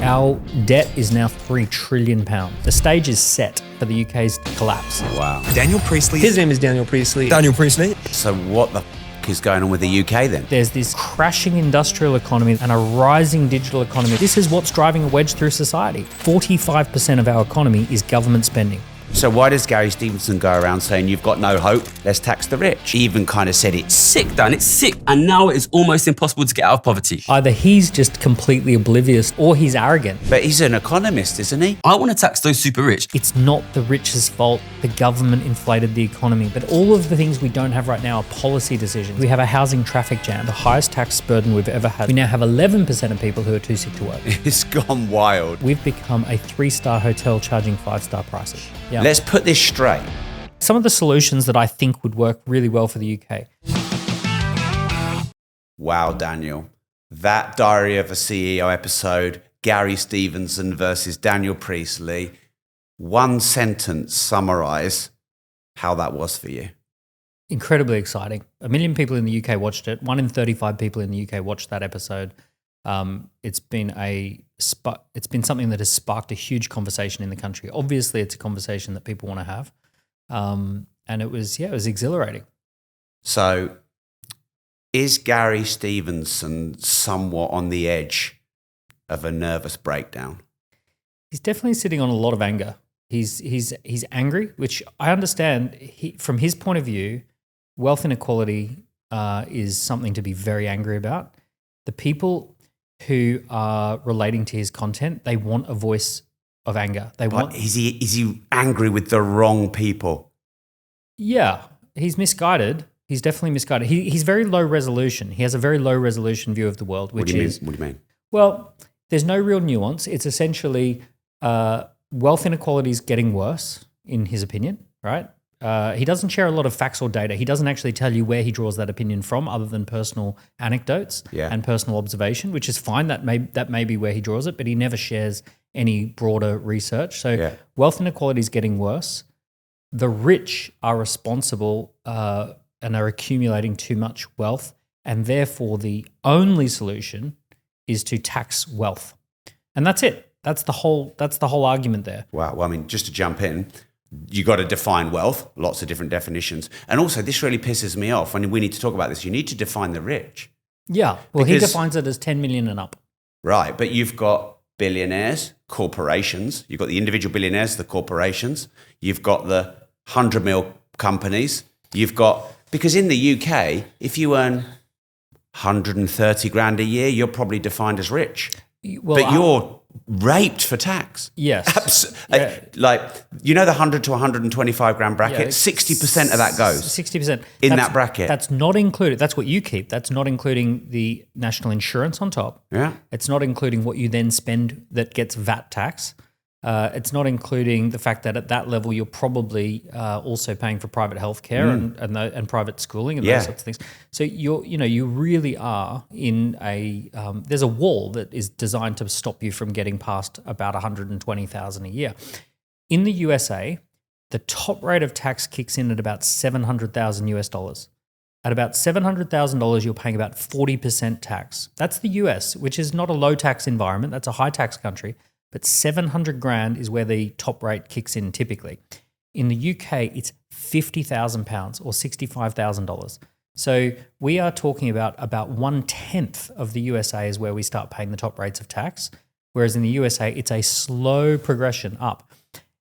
Our debt is now £3 trillion. The stage is set for the UK's collapse. Wow. Daniel Priestley. His name is Daniel Priestley. Daniel Priestley. So what the is going on with the UK then? There's this crashing industrial economy and a rising digital economy. This is what's driving a wedge through society. 45% of our economy is government spending. So why does Gary Stevenson go around saying you've got no hope, let's tax the rich? He even kind of said it's Sick, Dan, it's sick. And now it's almost impossible to get out of poverty. Either he's just completely oblivious or he's arrogant. But he's an economist, isn't he? I want to tax those super rich. It's not the rich's fault. The government inflated the economy. But all of the things we don't have right now are policy decisions. We have a housing traffic jam, the highest tax burden we've ever had. We now have 11% of people who are too sick to work. It's gone wild. We've become a 3-star hotel charging 5-star prices. Yeah. Let's put this straight. Some of the solutions that I think would work really well for the UK. Wow, Daniel. That Diary of a CEO episode, Gary Stevenson versus Daniel Priestley. One sentence summarize how that was for you. Incredibly exciting. 1 million people in the UK watched it. 1 in 35 people in the UK watched that episode. It's been something that has sparked a huge conversation in the country. Obviously, it's a conversation that people want to have, and it was exhilarating. So, is Gary Stevenson somewhat on the edge of a nervous breakdown? He's definitely sitting on a lot of anger. He's angry, which I understand. From his point of view, wealth inequality is something to be very angry about. The people who are relating to his content, they want a voice of anger. Is he angry with the wrong people? Yeah, he's misguided. He's definitely misguided. He's very low resolution. He has a very low resolution view of the world. What do you mean? Well, there's no real nuance. It's essentially wealth inequality is getting worse, in his opinion, right? He doesn't share a lot of facts or data. He doesn't actually tell you where he draws that opinion from other than personal anecdotes and personal observation, which is fine. That may be where he draws it, but he never shares any broader research. So wealth inequality is getting worse. The rich are responsible and are accumulating too much wealth, and therefore the only solution is to tax wealth. And that's it. That's the whole argument there. Wow. Well, I mean, just to jump in, you got to define wealth, lots of different definitions. And also, this really pisses me off. And we need to talk about this. You need to define the rich. Yeah. Well, he defines it as 10 million and up. Right. But you've got billionaires, corporations. You've got the individual billionaires, the corporations. You've got the 100 mil companies. Because in the UK, if you earn 130 grand a year, you're probably defined as rich. Well, but you're raped for tax. Yes. Like, you know the 100 to 125 grand bracket? 60% of that goes. 60%. In that bracket. That's not included. That's what you keep. That's not including the national insurance on top. Yeah. It's not including what you then spend that gets VAT tax. It's not including the fact that at that level you're probably also paying for private healthcare and private schooling and those sorts of things. So you really are in a there's a wall that is designed to stop you from getting past about $120,000 a year. In the USA, the top rate of tax kicks in at about $700,000 US. At about $700,000, you're paying about 40% tax. That's the US, which is not a low tax environment. That's a high tax country. But 700 grand is where the top rate kicks in typically. In the UK, it's £50,000 or $65,000. So we are talking about 1/10 of the USA is where we start paying the top rates of tax, whereas in the USA, it's a slow progression up.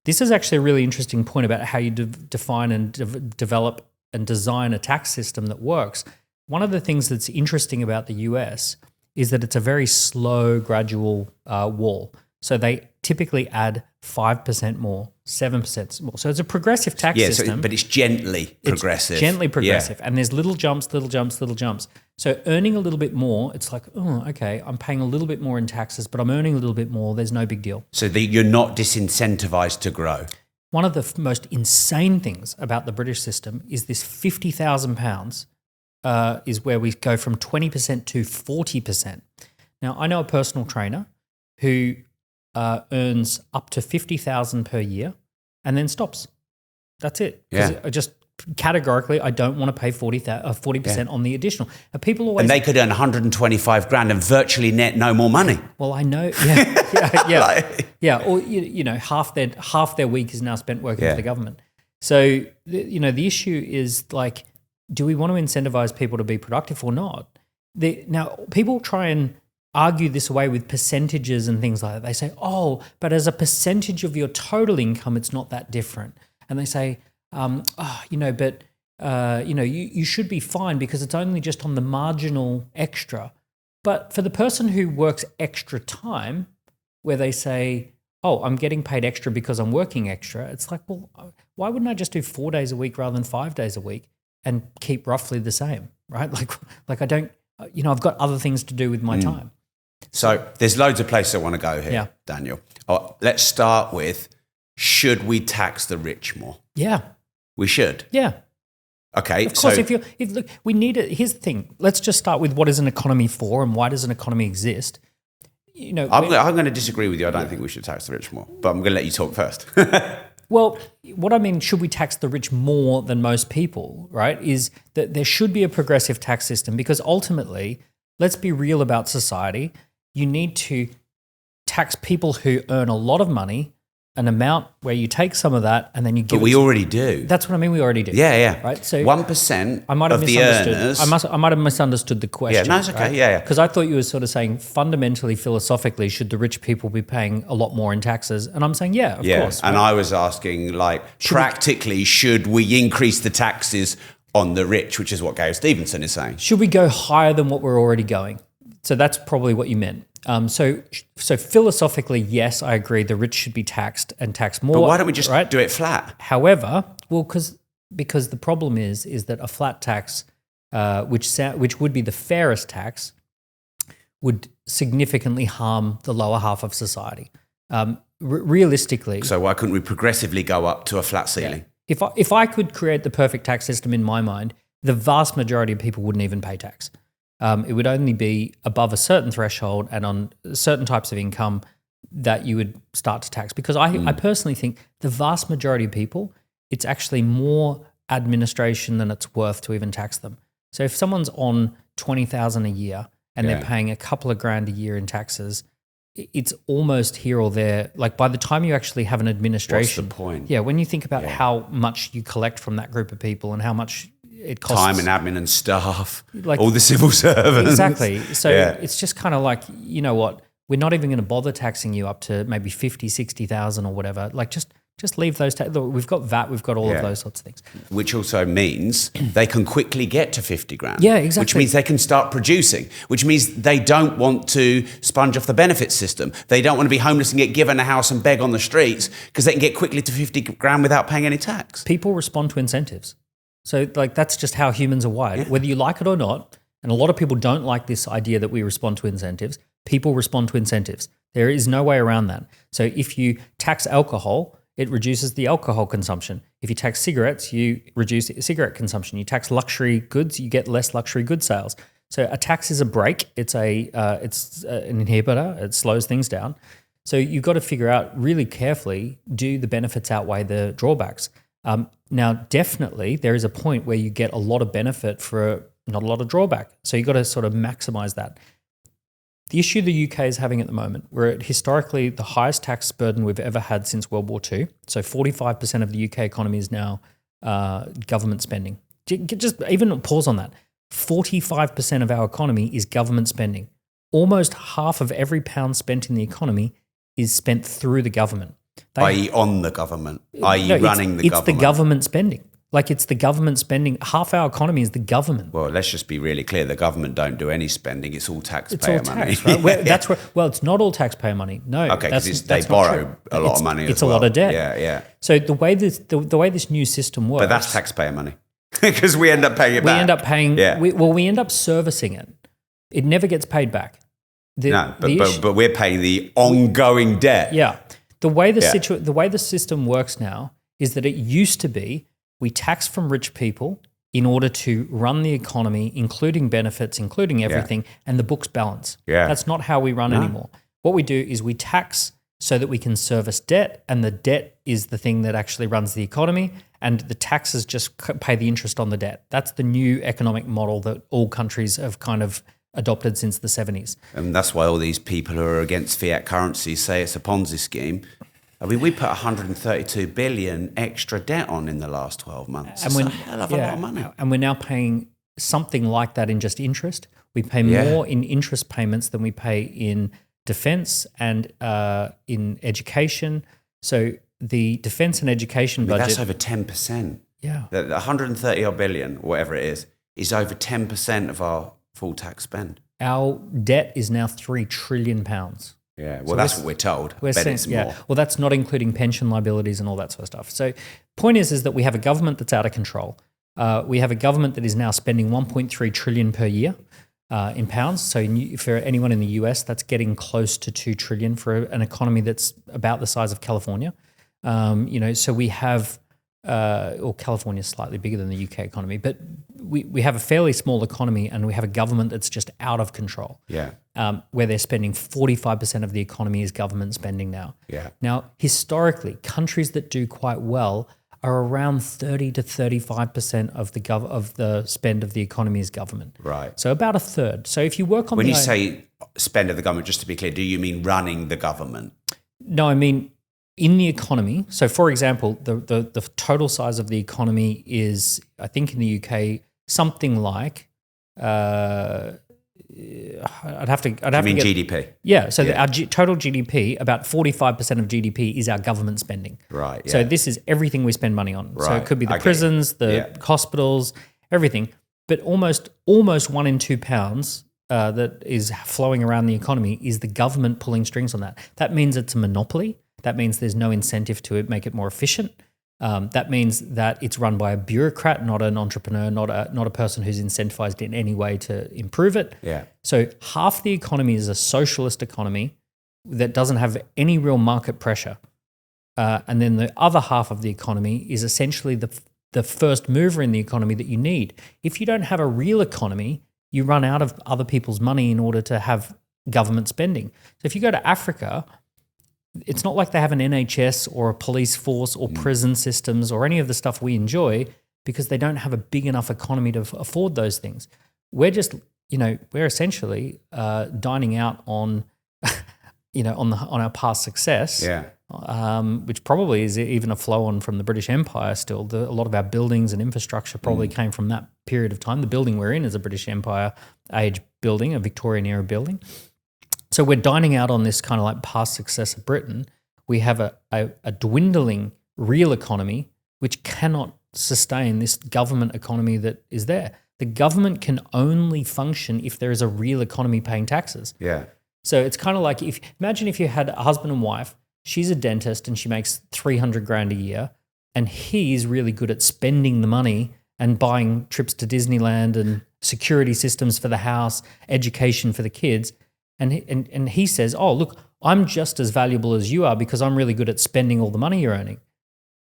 This is actually a really interesting point about how you define and develop and design a tax system that works. One of the things that's interesting about the US is that it's a very slow, gradual wall. So they typically add 5% more, 7% more. So it's a progressive tax system. But it's gently progressive. It's gently progressive. And there's little jumps. So earning a little bit more, it's like, oh, okay, I'm paying a little bit more in taxes, but I'm earning a little bit more. There's no big deal. So you're not disincentivized to grow. One of the most insane things about the British system is this £50,000 is where we go from 20% to 40%. Now, I know a personal trainer who earns up to $50,000 per year and then stops. That's it. Yeah. It just categorically, I don't want to pay 40% on the additional. And people always... And they could earn 125 grand and virtually net no more money. Well, I know. Yeah. Yeah. Or, half their week is now spent working for the government. So, the issue is like, do we want to incentivize people to be productive or not? Now, people try and argue this away with percentages and things like that. They say, but as a percentage of your total income, it's not that different. And they say, you should be fine because it's only just on the marginal extra. But for the person who works extra time, where they say, I'm getting paid extra because I'm working extra, it's like, well, why wouldn't I just do 4 days a week rather than 5 days a week and keep roughly the same, right? Like I don't, I've got other things to do with my time. So there's loads of places I want to go here, Daniel. Let's start with, should we tax the rich more? Yeah. We should? Yeah. Okay. Of course, look, we need it. Here's the thing. Let's just start with what is an economy for and why does an economy exist? I'm going to disagree with you. I don't think we should tax the rich more, but I'm going to let you talk first. Well, what I mean, should we tax the rich more than most people, right, is that there should be a progressive tax system because ultimately, let's be real about society. You need to tax people who earn a lot of money, an amount where you take some of that and then you give. But we already do. That's what I mean. We already do. Yeah. Right. So 1% of the earners. I might have misunderstood the question. Yeah, no, it's okay. Right? Yeah. Because I thought you were sort of saying fundamentally, philosophically, should the rich people be paying a lot more in taxes? And I'm saying, of course. And I was asking, should we increase the taxes on the rich, which is what Gary Stevenson is saying? Should we go higher than what we're already going? So that's probably what you meant. So philosophically, yes, I agree. The rich should be taxed and taxed more. But why don't we just do it flat? However, because the problem is that a flat tax, which would be the fairest tax, would significantly harm the lower half of society. Realistically. So why couldn't we progressively go up to a flat ceiling? Yeah. If I could create the perfect tax system in my mind, the vast majority of people wouldn't even pay tax. It would only be above a certain threshold and on certain types of income that you would start to tax. Because I personally think the vast majority of people, it's actually more administration than it's worth to even tax them. So if someone's on $20,000 a year and they're paying a couple of grand a year in taxes, it's almost here or there. Like by the time you actually have an administration. What's the point? Yeah, when you think about how much you collect from that group of people and how much it costs. Time and admin and staff, all the civil servants. Exactly. So it's just kind of like, you know what, we're not even going to bother taxing you up to maybe 50, 60,000 or whatever. Like just leave those. We've got VAT, we've got all of those sorts of things. Which also means they can quickly get to 50 grand. Yeah, exactly. Which means they can start producing, which means they don't want to sponge off the benefits system. They don't want to be homeless and get given a house and beg on the streets because they can get quickly to 50 grand without paying any tax. People respond to incentives. So that's just how humans are wired, whether you like it or not. And a lot of people don't like this idea that we respond to incentives. People respond to incentives. There is no way around that. So if you tax alcohol, it reduces the alcohol consumption. If you tax cigarettes, you reduce cigarette consumption. You tax luxury goods, you get less luxury good sales. So a tax is a brake. It's an inhibitor. It slows things down. So you've got to figure out really carefully, do the benefits outweigh the drawbacks? Now, definitely, there is a point where you get a lot of benefit for not a lot of drawback. So you've got to sort of maximize that. The issue the UK is having at the moment, we're at historically the highest tax burden we've ever had since World War II. So 45% of the UK economy is now government spending. Just even pause on that. 45% of our economy is government spending. Almost half of every pound spent in the economy is spent through the government. I.e. on the government, i.e. running the government. It's the government spending. Like it's the government spending. Half our economy is the government. Well, let's just be really clear. The government don't do any spending. It's all taxpayer money. Tax, right? That's where. Well, it's not all taxpayer money. No. Okay, because they borrow a lot of money. It's a lot of debt. Yeah. So the way this new system works. But that's taxpayer money because we end up paying it back. We end up paying. Yeah. We end up servicing it. It never gets paid back. But we're paying the ongoing debt. Yeah. The way the system works now is that it used to be we tax from rich people in order to run the economy, including benefits, including everything, and the books balance. Yeah. That's not how we run anymore. What we do is we tax so that we can service debt, and the debt is the thing that actually runs the economy, and the taxes just pay the interest on the debt. That's the new economic model that all countries have kind of adopted since the 70s. And that's why all these people who are against fiat currency say it's a Ponzi scheme. I mean, we put 132 billion extra debt on in the last 12 months. It's a hell of a lot of money. And we're now paying something like that in just interest. We pay more in interest payments than we pay in defense and in education. So the defense and education budget... That's over 10%. Yeah. The 130 odd billion, whatever it is over 10% of our full tax spend. Our debt is now £3 trillion. Yeah, well, that's what we're told. We're saying, it's more. Well, that's not including pension liabilities and all that sort of stuff. So point is that we have a government that's out of control. We have a government that is now spending 1.3 trillion per year in pounds. So for anyone in the US, that's getting close to 2 trillion for an economy that's about the size of California. So we have, or California is slightly bigger than the UK economy, but we have a fairly small economy, and we have a government that's just out of control. Yeah. Where they're spending 45% of the economy is government spending now. Yeah. Now, historically, countries that do quite well are around 30 to 35% of the spend of the economy is government. Right. So about a third. So if you work on when you say spend of the government, just to be clear, do you mean running the government? No, I mean in the economy. So for example, the total size of the economy is, I think in the UK, something like I'd have to get GDP? Yeah. So our total GDP, about 45% of GDP is our government spending. Right. Yeah. So this is everything we spend money on. Right. So it could be the prisons, the hospitals, everything. But almost 1 in 2 pounds that is flowing around the economy is the government pulling strings on that. That means it's a monopoly. That means there's no incentive to make it more efficient. That means that it's run by a bureaucrat, not an entrepreneur, not a person who's incentivized in any way to improve it. Yeah. So half the economy is a socialist economy that doesn't have any real market pressure. And then the other half of the economy is essentially the first mover in the economy that you need. If you don't have a real economy, you run out of other people's money in order to have government spending. So if you go to Africa, it's not like they have an NHS or a police force or prison systems or any of the stuff we enjoy, because they don't have a big enough economy to afford those things. We're just, we're essentially dining out on, on our past success. Yeah. Which probably is even a flow on from the British Empire still. A lot of our buildings and infrastructure probably came from that period of time. The building we're in is a British Empire age building, a Victorian era building. So we're dining out on this kind of like past success of Britain. We have a dwindling real economy which cannot sustain this government economy that is there. The government can only function if there is a real economy paying taxes. Yeah. So it's kind of like imagine if you had a husband and wife. She's a dentist and she makes 300 grand a year, and he's really good at spending the money and buying trips to Disneyland and security systems for the house, education for the kids. And he says, oh, look, I'm just as valuable as you are because I'm really good at spending all the money you're earning.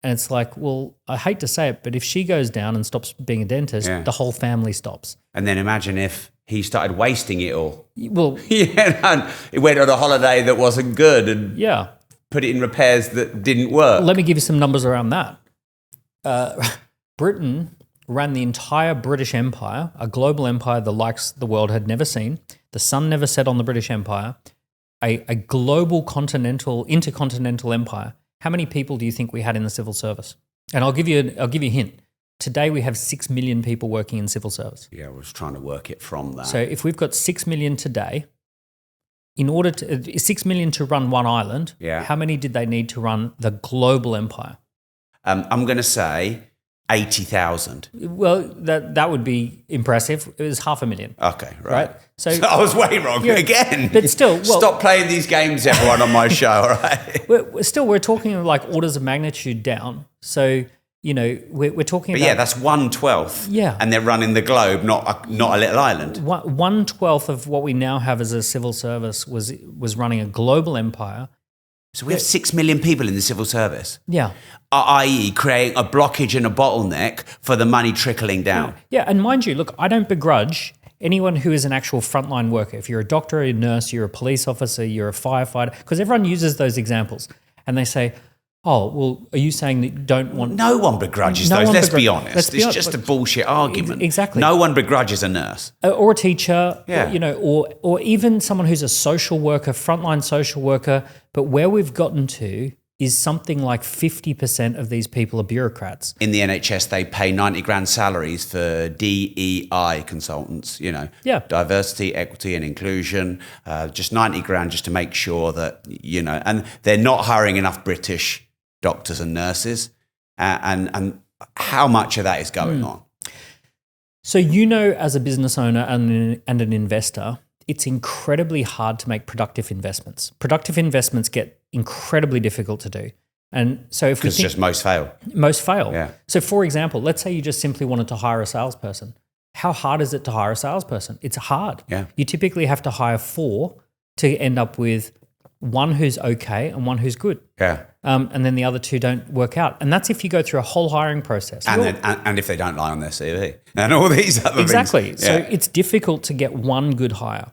And it's like, well, I hate to say it, but if she goes down and stops being a dentist, the whole family stops. And then imagine if he started wasting it all. Well, and he went on a holiday that wasn't good and put it in repairs that didn't work. Let me give you some numbers around that. Britain ran the entire British Empire, a global empire the likes the world had never seen. The sun never set on the British Empire, a global intercontinental empire. How many people do you think we had in the civil service? And I'll give you a hint. Today we have 6 million people working in civil service. Yeah, I was trying to work it from that. So if we've got 6 million today, in order to 6 million to run one island, how many did they need to run the global empire? I'm going to say 80,000. Well, that would be impressive. It was 500,000. Okay, right. So I was way wrong again. But still, stop playing these games, everyone, on my show. All right. We're talking like orders of magnitude down. So we're talking about. But that's 1/12. Yeah. And they're running the globe, not a little island. 1/12 of what we now have as a civil service was running a global empire. So we have 6 million people in the civil service. Yeah. I.e. creating a blockage and a bottleneck for the money trickling down. Yeah, and mind you, look, I don't begrudge anyone who is an actual frontline worker. If you're a doctor, a nurse, you're a police officer, you're a firefighter, because everyone uses those examples and they say, oh, well, are you saying that you don't want... No one begrudges those. Let's be honest. It's just a bullshit argument. Exactly. No one begrudges a nurse. Or a teacher, Yeah. you know, or even someone who's a social worker, frontline social worker. But where we've gotten to is something like 50% of these people are bureaucrats. In the NHS, they pay 90 grand salaries for DEI consultants, you know, Yeah. diversity, equity and inclusion, just 90 grand just to make sure that, you know, and they're not hiring enough British doctors and nurses, and how much of that is going on. So, you know, as a business owner and an investor, it's incredibly hard to make productive investments. Productive investments get incredibly difficult to do. And so if we Because think just most fail. most fail. Yeah. So for example, let's say you just simply wanted to hire a salesperson. How hard is it to hire a salesperson? It's hard. Yeah. You typically have to hire 4 to end up with one who's okay and one who's good. Yeah. And then the other 2 don't work out. And that's if you go through a whole hiring process. And if they don't lie on their CV and all these other Exactly. things. So Yeah. it's difficult to get one good hire.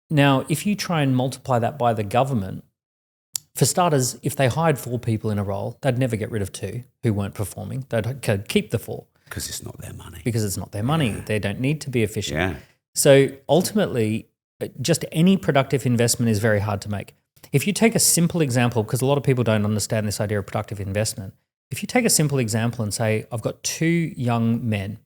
Now, if you try and multiply that by the government, for starters, if they hired 4 people in a role, they'd never get rid of 2 who weren't performing. They'd keep the 4. Because it's not their money. Because it's not their money. They don't need to be efficient. Yeah. So ultimately, just any productive investment is very hard to make. If you take a simple example, because a lot of people don't understand this idea of productive investment, if you take a simple example and say, I've got 2 young men,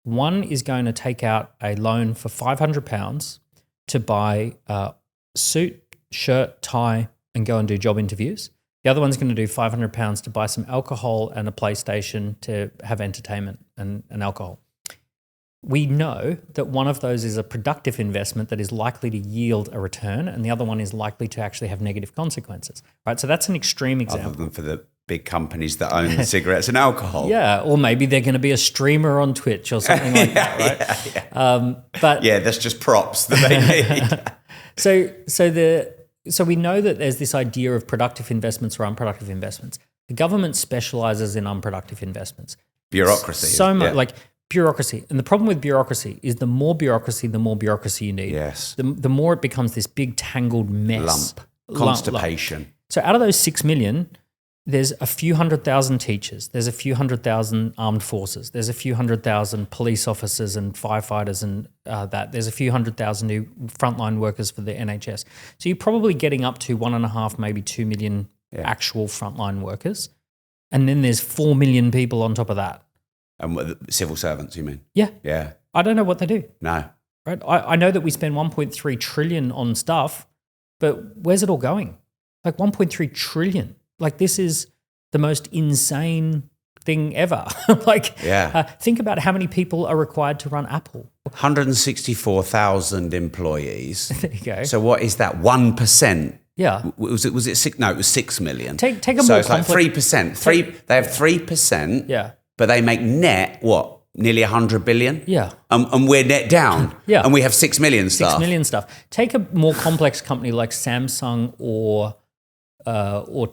one is going to take out a loan for £500 to buy a suit, shirt, tie, and go and do job interviews. The other one's going to do £500 to buy some alcohol and a PlayStation to have entertainment and alcohol. We know that one of those is a productive investment that is likely to yield a return, and the other one is likely to actually have negative consequences, right? So that's an extreme example. Other than for the big companies that own the cigarettes and alcohol. Yeah, or maybe they're going to be a streamer on Twitch or something like that, right? Yeah. But That's just props that they need. So we know that there's this idea of productive investments or unproductive investments. The government specializes in unproductive investments. Bureaucracy. So much, yeah. like bureaucracy. And the problem with bureaucracy is the more bureaucracy you need. Yes. The more it becomes this big tangled mess. Constipation. So out of those 6 million, there's a few 100,000 teachers. There's a few 100,000 armed forces. There's a few 100,000 police officers and firefighters and that. There's a few 100,000 new frontline workers for the NHS. So you're probably getting up to 1.5, maybe 2 million actual frontline workers. And then there's 4 million people on top of that. And civil servants, you mean? Yeah. Yeah. I don't know what they do. No. Right? I know that we spend 1.3 trillion on stuff, but where's it all going? Like 1.3 trillion. Like this is the most insane thing ever. Think about how many people are required to run Apple. 164,000 employees. There you go. So what is that? 1%? Yeah. Was it 6? No, it was 6 million. Take a so more it's like 3%. They have 3%. Yeah. But they make net what? Nearly 100 billion? Yeah. And we're net down. Yeah. And we have 6 million staff. 6 million stuff. Take a more complex company like Samsung or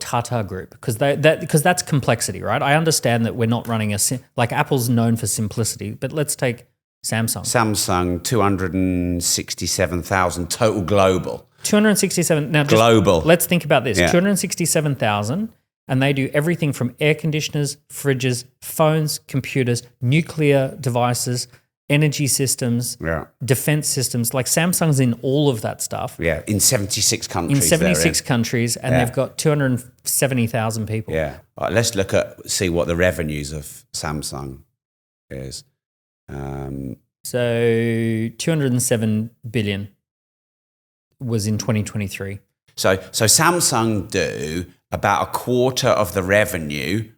Tata Group, because that's complexity, right? I understand that we're not running like Apple's known for simplicity, but let's take Samsung. Samsung, 267,000 total global. 267. Now, global. Let's think about this. Yeah. 267,000, and they do everything from air conditioners, fridges, phones, computers, nuclear devices, energy systems, defense systems. Like Samsung's in all of that stuff. Yeah, in 76 countries. In 76 countries, and they've got 270,000 people. Yeah. All right, let's see what the revenues of Samsung is. So 207 billion was in 2023. So Samsung do about a quarter of the revenue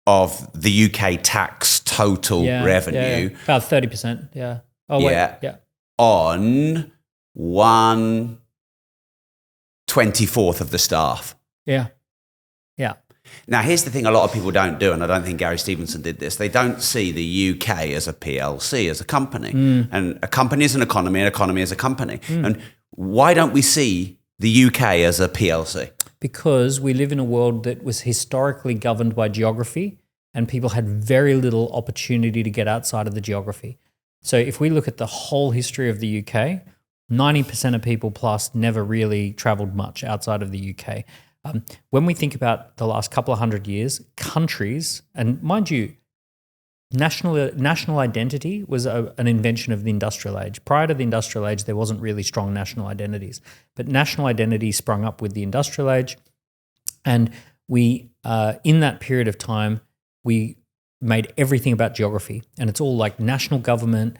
of the UK tax total revenue. Yeah. About 30%, yeah. Oh, wait, yeah. On 1/24 of the staff. Yeah, yeah. Now, here's the thing a lot of people don't do, and I don't think Gary Stevenson did this. They don't see the UK as a PLC, as a company. And a company is an economy, an economy is a company. And why don't we see the UK as a PLC? Because we live in a world that was historically governed by geography, and people had very little opportunity to get outside of the geography. So if we look at the whole history of the UK, 90% of people plus never really traveled much outside of the UK. When we think about the last couple of hundred years, countries, and mind you, national identity was an invention of the industrial age. Prior to the industrial age, there wasn't really strong national identities, but national identity sprung up with the industrial age. And we, in that period of time, we made everything about geography, and it's all like national government.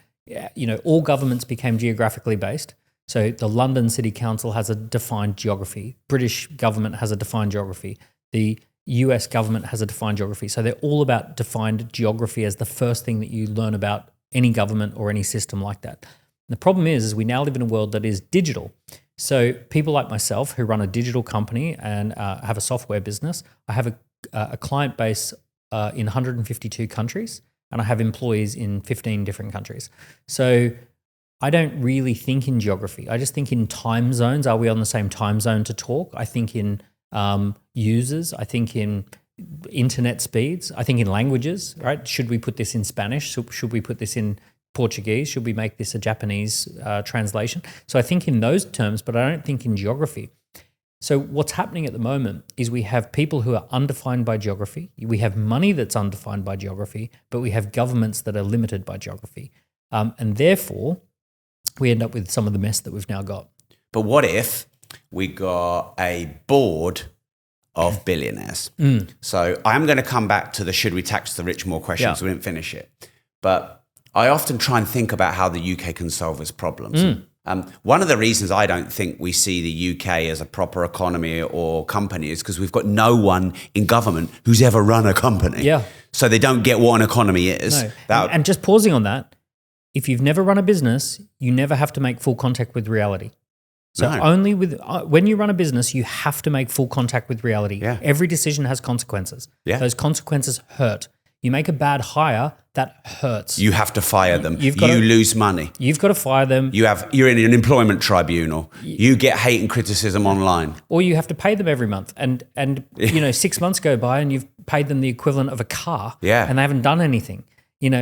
All governments became geographically based. So the London City Council has a defined geography. British government has a defined geography. The US government has a defined geography. So they're all about defined geography as the first thing that you learn about any government or any system like that. And the problem is we now live in a world that is digital. So people like myself who run a digital company and have a software business, I have a client base in 152 countries, and I have employees in 15 different countries. So I don't really think in geography. I just think in time zones. Are we on the same time zone to talk? I think in users. I think in internet speeds. I think in languages, right? Should we put this in Spanish? Should we put this in Portuguese? Should we make this a Japanese translation? So I think in those terms, but I don't think in geography. So what's happening at the moment is we have people who are undefined by geography. We have money that's undefined by geography, but we have governments that are limited by geography. And therefore, we end up with some of the mess that we've now got. But what if we got a board of billionaires? So I'm going to come back to the should we tax the rich more questions. Yeah. We didn't finish it. But I often try and think about how the UK can solve its problems. One of the reasons I don't think we see the UK as a proper economy or company is because we've got no one in government who's ever run a company. Yeah. So they don't get what an economy is. No. And just pausing on that, if you've never run a business, you never have to make full contact with reality. So only with when you run a business, you have to make full contact with reality. Yeah. Every decision has consequences. Yeah. Those consequences hurt. You make a bad hire, that hurts. You have to fire them. You to lose money. You've got to fire them. You're in an employment tribunal. You get hate and criticism online. Or you have to pay them every month. And 6 months go by and you've paid them the equivalent of a car. Yeah. And they haven't done anything.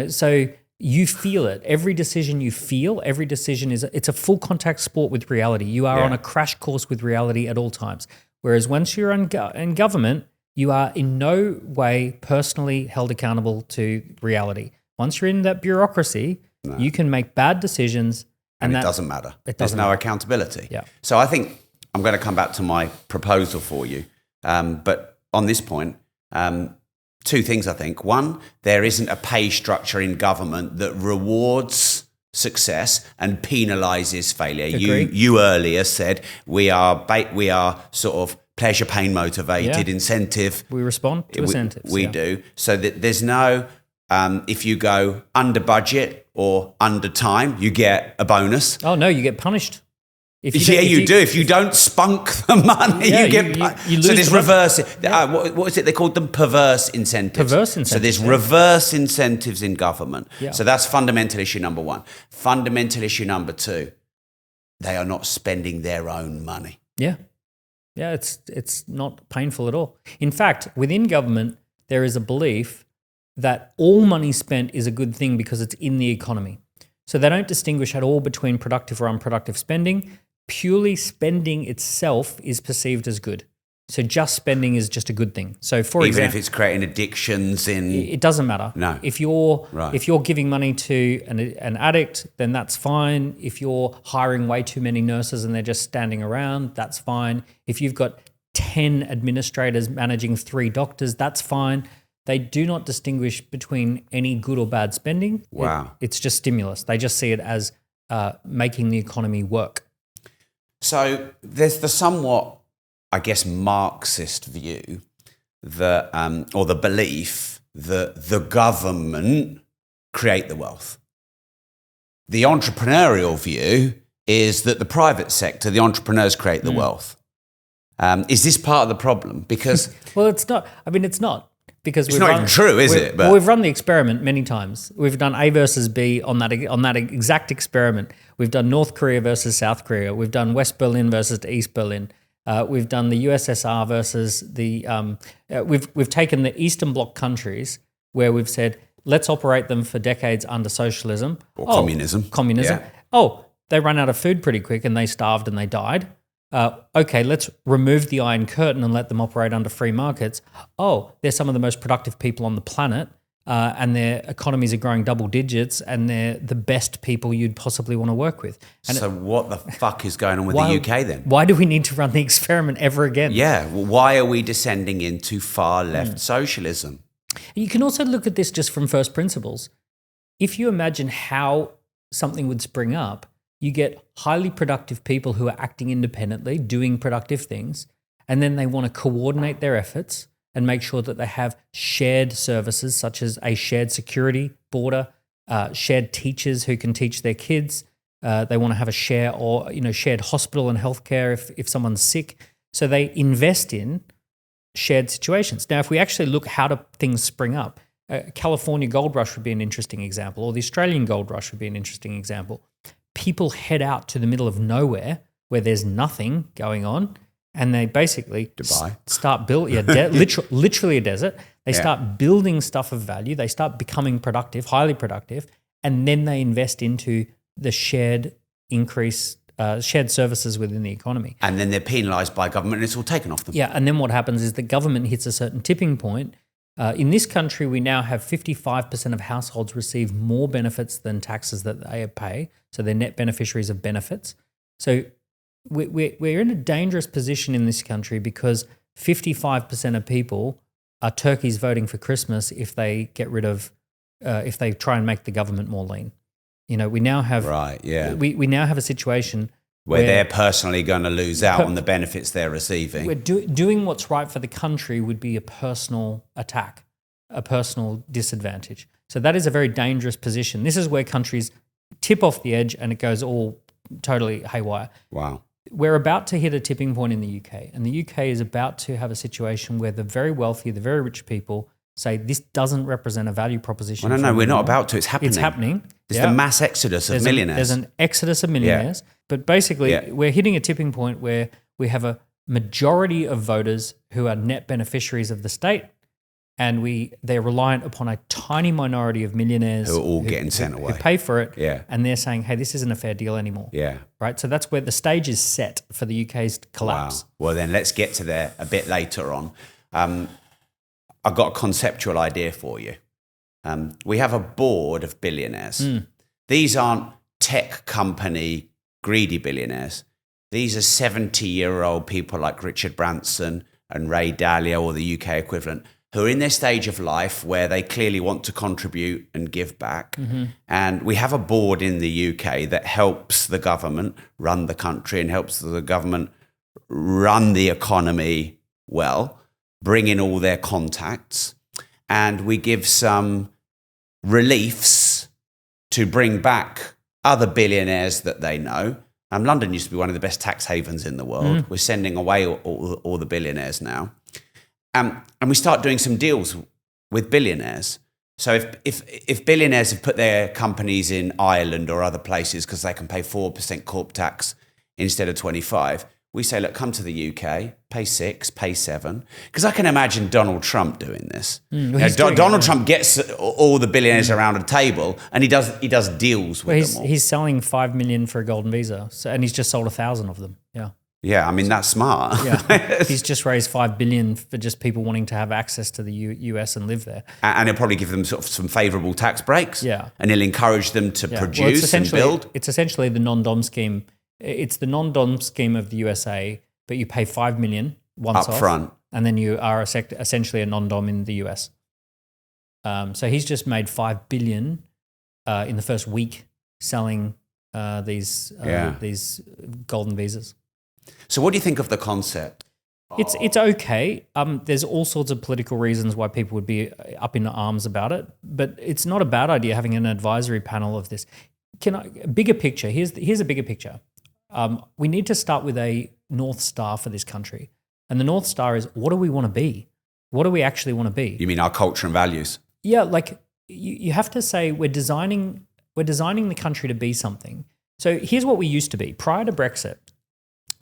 So you feel it. Every decision you feel, every decision it's a full contact sport with reality. You are on a crash course with reality at all times. Whereas once you're in government, you are in no way personally held accountable to reality. Once you're in that bureaucracy, you can make bad decisions. And it doesn't matter. There's no accountability. Yeah. So I think I'm going to come back to my proposal for you. But on this point, two things, I think. One, there isn't a pay structure in government that rewards success and penalises failure. You earlier said we are sort of pleasure, pain motivated, incentive. We respond to incentives. We do. So that there's no, if you go under budget or under time, you get a bonus. Oh, no, you get punished. You do. If you don't spunk the money, you get punished. So there's reverse. What is it? They called them perverse incentives. So there's reverse incentives in government. Yeah. So that's fundamental issue number one. Fundamental issue number two, they are not spending their own money. Yeah. Yeah, it's not painful at all. In fact, within government, there is a belief that all money spent is a good thing because it's in the economy. So they don't distinguish at all between productive or unproductive spending. Purely spending itself is perceived as good. So just spending is just a good thing. So for example, even if it's creating addictions it doesn't matter. No. If you're giving money to an addict, then that's fine. If you're hiring way too many nurses and they're just standing around, that's fine. If you've got 10 administrators managing 3 doctors, that's fine. They do not distinguish between any good or bad spending. Wow. It's just stimulus. They just see it as making the economy work. So there's the somewhat, I guess, Marxist view that, or the belief that the government create the wealth. The entrepreneurial view is that the private sector, the entrepreneurs create the wealth. Is this part of the problem? Because well, it's not. I mean, it's not. Because it's not even true, is it? Well, we've run the experiment many times. We've done A versus B on that exact experiment. We've done North Korea versus South Korea. We've done West Berlin versus East Berlin. We've done the USSR versus the. We've taken the Eastern Bloc countries where we've said let's operate them for decades under socialism. Or communism. Communism. Yeah. Oh, they ran out of food pretty quick and they starved and they died. Okay, let's remove the Iron Curtain and let them operate under free markets. Oh, they're some of the most productive people on the planet, and their economies are growing double digits, and they're the best people you'd possibly want to work with. And So what the fuck is going on with the UK then? Why do we need to run the experiment ever again? Yeah, well, why are we descending into far left socialism? You can also look at this just from first principles. If you imagine how something would spring up, you get highly productive people who are acting independently, doing productive things, and then they want to coordinate their efforts and make sure that they have shared services such as a shared security border, shared teachers who can teach their kids. They want to have a share or shared hospital and healthcare if someone's sick. So they invest in shared situations. Now, if we actually look how do things spring up, California gold rush would be an interesting example, or the Australian gold rush would be an interesting example. People head out to the middle of nowhere where there's nothing going on, and they basically start building, literally a desert. They start building stuff of value. They start becoming productive, highly productive, and then they invest into the shared services within the economy. And then they're penalised by government and it's all taken off them. Yeah, and then what happens is the government hits a certain tipping point. In this country, we now have 55% of households receive more benefits than taxes that they pay. So they're net beneficiaries of benefits. So we're in a dangerous position in this country because 55% of people are turkeys voting for Christmas if they get rid of, if they try and make the government more lean. We now have we now have a situation where they're personally going to lose out on the benefits they're receiving. Where doing what's right for the country would be a personal attack, a personal disadvantage. So that is a very dangerous position. This is where countries tip off the edge and it goes all totally haywire. Wow. We're about to hit a tipping point in the UK, and the UK is about to have a situation where the very wealthy, the very rich people say this doesn't represent a value proposition. Well, no, we're not about to. It's happening. It's happening. It's the mass exodus of millionaires. There's an exodus of millionaires. Yeah. But basically, we're hitting a tipping point where we have a majority of voters who are net beneficiaries of the state, and they're reliant upon a tiny minority of millionaires who are all getting sent away, who pay for it. Yeah. And they're saying, hey, this isn't a fair deal anymore. Yeah. Right? So that's where the stage is set for the UK's collapse. Wow. Well, then let's get to there a bit later on. I've got a conceptual idea for you. We have a board of billionaires. These aren't tech company greedy billionaires. These are 70-year-old people like Richard Branson and Ray Dalio, or the UK equivalent, who are in their stage of life where they clearly want to contribute and give back. Mm-hmm. And we have a board in the UK that helps the government run the country and helps the government run the economy well, bring in all their contacts, and we give some reliefs to bring back other billionaires that they know. London used to be one of the best tax havens in the world. We're sending away all the billionaires now. And we start doing some deals with billionaires. So if billionaires have put their companies in Ireland or other places because they can pay 4% corp tax instead of 25%, we say, look, come to the UK, pay 6%, pay 7%. Because I can imagine Donald Trump doing this. Donald Trump gets all the billionaires around a table and he does deals with them all. He's selling 5 million for a golden visa, and he's just sold 1,000 of them. Yeah. Yeah, I mean, that's smart. Yeah. He's just raised 5 billion for just people wanting to have access to the US and live there. And he'll probably give them sort of some favourable tax breaks. Yeah. And he'll encourage them to produce and build. It's essentially the non-dom scheme. It's the non-dom scheme of the USA, but you pay 5 million once up front, and then you are essentially a non-dom in the US. So he's just made 5 billion in the first week selling these golden visas. So what do you think of the concept? It's okay. There's all sorts of political reasons why people would be up in arms about it, but it's not a bad idea having an advisory panel of this. Bigger picture? Here's a bigger picture. We need to start with a North Star for this country. And the North Star is, what do we want to be? What do we actually want to be? You mean our culture and values? Yeah, like you have to say we're designing the country to be something. So here's what we used to be. Prior to Brexit,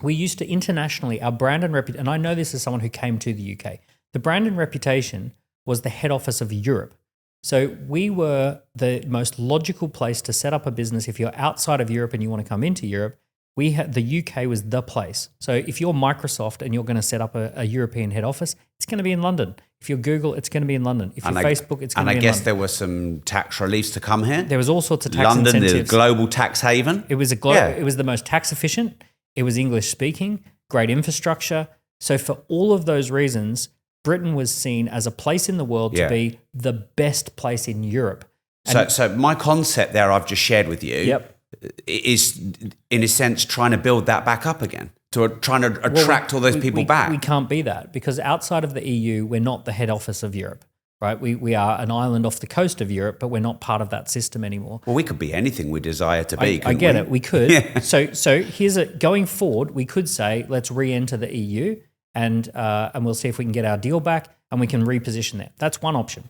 we used to internationally, our brand and reputation, and I know this as someone who came to the UK, the brand and reputation was the head office of Europe. So we were the most logical place to set up a business if you're outside of Europe and you want to come into Europe. The UK was the place. So if you're Microsoft and you're going to set up a European head office, it's going to be in London. If you're Google, it's going to be in London. If you're Facebook, it's going to be in London. And I guess there were some tax reliefs to come here. There was all sorts of tax London, incentives. the global tax haven. It was it was the most tax efficient. It was English speaking, great infrastructure. So for all of those reasons, Britain was seen as a place in the world to be the best place in Europe. So my concept there I've just shared with you is, in a sense, trying to build that back up again, trying to attract all those people back. We can't be that because outside of the EU, we're not the head office of Europe, right? We are an island off the coast of Europe, but we're not part of that system anymore. Well, we could be anything we desire to be. I get it. We could. Yeah. So going forward, we could say, let's re-enter the EU and we'll see if we can get our deal back and we can reposition that. That's one option.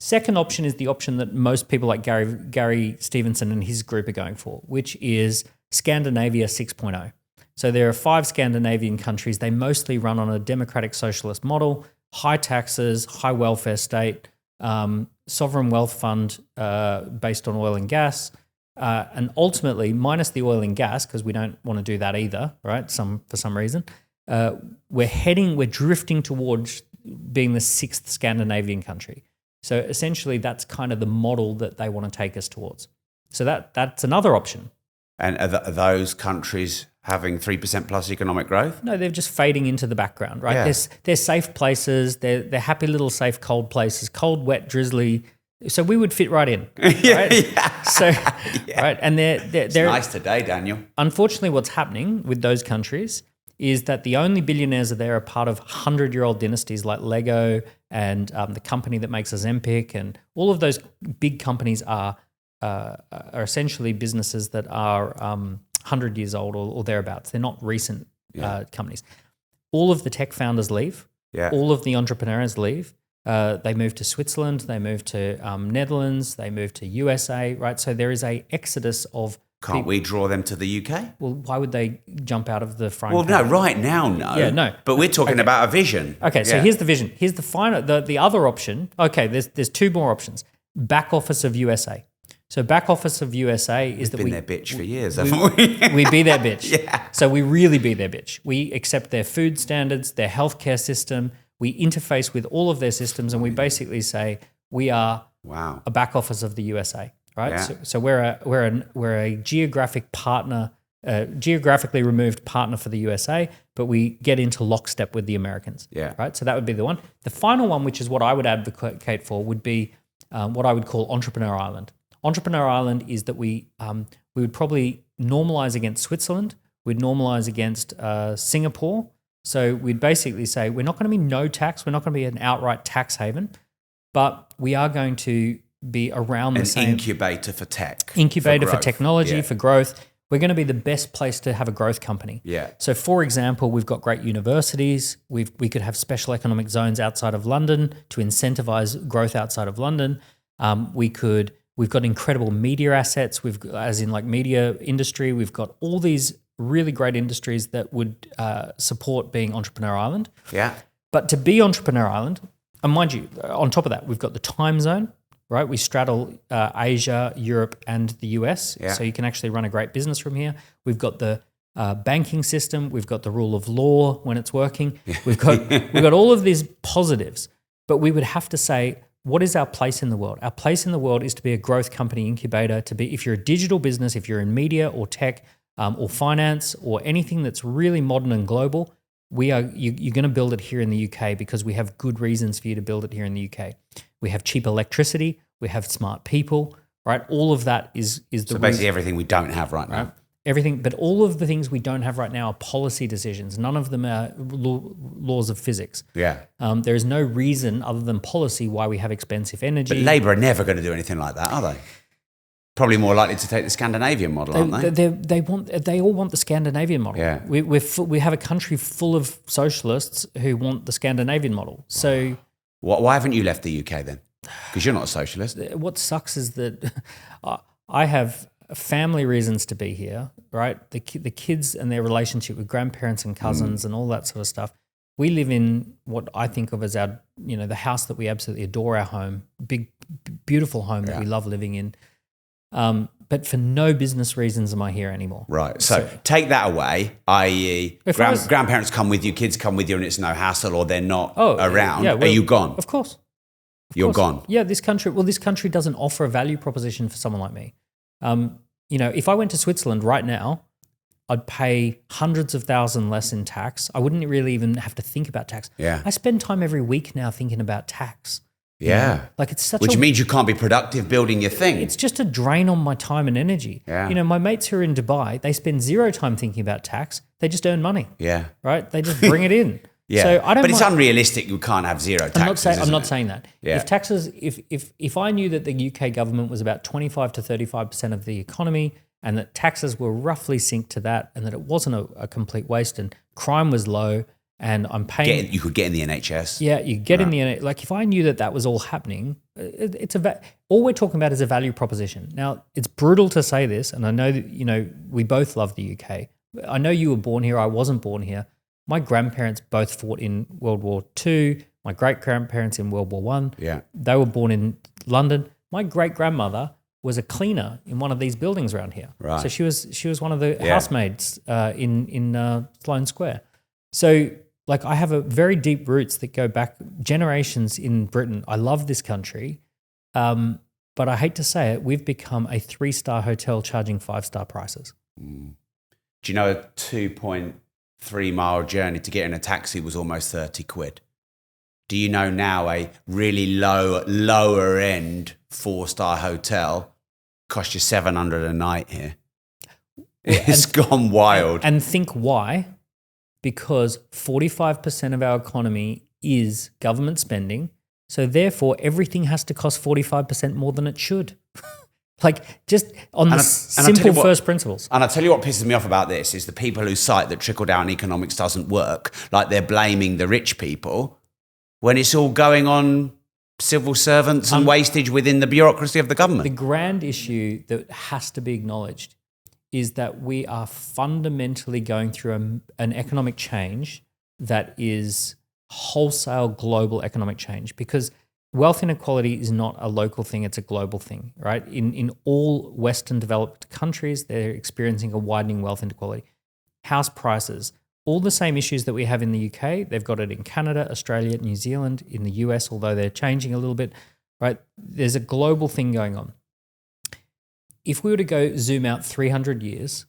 Second option is the option that most people like Gary Stevenson and his group are going for, which is Scandinavia 6.0. So there are 5 Scandinavian countries. They mostly run on a democratic socialist model, high taxes, high welfare state, sovereign wealth fund based on oil and gas, and ultimately, minus the oil and gas, because we don't want to do that either, right? For some reason, we're drifting towards being the 6th Scandinavian country. So essentially, that's kind of the model that they want to take us towards. So that's another option. And are those countries having 3% plus economic growth? No, they're just fading into the background, right? Yeah. They're safe places. They're happy little safe cold places, cold, wet, drizzly. So we would fit right in, right? Yeah. So, right, and it's nice today, Daniel. Unfortunately, what's happening with those countries is that the only billionaires there are part of 100-year-old dynasties like Lego and the company that makes Ozempic, and all of those big companies are essentially businesses that are 100 years old or thereabouts. They're not recent companies. All of the tech founders leave. Yeah. All of the entrepreneurs leave. They move to Switzerland. They move to Netherlands. They move to USA. Right. So there is a exodus of. Can't we draw them to the UK? Well, why would they jump out of the frying pan? Well, no, right now, no. Yeah, no. But we're talking about a vision. Okay, so here's the vision. Here's the final. The other option. Okay, there's 2 more options. Back office of USA. So back office of USA is that we've been their bitch for years, haven't we? We be their bitch. Yeah. So we really be their bitch. We accept their food standards, their healthcare system. We interface with all of their systems, and we basically say we are a back office of the USA. Right, yeah. so we're a geographic partner, geographically removed partner for the USA, but we get into lockstep with the Americans. Yeah. Right. So that would be the one. The final one, which is what I would advocate for, would be what I would call Entrepreneur Island. Entrepreneur Island is that we would probably normalize against Switzerland. We'd normalize against Singapore. So we'd basically say we're not going to be no tax. We're not going to be an outright tax haven, but we are going to be around the same. An incubator for tech. Incubator for technology, for growth. We're going to be the best place to have a growth company. Yeah. So for example, we've got great universities. We could have special economic zones outside of London to incentivize growth outside of London. We've got incredible media assets. As in like media industry, we've got all these really great industries that would support being Entrepreneur Island. Yeah. But to be Entrepreneur Island, and mind you, on top of that, we've got the time zone. Right, we straddle Asia, Europe, and the US, so you can actually run a great business from here. We've got the banking system, we've got the rule of law when it's working. We've got all of these positives, but we would have to say, what is our place in the world? Our place in the world is to be a growth company incubator. To be, if you're a digital business, if you're in media or tech or finance or anything that's really modern and global, you're going to build it here in the UK because we have good reasons for you to build it here in the UK. We have cheap electricity. We have smart people, right? All of that is the so basically everything we don't have right now. Right? Everything, but all of the things we don't have right now are policy decisions. None of them are laws of physics. Yeah. There is no reason other than policy why we have expensive energy. But Labour are never going to do anything like that, are they? Probably more likely to take the Scandinavian model, aren't they? They all want the Scandinavian model. Yeah. We have a country full of socialists who want the Scandinavian model. So why haven't you left the UK then? Because you're not a socialist. What sucks is that I have family reasons to be here, right? The kids and their relationship with grandparents and cousins and all that sort of stuff. we live in what I think of as our, the house that we absolutely adore, our home, big, beautiful home that we love living in. But for no business reasons am I here anymore. Right. So take that away, i.e. grandparents come with you, kids come with you, and it's no hassle, or they're not around. Are you gone? Of course. You're gone. Yeah, this country doesn't offer a value proposition for someone like me. If I went to Switzerland right now, I'd pay hundreds of thousands less in tax. I wouldn't really even have to think about tax. Yeah. I spend time every week now thinking about tax. Yeah. Like it's such Which means you can't be productive building your thing. It's just a drain on my time and energy. Yeah. My mates who are in Dubai, they spend zero time thinking about tax. They just earn money. Yeah. Right? They just bring it in. Yeah. So I don't But it's unrealistic. You can't have zero taxes. I'm not saying that. Yeah. If taxes, if I knew that the UK government was about 25 to 35% of the economy, and that taxes were roughly synced to that, and that it wasn't a complete waste, and crime was low, and I'm paying. You could get in the NHS. Yeah, you get in the NHS. Like if I knew that was all happening, all we're talking about is a value proposition. Now it's brutal to say this, and I know that we both love the UK. I know you were born here. I wasn't born here. My grandparents both fought in World War II. My great grandparents in World War One. Yeah, they were born in London. My great grandmother was a cleaner in one of these buildings around here. Right. So she was one of the housemaids in Sloane Square. So like I have a very deep roots that go back generations in Britain. I love this country, but I hate to say it, we've become a 3-star hotel charging 5-star prices. Do you know a 2.3 mile journey to get in a taxi was almost 30 quid? Do you know now a really lower end 4-star hotel costs you 700 a night here? It's gone wild. And think why? Because 45% of our economy is government spending. So therefore, everything has to cost 45% more than it should. Like just on the simple first principles. And I'll tell you what pisses me off about this is the people who cite that trickle-down economics doesn't work, like they're blaming the rich people, when it's all going on civil servants and wastage within the bureaucracy of the government. The grand issue that has to be acknowledged is that we are fundamentally going through an economic change that is wholesale global economic change, because wealth inequality is not a local thing, it's a global thing, right? In all Western developed countries, they're experiencing a widening wealth inequality. House prices, all the same issues that we have in the UK, they've got it in Canada, Australia, New Zealand, in the US, although they're changing a little bit, right? There's a global thing going on. If we were to go zoom out 300 years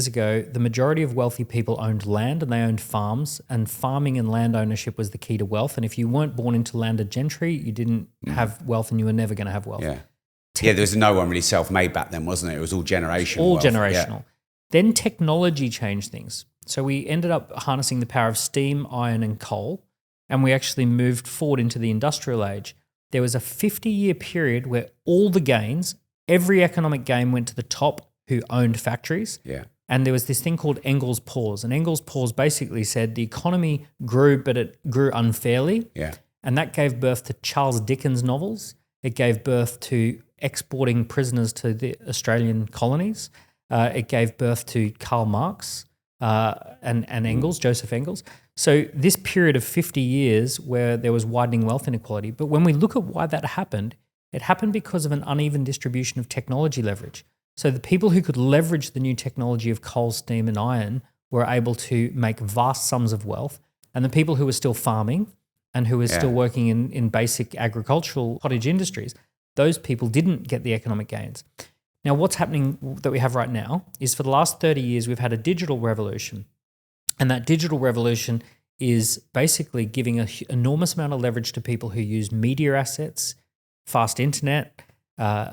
ago, the majority of wealthy people owned land and they owned farms, and farming and land ownership was the key to wealth. And if you weren't born into landed gentry, you didn't have wealth and you were never going to have wealth. Yeah. There was no one really self-made back then, wasn't it? It was all generational. All wealth. generational. Yeah. Then technology changed things. So we ended up harnessing the power of steam, iron, and coal, and we actually moved forward into the industrial age. There was a 50-year period where all the gains, every economic gain went to the top who owned factories. Yeah. And there was this thing called Engels' pause. And Engels' pause basically said the economy grew, but it grew unfairly. Yeah. And that gave birth to Charles Dickens novels. It gave birth to exporting prisoners to the Australian colonies. It gave birth to Karl Marx and Engels, Joseph Engels. So this period of 50 years where there was widening wealth inequality. But when we look at why that happened, it happened because of an uneven distribution of technology leverage. So the people who could leverage the new technology of coal, steam, and iron were able to make vast sums of wealth. And the people who were still farming and who were still working in basic agricultural cottage industries, those people didn't get the economic gains. Now, what's happening that we have right now is for the last 30 years, we've had a digital revolution. And that digital revolution is basically giving an enormous amount of leverage to people who use media assets, fast internet,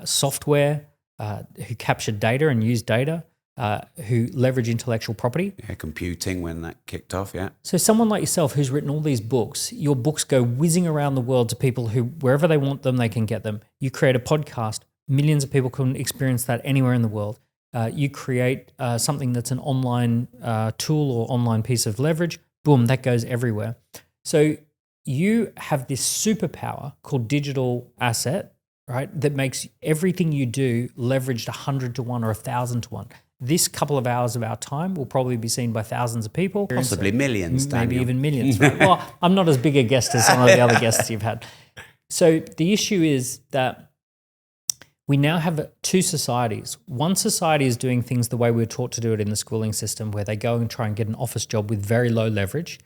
software, who capture data and use data, who leverage intellectual property. Yeah, computing when that kicked off, yeah. So someone like yourself who's written all these books, your books go whizzing around the world to people who, wherever they want them, they can get them. You create a podcast, millions of people can experience that anywhere in the world. You create something that's an online tool or online piece of leverage, boom, that goes everywhere. So you have this superpower called digital asset, right, that makes everything you do leveraged 100 to 1 or 1,000 to 1. this couple of hours of our time will probably be seen by thousands of people. Possibly millions, Maybe Daniel. even millions. Right? Well, I'm not as big a guest as some of the other guests you've had. So the issue is that we now have two societies. One society is doing things the way we were taught to do it in the schooling system, where they go and try and get an office job with very low leverage.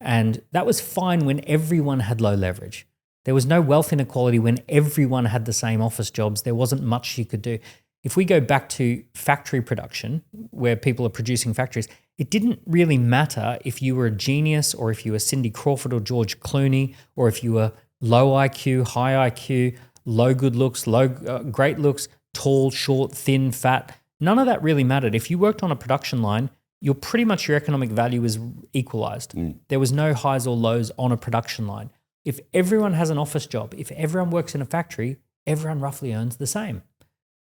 And that was fine when everyone had low leverage. There was no wealth inequality when everyone had the same office jobs. There wasn't much you could do. If we go back to factory production, where people are producing factories, it didn't really matter if you were a genius or if you were Cindy Crawford or George Clooney, or if you were low IQ, high IQ, low good looks, low great looks, tall, short, thin, fat. None of that really mattered. If you worked on a production line, your economic value was equalized. There was no highs or lows on a production line. If everyone has an office job, if everyone works in a factory, everyone roughly earns the same,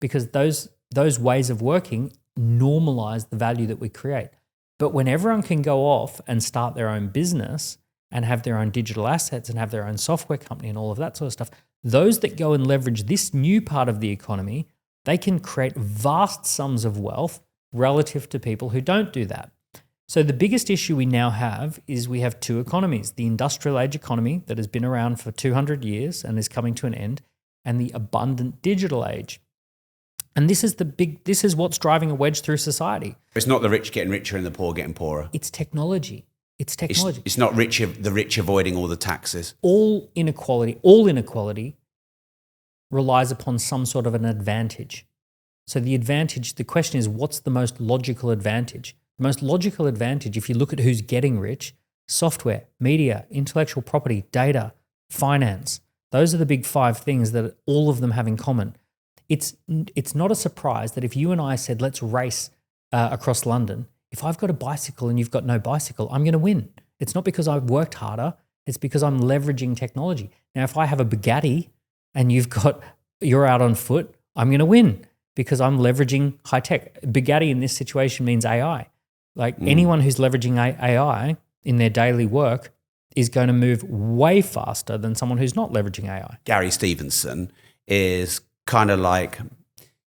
because those ways of working normalize the value that we create. But when everyone can go off and start their own business and have their own digital assets and have their own software company and all of that sort of stuff, those that go and leverage this new part of the economy, they can create vast sums of wealth relative to people who don't do that. So the biggest issue we now have is we have two economies: the industrial age economy that has been around for 200 years and is coming to an end, and the abundant digital age. And this is what's driving a wedge through society. It's not the rich getting richer and the poor getting poorer. It's technology. It's not the rich avoiding all the taxes. All inequality relies upon some sort of an advantage. So the question is, what's the most logical advantage? The most logical advantage, if you look at who's getting rich: software, media, intellectual property, data, finance. Those are the big five things that all of them have in common. It's not a surprise that if you and I said, let's race across London, if I've got a bicycle and you've got no bicycle, I'm going to win. It's not because I've worked harder. It's because I'm leveraging technology. Now, if I have a Bugatti and you're out on foot, I'm going to win because I'm leveraging high tech. Bugatti in this situation means AI. Anyone who's leveraging AI in their daily work is going to move way faster than someone who's not leveraging AI. Gary Stevenson is kind of like,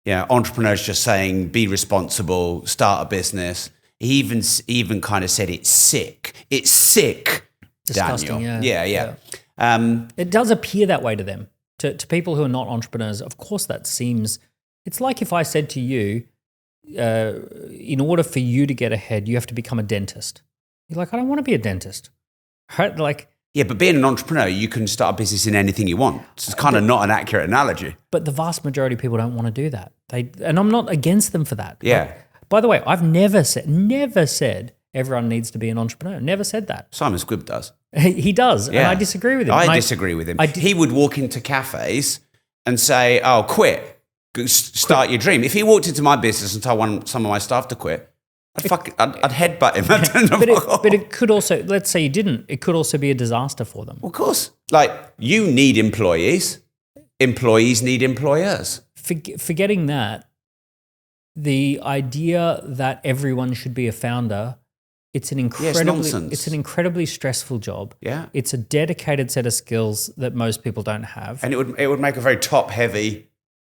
entrepreneurs just saying, be responsible, start a business. He even kind of said it's sick. It's sick, Disgusting, Daniel. Yeah. It does appear that way to them. To people who are not entrepreneurs, of course that seems... It's like if I said to you, in order for you to get ahead, you have to become a dentist. You're like, I don't want to be a dentist. Right? Yeah, but being an entrepreneur, you can start a business in anything you want. It's kind of not an accurate analogy. But the vast majority of people don't want to do that. And I'm not against them for that. Yeah. By the way, I've never said everyone needs to be an entrepreneur. Never said that. Simon Squibb does. He does, and I disagree with him. I disagree with him. He would walk into cafes and say, "Oh, quit. Start your dream." If he walked into my business and told some of my staff to quit, I'd headbutt him. But it could also, let's say you didn't, it could also be a disaster for them. Well, of course. You need employees. Employees need employers. Forgetting that, the idea that everyone should be a founder, it's an incredibly stressful job. Yeah. It's a dedicated set of skills that most people don't have. And it would make a very top-heavy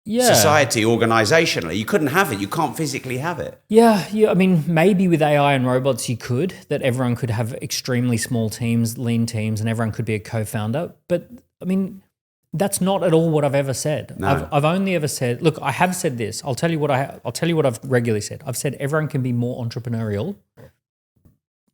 society organizationally. You couldn't have it. You can't physically have it. Yeah. I mean, maybe with AI and robots you could, that everyone could have extremely small teams, lean teams, and everyone could be a co-founder. But I mean, that's not at all what I've ever said. No. I've only ever said, look, I have said this. I'll tell you what I've regularly said. I've said everyone can be more entrepreneurial.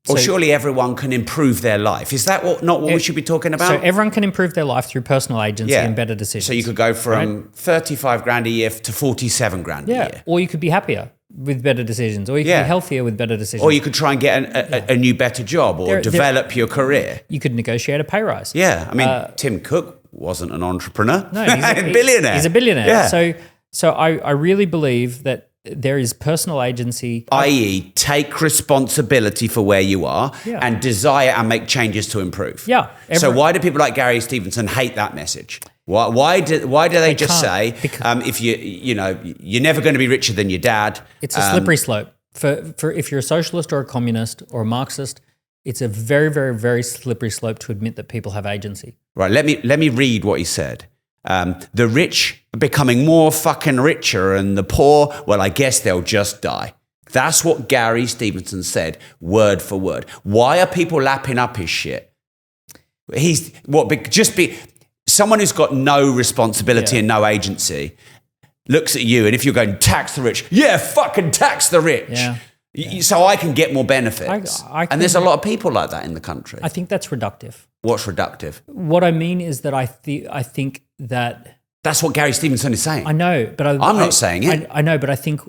Or surely everyone can improve their life. Is that not what we should be talking about? So everyone can improve their life through personal agency and better decisions. So you could go from 35 grand a year to 47 grand a year. Or you could be happier with better decisions, or you could be healthier with better decisions. Or you could try and get a new, better job, or develop your career. You could negotiate a pay rise. Yeah. I mean, Tim Cook wasn't an entrepreneur. No, he's a billionaire. He's a billionaire. Yeah. So I really believe that there is personal agency. i.e. take responsibility for where you are and desire and make changes to improve. Yeah. So why do people like Gary Stevenson hate that message? Why do they just say, if you're never going to be richer than your dad? It's a slippery slope. For if you're a socialist or a communist or a Marxist, it's a very, very, very slippery slope to admit that people have agency. Right. Let me read what he said. The rich are becoming more fucking richer, and the poor, well, I guess they'll just die. That's what Gary Stevenson said, word for word. Why are people lapping up his shit? Someone who's got no responsibility and no agency looks at you, and if you're going, tax the rich, fucking tax the rich. Yeah. So I can get more benefits. And there's a lot of people like that in the country. I think that's reductive. What's reductive? What I mean is that I think that... That's what Gary Stevenson is saying. I know, but I'm not saying it. I know, but I think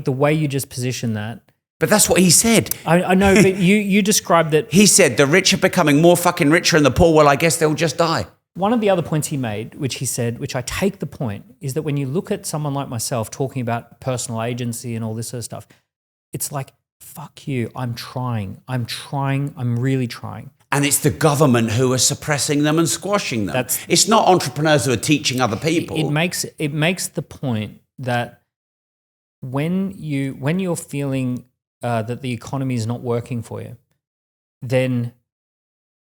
the way you just position that... But that's what he said. I know, but you described that... He said the rich are becoming more fucking richer and the poor, well, I guess they'll just die. One of the other points he made, which he said, which I take the point, is that when you look at someone like myself talking about personal agency and all this sort of stuff, it's like, fuck you, I'm really trying. And it's the government who are suppressing them and squashing them. It's not entrepreneurs who are teaching other people. It makes the point that when you're feeling that the economy is not working for you, then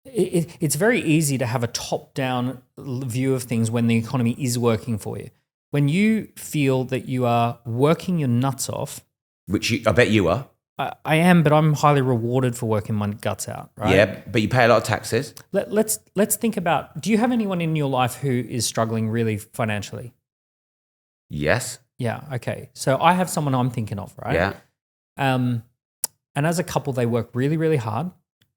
it's very easy to have a top-down view of things when the economy is working for you. When you feel that you are working your nuts off, which I bet you are. I am, but I'm highly rewarded for working my guts out, right? Yeah, but you pay a lot of taxes. Let's think about, do you have anyone in your life who is struggling really financially? Yes. Yeah, okay. So I have someone I'm thinking of, right? Yeah. And as a couple, they work really, really hard.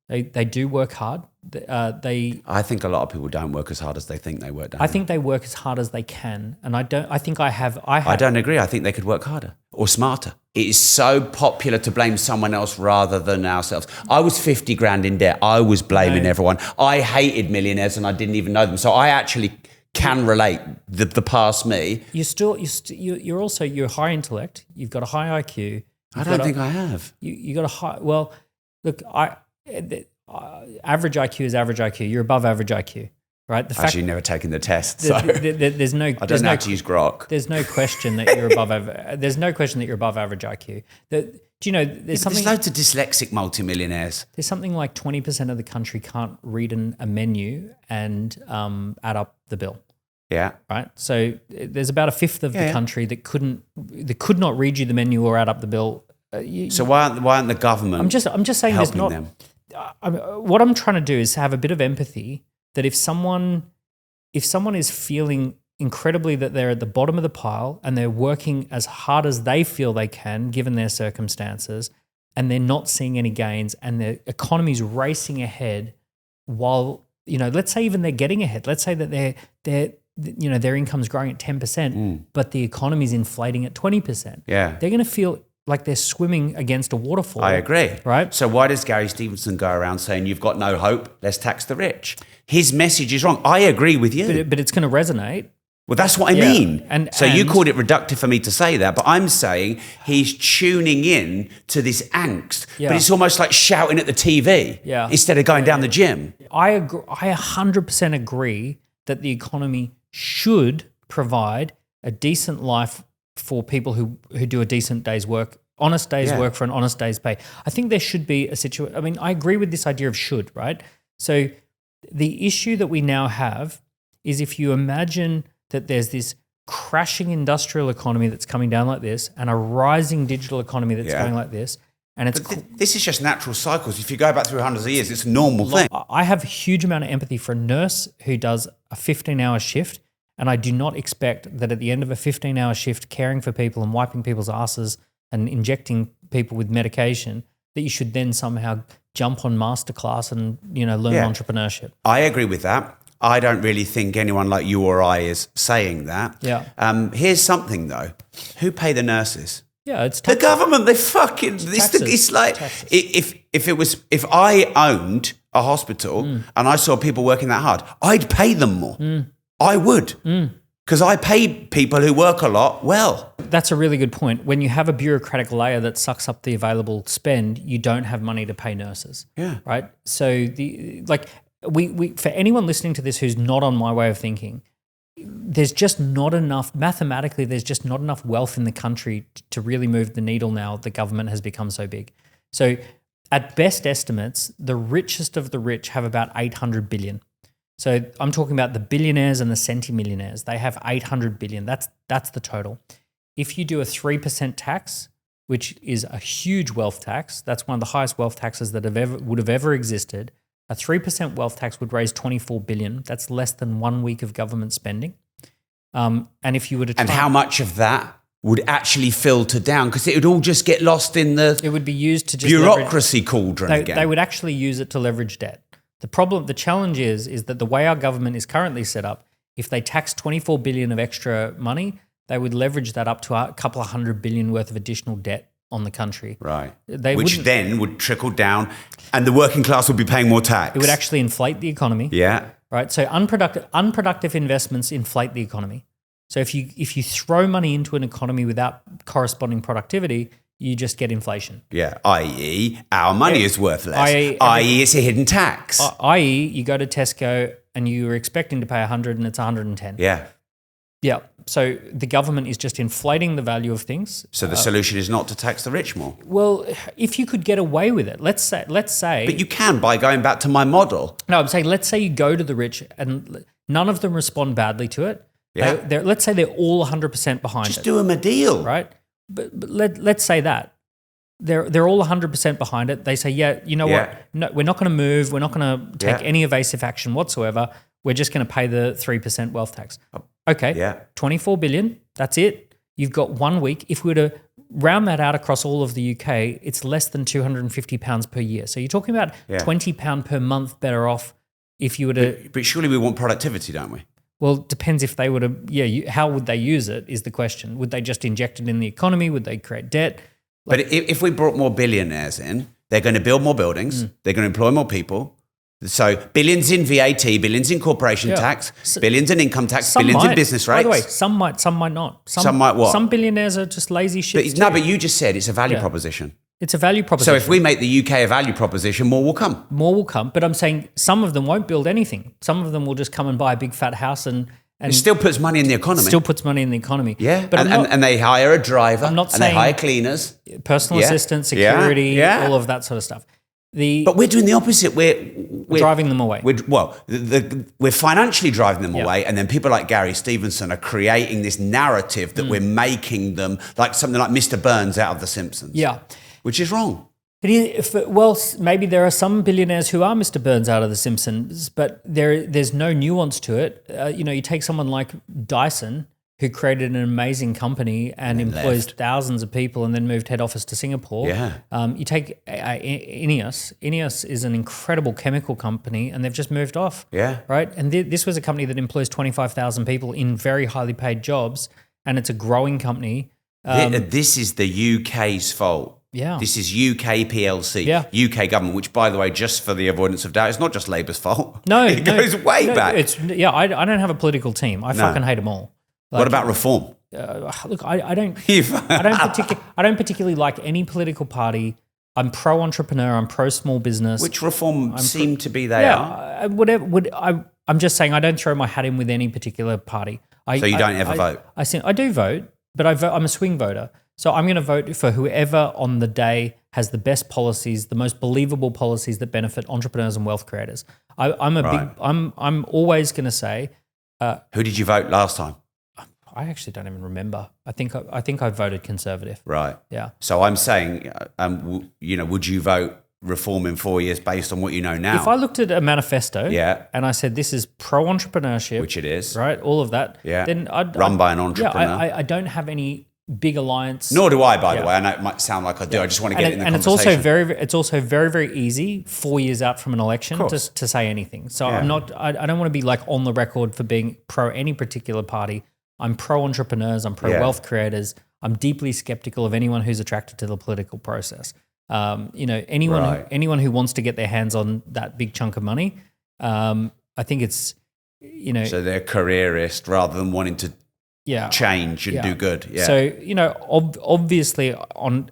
They do work hard. I think a lot of people don't work as hard as they think they work. I think they work as hard as they can, and I don't agree. I think they could work harder or smarter. It is so popular to blame someone else rather than ourselves. I was 50 grand in debt. I was blaming everyone. I hated millionaires and I didn't even know them. So I actually can relate the past me. You're also high intellect. You've got a high IQ. I don't think I have. You got a high. Well, look, average IQ is average IQ. You're above average IQ, right? Actually, never taken the test, so there's no. I don't know how to use grok. There's no question that you're above. There's no question that you're above average IQ. Do you know? There's loads of dyslexic multimillionaires. There's something like 20% of the country can't read a menu and add up the bill. Yeah. Right. So there's about a fifth of the country that could not read you the menu or add up the bill. So why aren't the government? I'm just saying there's not. Them? What I'm trying to do is have a bit of empathy that if someone is feeling incredibly that they're at the bottom of the pile and they're working as hard as they feel they can given their circumstances and they're not seeing any gains and the economy's racing ahead while, let's say even they're getting ahead. Let's say that their income's growing at 10%, but the economy's inflating at 20%. Yeah. They're going to feel like they're swimming against a waterfall. I agree. Right? So why does Gary Stevenson go around saying you've got no hope, let's tax the rich? His message is wrong. I agree with you. But it's going to resonate. Well, that's what I mean. And you called it reductive for me to say that, but I'm saying he's tuning in to this angst. Yeah. But it's almost like shouting at the TV instead of going down the gym. I agree. I 100% agree that the economy should provide a decent life for people who do a decent day's work, honest day's work for an honest day's pay. I think there should be a situation. I mean, I agree with this idea of should, right? So the issue that we now have is if you imagine that there's this crashing industrial economy that's coming down like this and a rising digital economy that's going like this, and this is just natural cycles. If you go back through hundreds of years, it's a normal thing. I have a huge amount of empathy for a nurse who does a 15-hour shift. And I do not expect that at the end of a 15-hour shift caring for people and wiping people's asses and injecting people with medication, that you should then somehow jump on masterclass and, learn entrepreneurship. I agree with that. I don't really think anyone like you or I is saying that. Yeah. Here's something though. Who pay the nurses? Yeah, it's taxes. The government. They fucking. It's like if I owned a hospital and I saw people working that hard, I'd pay them more. I would, because I pay people who work a lot well. That's a really good point. When you have a bureaucratic layer that sucks up the available spend, you don't have money to pay nurses. Yeah. Right? So we for anyone listening to this who's not on my way of thinking, there's just not enough, mathematically, there's just not enough wealth in the country to really move the needle now the government has become so big. So at best estimates, the richest of the rich have about 800 billion. So I'm talking about the billionaires and the centimillionaires. They have 800 billion. That's the total. If you do a 3% tax which is a huge wealth tax. That's one of the highest wealth taxes that would have ever existed. A 3% wealth tax would raise $24 billion. That's less than 1 week of government spending. And if you were to and how much of that would actually filter down? Because it would all just get lost in it would be used to just bureaucracy cauldron again. They would actually use it to leverage debt. The challenge is that the way our government is currently set up, if they tax $24 billion of extra money, they would leverage that up to a couple of $100 billion worth of additional debt on the country. Right. Which then would trickle down and the working class would be paying more tax. It would actually inflate the economy. Yeah. Right. So unproductive investments inflate the economy. So if you throw money into an economy without corresponding productivity, you just get inflation. Yeah, i.e. our money is worth less. I.e. it's a hidden tax. I.e. you go to Tesco and you were expecting to pay 100 and it's 110. Yeah. Yeah. So the government is just inflating the value of things. So the solution is not to tax the rich more. Well, if you could get away with it, let's say. But you can by going back to my model. No, I'm saying let's say you go to the rich and none of them respond badly to it. Yeah. Let's say they're all 100% behind it. Just do them a deal. Right? But let's say that. They're all 100% behind it. They say, yeah, you know what? No, we're not going to move. We're not going to take any evasive action whatsoever. We're just going to pay the 3% wealth tax. Okay, 24 billion, that's it. You've got 1 week. If we were to round that out across all of the UK, it's less than £250 per year. So you're talking about £20 per month better off if you were to... But surely we want productivity, don't we? Well, it depends if they were to... how would they use it is the question. Would they just inject it in the economy? Would they create debt? But if we brought more billionaires in, they're going to build more buildings. They're going to employ more people. So billions in VAT, billions in corporation tax, billions in income tax, billions in business rates. By the way, some might not. Some might what? Some billionaires are just lazy shit. But you just said it's a value proposition. It's a value proposition. So if we make the UK a value proposition, more will come. More will come. But I'm saying some of them won't build anything. Some of them will just come and buy a big fat house and it still puts money in the economy. Still puts money in the economy. Yeah, but and they hire a driver. I'm not and they hire cleaners, personal assistant, security, all of that sort of stuff. But we're doing the opposite. We're driving them away. We're financially driving them away, and then people like Gary Stevenson are creating this narrative that we're making them like something like Mr. Burns out of The Simpsons. Yeah, which is wrong. It is, well, maybe there are some billionaires who are Mr. Burns out of The Simpsons, but there's no nuance to it. You take someone like Dyson, who created an amazing company and employs thousands of people and then moved head office to Singapore. Yeah. You take Ineos. Ineos is an incredible chemical company and they've just moved off. Yeah. Right? And this was a company that employs 25,000 people in very highly paid jobs and it's a growing company. This is the UK's fault. Yeah. This is UK PLC, UK government, which, by the way, just for the avoidance of doubt, it's not just Labour's fault. No, it goes way back. I don't have a political team. I fucking hate them all. What about reform? Look, I don't particularly like any political party. I'm pro-entrepreneur. I'm pro-small business. Which reform seem to be they are? I'm just saying I don't throw my hat in with any particular party. So you don't ever vote? I do vote, but I'm a swing voter. So I'm going to vote for whoever on the day has the best policies, the most believable policies that benefit entrepreneurs and wealth creators. I'm always going to say. Who did you vote last time? I actually don't even remember. I think I voted Conservative. Right. Yeah. So I'm saying, would you vote reform in 4 years based on what you know now? If I looked at a manifesto, and I said this is pro-entrepreneurship, which it is, right? All of that, then I'd run by an entrepreneur. I don't have any big alliance. Nor do I, by the way. I know it might sound like I do. I just want to get in the conversation. And it's also very, very easy 4 years out from an election to say anything. So I'm not. I don't want to be like on the record for being pro any particular party. I'm pro entrepreneurs. I'm pro wealth creators. I'm deeply skeptical of anyone who's attracted to the political process. Anyone who wants to get their hands on that big chunk of money. I think it's So they're careerist rather than wanting to change and do good. Yeah. So obviously,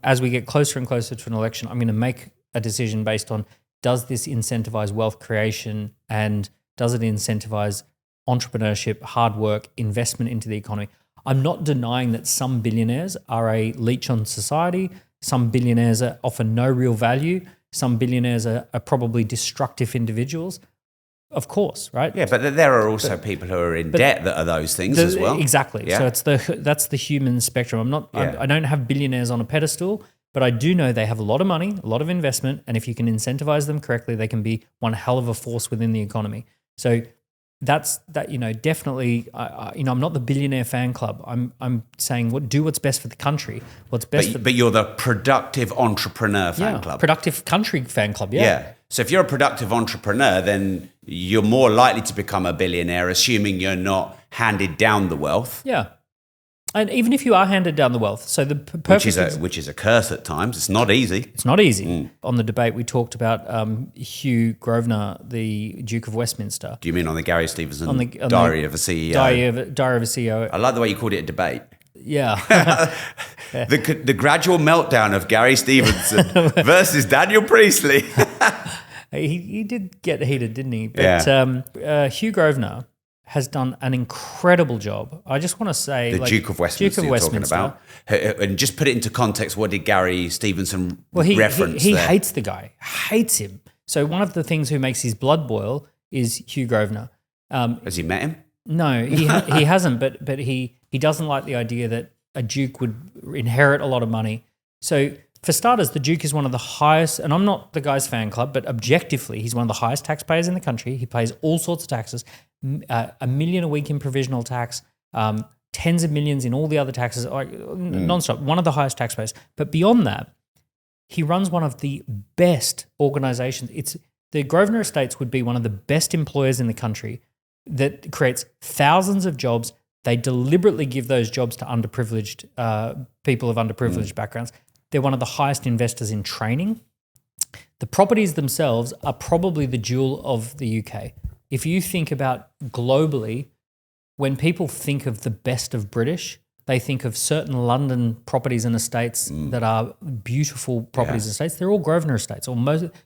as we get closer and closer to an election, I'm going to make a decision based on does this incentivize wealth creation and does it incentivize entrepreneurship, hard work, investment into the economy. I'm not denying that some billionaires are a leech on society. Some billionaires offer no real value. Some billionaires are probably destructive individuals. Of course, right? Yeah, but there are also people who are in debt that are those things as well. Exactly. Yeah. So that's the human spectrum. I don't have billionaires on a pedestal, but I do know they have a lot of money, a lot of investment, and if you can incentivize them correctly, they can be one hell of a force within the economy. So that's that. Definitely. I'm not the billionaire fan club. I'm saying do what's best for the country. What's best. But you're the productive entrepreneur fan club. Productive country fan club. Yeah. So if you're a productive entrepreneur, then you're more likely to become a billionaire, assuming you're not handed down the wealth. Yeah. And even if you are handed down the wealth, so the perfect which is a curse at times. It's not easy. It's not easy. On the debate, we talked about Hugh Grosvenor, the Duke of Westminster. Do you mean on the Gary Stevenson Diary of a CEO? Diary of a CEO. I like the way you called it a debate. Yeah. The gradual meltdown of Gary Stevenson versus Daniel Priestley. He did get heated, didn't he? But Hugh Grosvenor has done an incredible job. I just want to say... The Duke of Westminster you're talking about. And just put it into context, what did Gary Stevenson reference he there? Hates the guy. Hates him. So one of the things who makes his blood boil is Hugh Grosvenor. Has he met him? No, he hasn't, but he doesn't like the idea that a duke would inherit a lot of money. So for starters, the Duke is one of the highest, and I'm not the guy's fan club, but objectively, he's one of the highest taxpayers in the country. He pays all sorts of taxes, $1 million a week in provisional tax, tens of millions in all the other taxes, nonstop, one of the highest taxpayers. But beyond that, he runs one of the best organizations. The Grosvenor Estates would be one of the best employers in the country that creates thousands of jobs. They deliberately give those jobs to underprivileged people of underprivileged backgrounds. They're one of the highest investors in training. The properties themselves are probably the jewel of the UK. If you think about globally, when people think of the best of British, they think of certain London properties and estates that are beautiful properties and estates. They're all Grosvenor Estates.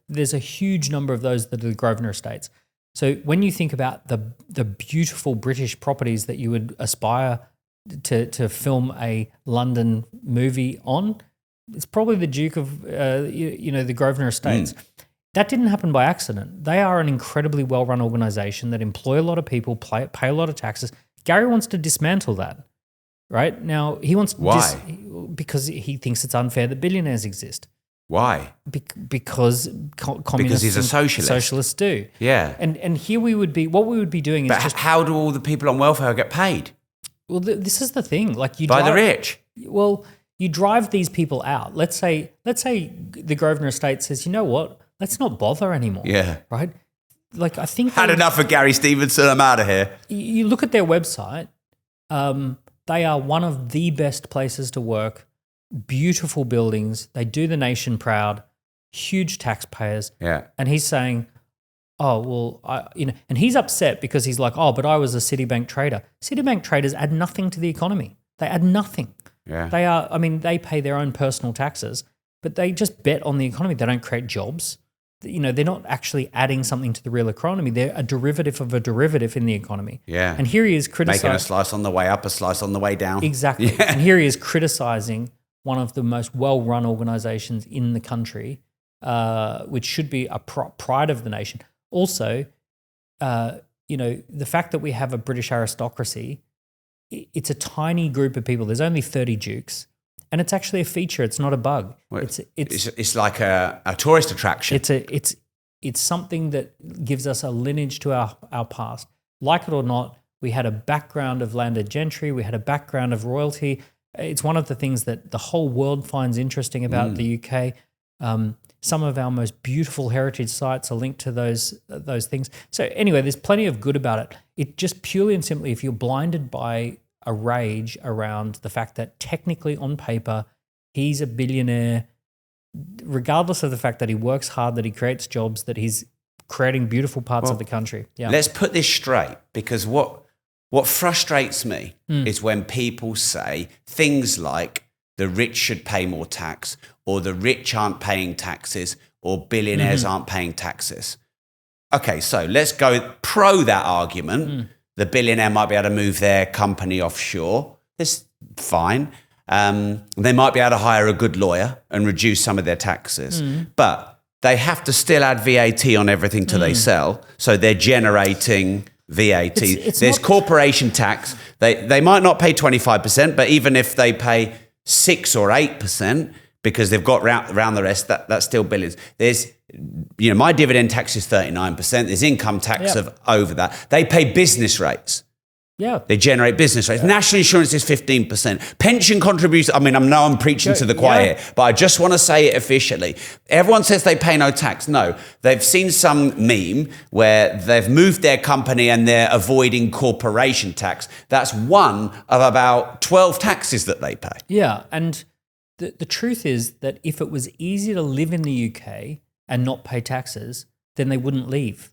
There's a huge number of those that are the Grosvenor Estates. So when you think about the beautiful British properties that you would aspire to film a London movie on, it's probably the Duke of, the Grosvenor Estates. That didn't happen by accident. They are an incredibly well-run organization that employ a lot of people, pay a lot of taxes. Gary wants to dismantle that, right? Now, he wants to... Why? Because he thinks it's unfair that billionaires exist. Why? Because communists because he's a socialist. Socialists do. Yeah. And here we would be... What we would be doing is But how do all the people on welfare get paid? Well, this is the thing. Like By the rich? Well... You drive these people out. Let's say the Grosvenor Estate says, you know what? Let's not bother anymore. Yeah. Right? Like I think had enough of Gary Stevenson. I'm out of here. You look at their website. They are one of the best places to work. Beautiful buildings. They do the nation proud. Huge taxpayers. Yeah. And he's saying, oh well, and he's upset because he's like, oh, but I was a Citibank trader. Citibank traders add nothing to the economy. They add nothing. Yeah. They pay their own personal taxes, but they just bet on the economy. They don't create jobs. They're not actually adding something to the real economy. They're a derivative of a derivative in the economy. Yeah. And here he is criticizing... Making a slice on the way up, a slice on the way down. Exactly. Yeah. And here he is criticizing one of the most well-run organizations in the country, which should be a pride of the nation. Also, the fact that we have a British aristocracy... It's a tiny group of people. There's only 30 dukes, and it's actually a feature. It's not a bug. Well, it's like a tourist attraction. It's something that gives us a lineage to our past. Like it or not, we had a background of landed gentry. We had a background of royalty. It's one of the things that the whole world finds interesting about the UK. Some of our most beautiful heritage sites are linked to those things. So anyway, there's plenty of good about it. It just purely and simply, if you're blinded by a rage around the fact that technically on paper, he's a billionaire, regardless of the fact that he works hard, that he creates jobs, that he's creating beautiful parts of the country. Yeah. Let's put this straight, because what frustrates me is when people say things like the rich should pay more tax, or the rich aren't paying taxes, or billionaires aren't paying taxes. Okay, so let's go pro that argument. The billionaire might be able to move their company offshore. That's fine. They might be able to hire a good lawyer and reduce some of their taxes. But they have to still add VAT on everything they sell. So they're generating VAT. There's corporation tax. They might not pay 25%, but even if they pay 6 or 8%, because they've got around the rest, that's still billions. There's, my dividend tax is 39%. There's income tax of over that. They pay business rates. Yeah. They generate business rates. National insurance is 15%. Pension contributions, I'm preaching to the choir here, but I just want to say it officially. Everyone says they pay no tax. No, they've seen some meme where they've moved their company and they're avoiding corporation tax. That's one of about 12 taxes that they pay. Yeah, and the truth is that if it was easy to live in the UK and not pay taxes, then they wouldn't leave.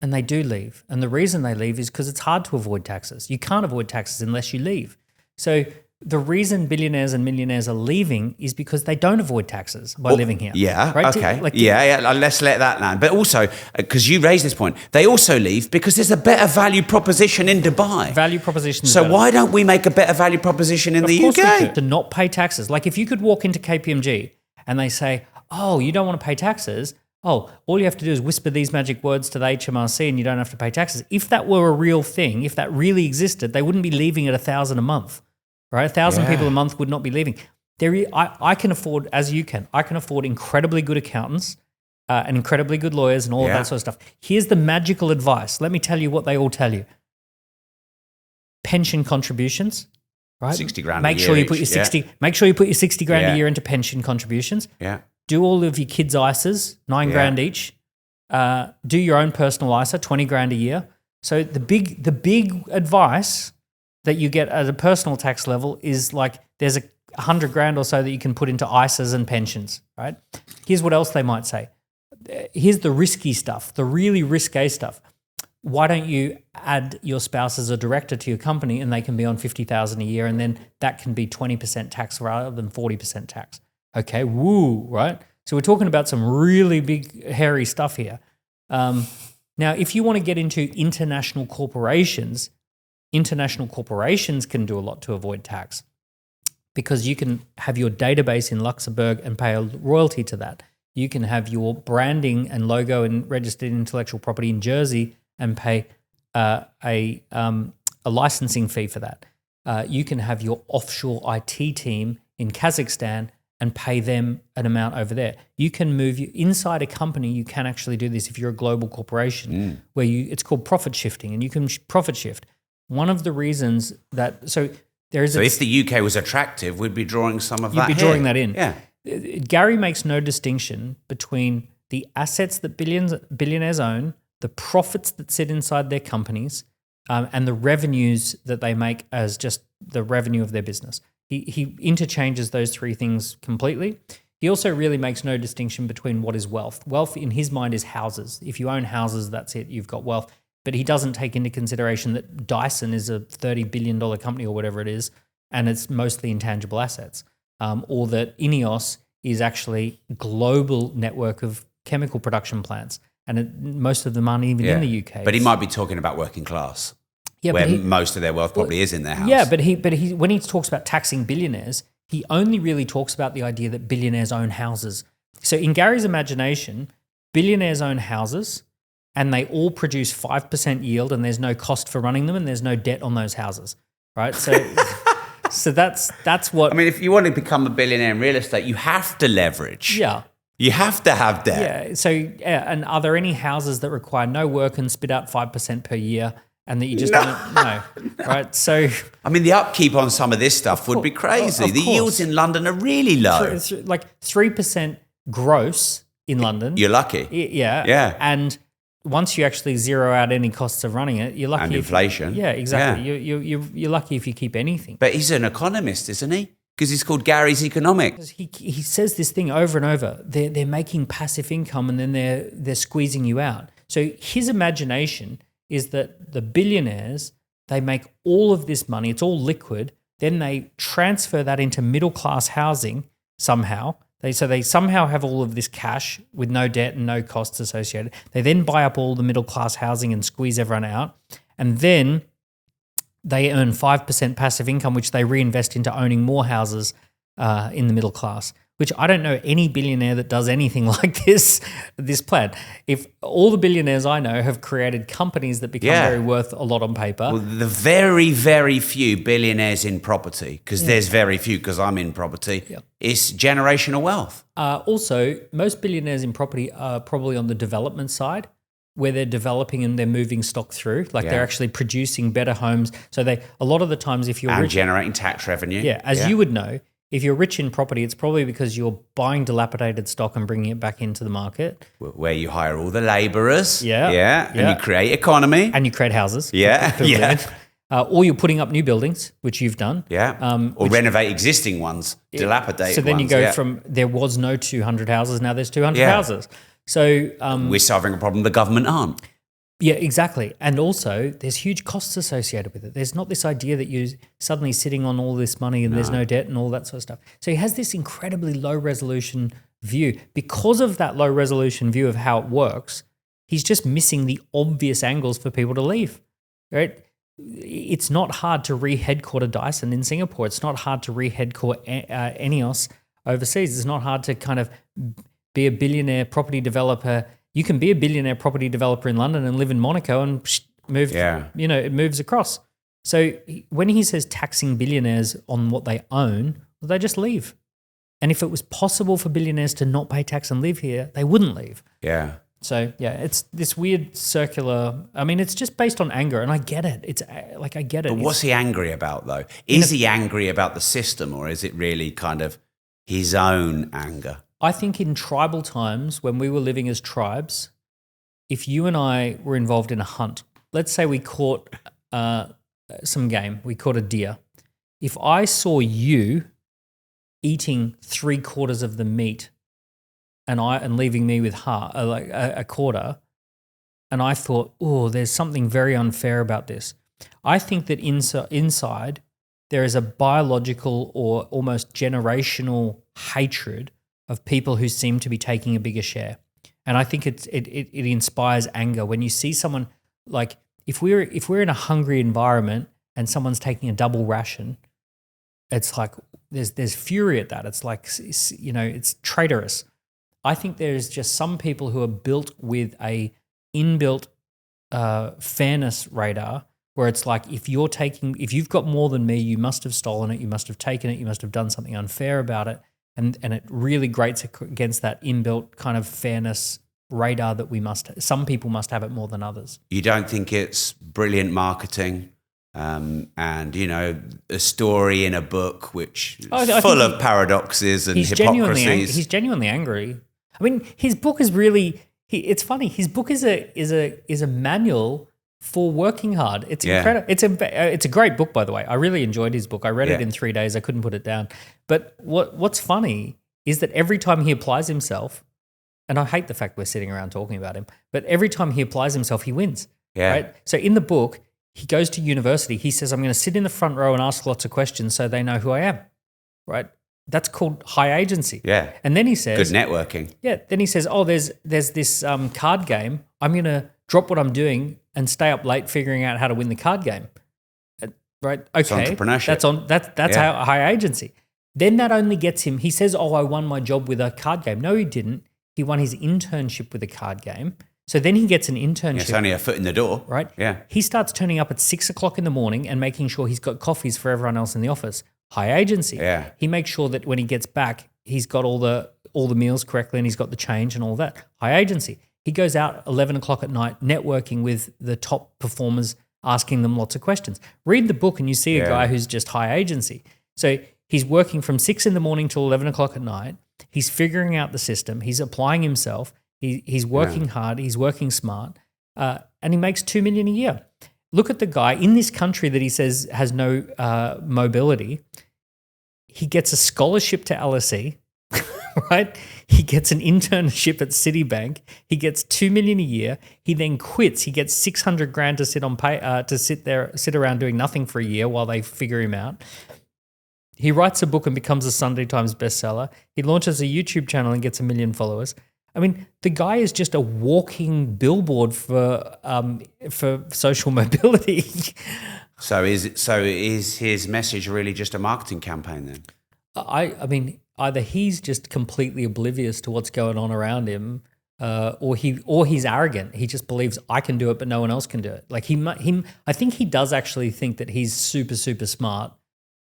And they do leave. And the reason they leave is because it's hard to avoid taxes. You can't avoid taxes unless you leave. So the reason billionaires and millionaires are leaving is because they don't avoid taxes by living here. Yeah, right? okay. Let's let that land. But also, because you raised this point, they also leave because there's a better value proposition in Dubai. Value proposition. So why don't we make a better value proposition in the UK? To not pay taxes. Like if you could walk into KPMG and they say, oh, you don't want to pay taxes. Oh, all you have to do is whisper these magic words to the HMRC and you don't have to pay taxes. If that were a real thing, if that really existed, they wouldn't be leaving at 1,000 a month, right? 1,000 people a month would not be leaving. I can afford, as you can, I can afford incredibly good accountants and incredibly good lawyers and all of that sort of stuff. Here's the magical advice. Let me tell you what they all tell you. Pension contributions, right? 60 grand make a year sure you each, put your 60. Make sure you put your 60 grand a year into pension contributions. Yeah. Do all of your kids' ISAs, 9 grand each. Do your own personal ISA, 20 grand a year. So the big advice that you get at a personal tax level is like there's 100 grand or so that you can put into ISAs and pensions, right? Here's what else they might say. Here's the risky stuff, the really risque stuff. Why don't you add your spouse as a director to your company and they can be on 50,000 a year and then that can be 20% tax rather than 40% tax? Okay, woo, right? So we're talking about some really big, hairy stuff here. Now, if you want to get into international corporations can do a lot to avoid tax because you can have your database in Luxembourg and pay a royalty to that. You can have your branding and logo and registered intellectual property in Jersey and pay a licensing fee for that. You can have your offshore IT team in Kazakhstan and pay them an amount over there. You can move inside a company. You can actually do this if you're a global corporation, where it's called profit shifting, and you can profit shift. One of the reasons that if the UK was attractive, we'd be drawing some of that. You'd be drawing that in. Yeah. Gary makes no distinction between the assets that billionaires own, the profits that sit inside their companies, and the revenues that they make as just the revenue of their business. He interchanges those three things completely. He also really makes no distinction between what is wealth. Wealth in his mind is houses. If you own houses, that's it, you've got wealth. But he doesn't take into consideration that Dyson is a $30 billion company or whatever it is, and it's mostly intangible assets. Or that Ineos is actually a global network of chemical production plants, and most of them aren't even in the UK. But he might be talking about working class. Yeah, where most of their wealth probably is in their house. Yeah, but he when he talks about taxing billionaires, he only really talks about the idea that billionaires own houses. So in Gary's imagination, billionaires own houses and they all produce 5% yield and there's no cost for running them and there's no debt on those houses, right? So so that's what... I mean, if you want to become a billionaire in real estate, you have to leverage. Yeah. You have to have debt. Yeah. So, and are there any houses that require no work and spit out 5% per year and that you just don't know, right? So, I mean, the upkeep on some of this stuff would be crazy. The yields in London are really low. It's like 3% gross in London. You're lucky. Yeah. And once you actually zero out any costs of running it, you're lucky. And inflation. Yeah, exactly. Yeah. You're lucky if you keep anything. But he's an economist, isn't he? Because he's called Gary's Economics. He says this thing over and over. They're making passive income and then they're squeezing you out. So his imagination is that the billionaires, they make all of this money, it's all liquid, then they transfer that into middle-class housing somehow. They somehow have all of this cash with no debt and no costs associated. They then buy up all the middle-class housing and squeeze everyone out. And then they earn 5% passive income, which they reinvest into owning more houses in the middle class. which I don't know any billionaire that does anything like this plan. If all the billionaires I know have created companies that become very worth a lot on paper. Well, the very, very few billionaires in property, because there's very few because I'm in property, it's generational wealth. Also, most billionaires in property are probably on the development side, where they're developing and they're moving stock through, like they're actually producing better homes. So a lot of the times if you're rich, generating tax revenue. As you would know, if you're rich in property, it's probably because you're buying dilapidated stock and bringing it back into the market. Where you hire all the labourers. And you create economy. And you create houses. Or you're putting up new buildings, which you've done. Or renovate existing ones, dilapidate So then ones, you go from there was no 200 houses, now there's 200 houses. So we're solving a problem the government aren't. Yeah, exactly. And also there's huge costs associated with it. There's not this idea that you're suddenly sitting on all this money and there's no debt and all that sort of stuff. So he has this incredibly low resolution view. Because of that low resolution view of how it works, he's just missing the obvious angles for people to leave, right? It's not hard to re-headquarter Dyson in Singapore. It's not hard to re-headquarter Eneos overseas. It's not hard to kind of be a billionaire property developer. You can be a billionaire property developer in London and live in Monaco and move, it moves across. So when he says taxing billionaires on what they own, well, they just leave. And if it was possible for billionaires to not pay tax and live here, they wouldn't leave. Yeah. So, it's this weird circular, I mean, it's just based on anger, and I get it. It's like, I get it. But what's he angry about, though? Is he angry about the system, or is it really kind of his own anger? I think in tribal times, when we were living as tribes, if you and I were involved in a hunt, let's say we caught some game, we caught a deer. If I saw you eating 3/4 of the meat and leaving me with half, like a quarter, and I thought, oh, there's something very unfair about this. I think that inside there is a biological or almost generational hatred of people who seem to be taking a bigger share. And I think it inspires anger when you see someone, like if we're in a hungry environment and someone's taking a double ration, it's like there's fury at that. It's like, it's traitorous. I think there's just some people who are built with a inbuilt fairness radar, where it's like if you've got more than me, you must have stolen it, you must have taken it, you must have done something unfair about it. And it really grates against that inbuilt kind of fairness radar that some people must have it more than others. You don't think it's brilliant marketing and, a story in a book which is full of paradoxes and hypocrisies? He's genuinely angry. I mean, his book is really, it's funny. His book is a manual for working hard. It's incredible. It's a great book, by the way. I really enjoyed his book. I read it in 3 days. I couldn't put it down. But what's funny is that every time he applies himself, and I hate the fact we're sitting around talking about him, but every time he applies himself, he wins. Yeah. Right? So in the book, he goes to university. He says, I'm going to sit in the front row and ask lots of questions so they know who I am. Right? That's called high agency. Yeah. And then he says, good networking. Yeah. Then he says, oh, there's this card game. I'm going to drop what I'm doing and stay up late figuring out how to win the card game. Right? Okay. It's entrepreneurship. That's how high agency. Then that only gets him, he says, oh, I won my job with a card game. No, he didn't. He won his internship with a card game. So then he gets an internship. It's only a foot in the door. Right? Yeah. He starts turning up at 6 o'clock in the morning and making sure he's got coffees for everyone else in the office. High agency. Yeah. He makes sure that when he gets back, he's got all the meals correctly and he's got the change and all that. High agency. He goes out 11 o'clock at night networking with the top performers, asking them lots of questions. Read the book and you see a guy who's just high agency. So he's working from 6 in the morning till 11 o'clock at night. He's figuring out the system. He's applying himself. He's working hard. He's working smart. And he makes $2 million a year. Look at the guy in this country that he says has no mobility. He gets a scholarship to LSE, right? He gets an internship at Citibank. He gets $2 million a year. He then quits. He gets $600,000 to sit around doing nothing for a year while they figure him out. He writes a book and becomes a Sunday Times bestseller. He launches a YouTube channel and gets 1 million followers. I mean, the guy is just a walking billboard for social mobility. So is his message really just a marketing campaign then? I mean, either he's just completely oblivious to what's going on around him, or he's arrogant. He just believes I can do it, but no one else can do it. Like I think he does actually think that he's super, super smart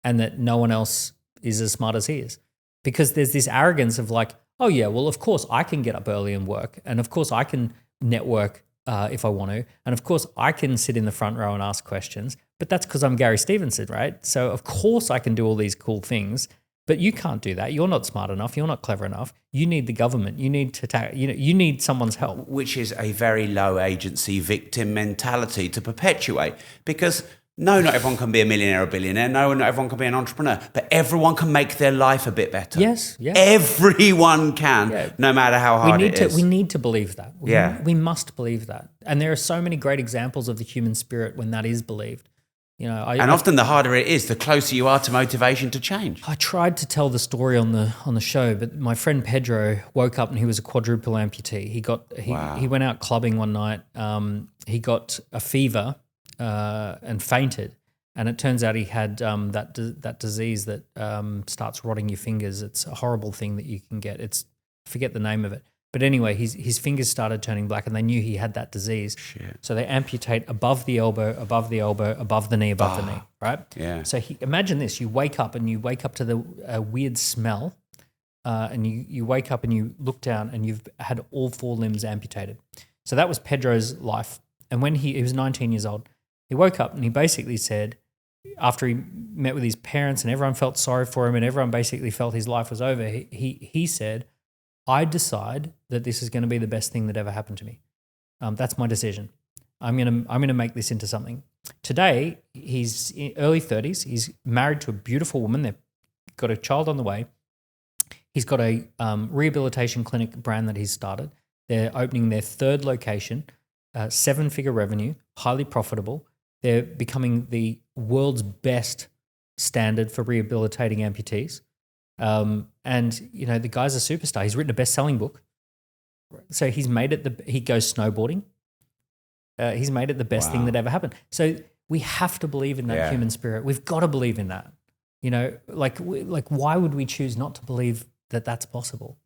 and that no one else is as smart as he is. Because there's this arrogance of like, oh yeah, well, of course I can get up early and work. And of course I can network if I want to. And of course I can sit in the front row and ask questions, but that's because I'm Gary Stevenson, right? So of course I can do all these cool things, but you can't do that. You're not smart enough. You're not clever enough. You need the government. You need you need someone's help. Which is a very low agency victim mentality to perpetuate, because no, not everyone can be a millionaire or billionaire. No, not everyone can be an entrepreneur, but everyone can make their life a bit better. Yes, yeah. Everyone can, no matter how hard it is. We need to believe that. We must believe that. And there are so many great examples of the human spirit when that is believed. Often the harder it is, the closer you are to motivation to change. I tried to tell the story on the show, but my friend Pedro woke up and he was a quadruple amputee. He went out clubbing one night. He got a fever and fainted, and it turns out he had that disease that starts rotting your fingers. It's a horrible thing that you can get. I forget the name of it. But anyway, his fingers started turning black, and they knew he had that disease. Shit. So they amputate above the elbow, above the elbow, above the knee, right? Yeah. So imagine this: you wake up to the weird smell, and you wake up and you look down, and you've had all 4 limbs amputated. So that was Pedro's life. And when he was 19 years old, he woke up and he basically said, after he met with his parents and everyone felt sorry for him and everyone basically felt his life was over, he said, I decide that this is going to be the best thing that ever happened to me. That's my decision. I'm gonna make this into something. Today, he's in early 30s. He's married to a beautiful woman. They've got a child on the way. He's got a rehabilitation clinic brand that he's started. They're opening their 3rd location, 7-figure revenue, highly profitable. They're becoming the world's best standard for rehabilitating amputees. And the guy's a superstar. He's written a best-selling book. So he's made it. He goes snowboarding. He's made it the best thing that ever happened. So we have to believe in that human spirit. We've got to believe in that. Why would we choose not to believe that that's possible?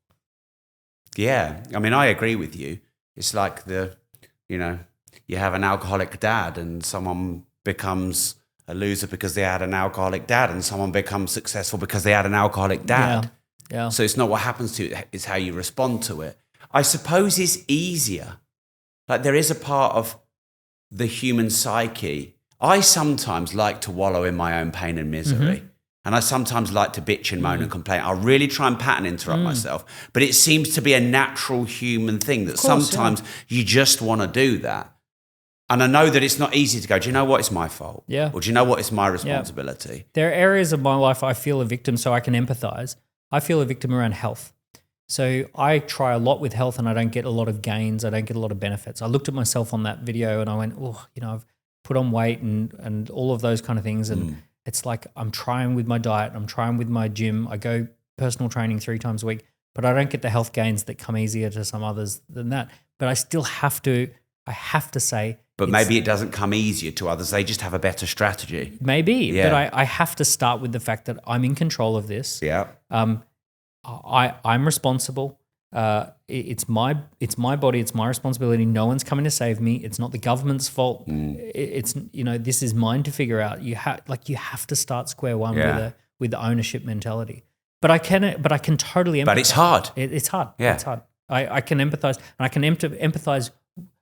Yeah, I mean, I agree with you. It's like you have an alcoholic dad and someone becomes a loser because they had an alcoholic dad, and someone becomes successful because they had an alcoholic dad. Yeah. So it's not what happens to it, it's how you respond to it. I suppose it's easier. Like, there is a part of the human psyche. I sometimes like to wallow in my own pain and misery. Mm-hmm. And I sometimes like to bitch and moan and complain. I really try and pattern interrupt myself. But it seems to be a natural human thing that sometimes you just want to do that. And I know that it's not easy to go, do you know what? It's my fault. Yeah. Or do you know what? It's my responsibility. Yeah. There are areas of my life I feel a victim so I can empathize. I feel a victim around health. So I try a lot with health and I don't get a lot of gains. I don't get a lot of benefits. I looked at myself on that video and I went, I've put on weight and all of those kind of things. And it's like I'm trying with my diet. I'm trying with my gym. I go personal training 3 times a week, but I don't get the health gains that come easier to some others than that. But I still have to say. But maybe it doesn't come easier to others. They just have a better strategy. Maybe, but I have to start with the fact that I'm in control of this. Yeah. I'm responsible. It's my body. It's my responsibility. No one's coming to save me. It's not the government's fault. It's this is mine to figure out. You have to start square one with the ownership mentality. But I can totally empathize. But it's hard. It's hard. Yeah. It's hard. I can empathize, and I can empathize.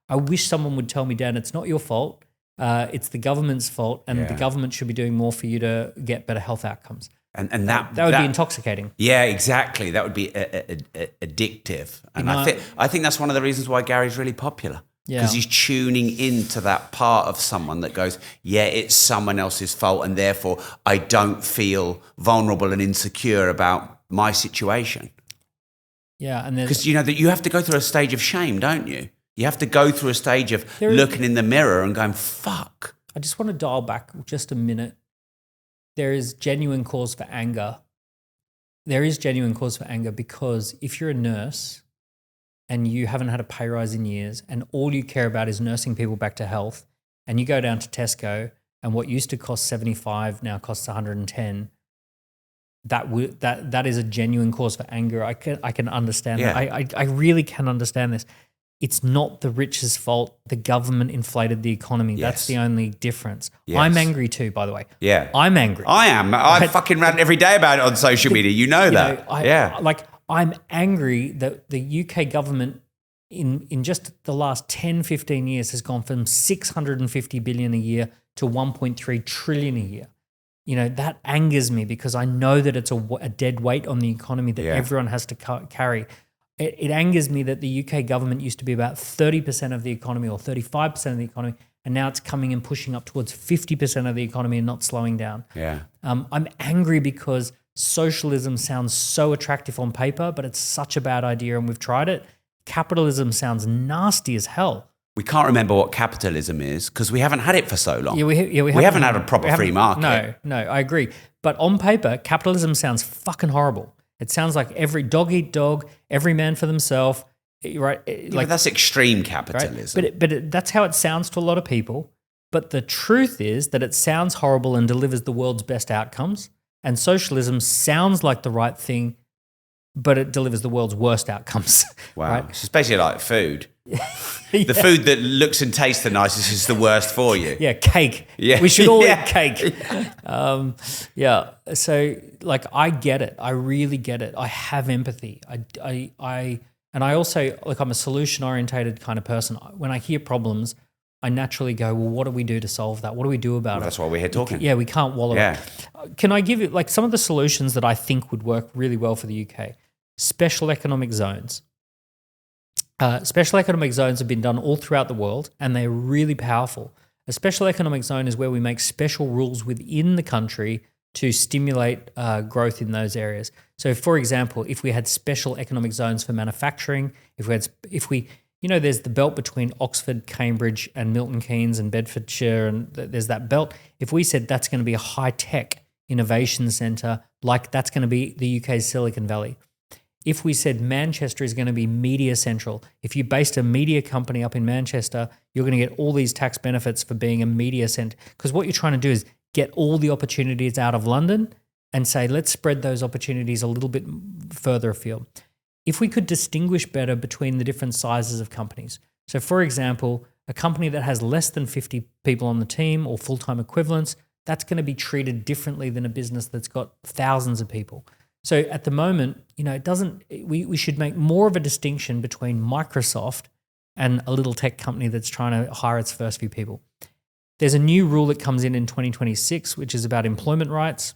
I wish someone would tell me, Dan, it's not your fault. It's the government's fault, and the government should be doing more for you to get better health outcomes. And that would be intoxicating. Yeah, exactly. That would be addictive. And I think that's one of the reasons why Gary's really popular. Yeah. Because he's tuning into that part of someone that goes, it's someone else's fault, and therefore I don't feel vulnerable and insecure about my situation. Yeah, and because that you have to go through a stage of shame, don't you? You have to go through a stage of looking in the mirror and going, fuck. I just want to dial back just a minute. There is genuine cause for anger. There is genuine cause for anger because if you're a nurse and you haven't had a pay rise in years and all you care about is nursing people back to health, and you go down to Tesco and what used to cost $75 now costs $110, that is a genuine cause for anger. I can understand Yeah. that. I really can understand this. It's not the rich's fault. The government inflated the economy. That's Yes. the only difference. Yes. I'm angry too, by the way. Yeah. I'm angry. I am. I fucking rant every day about it on social media. You know that. I'm angry that the UK government in just the last 10, 15 years has gone from 650 billion a year to 1.3 trillion a year. That angers me because I know that it's a dead weight on the economy that everyone has to carry. It angers me that the UK government used to be about 30% of the economy or 35% of the economy, and now it's coming and pushing up towards 50% of the economy and not slowing down. Yeah. I'm angry because socialism sounds so attractive on paper, but it's such a bad idea and we've tried it. Capitalism sounds nasty as hell. We can't remember what capitalism is because we haven't had it for so long. We haven't had a proper free market. No, I agree. But on paper, capitalism sounds fucking horrible. It sounds like every dog eat dog, every man for themselves, right? But that's extreme capitalism. Right? But that's how it sounds to a lot of people. But the truth is that it sounds horrible and delivers the world's best outcomes. And socialism sounds like the right thing, but it delivers the world's worst outcomes. Wow. Right? It's basically like food. The food that looks and tastes the nicest is the worst for you. Yeah, cake. Yeah. We should all eat cake. So I get it. I really get it. I have empathy. And I also, I'm a solution-orientated kind of person. When I hear problems, I naturally go, well, what do we do to solve that? What do we do about it? That's why we're here talking. Yeah, we can't wallow it. Can I give you some of the solutions that I think would work really well for the UK? Special economic zones. Special economic zones have been done all throughout the world and they're really powerful. A special economic zone is where we make special rules within the country to stimulate growth in those areas. So, for example, if we had special economic zones for manufacturing, there's the belt between Oxford, Cambridge, and Milton Keynes and Bedfordshire, and there's that belt. If we said that's going to be a high-tech innovation centre, like that's going to be the UK's Silicon Valley. If we said Manchester is going to be media central, if you based a media company up in Manchester, you're going to get all these tax benefits for being a media centre. Because what you're trying to do is get all the opportunities out of London and say, let's spread those opportunities a little bit further afield. If we could distinguish better between the different sizes of companies. So, for example, a company that has less than 50 people on the team or full-time equivalents, that's going to be treated differently than a business that's got thousands of people. So at the moment, we should make more of a distinction between Microsoft and a little tech company that's trying to hire its first few people. There's a new rule that comes in 2026, which is about employment rights.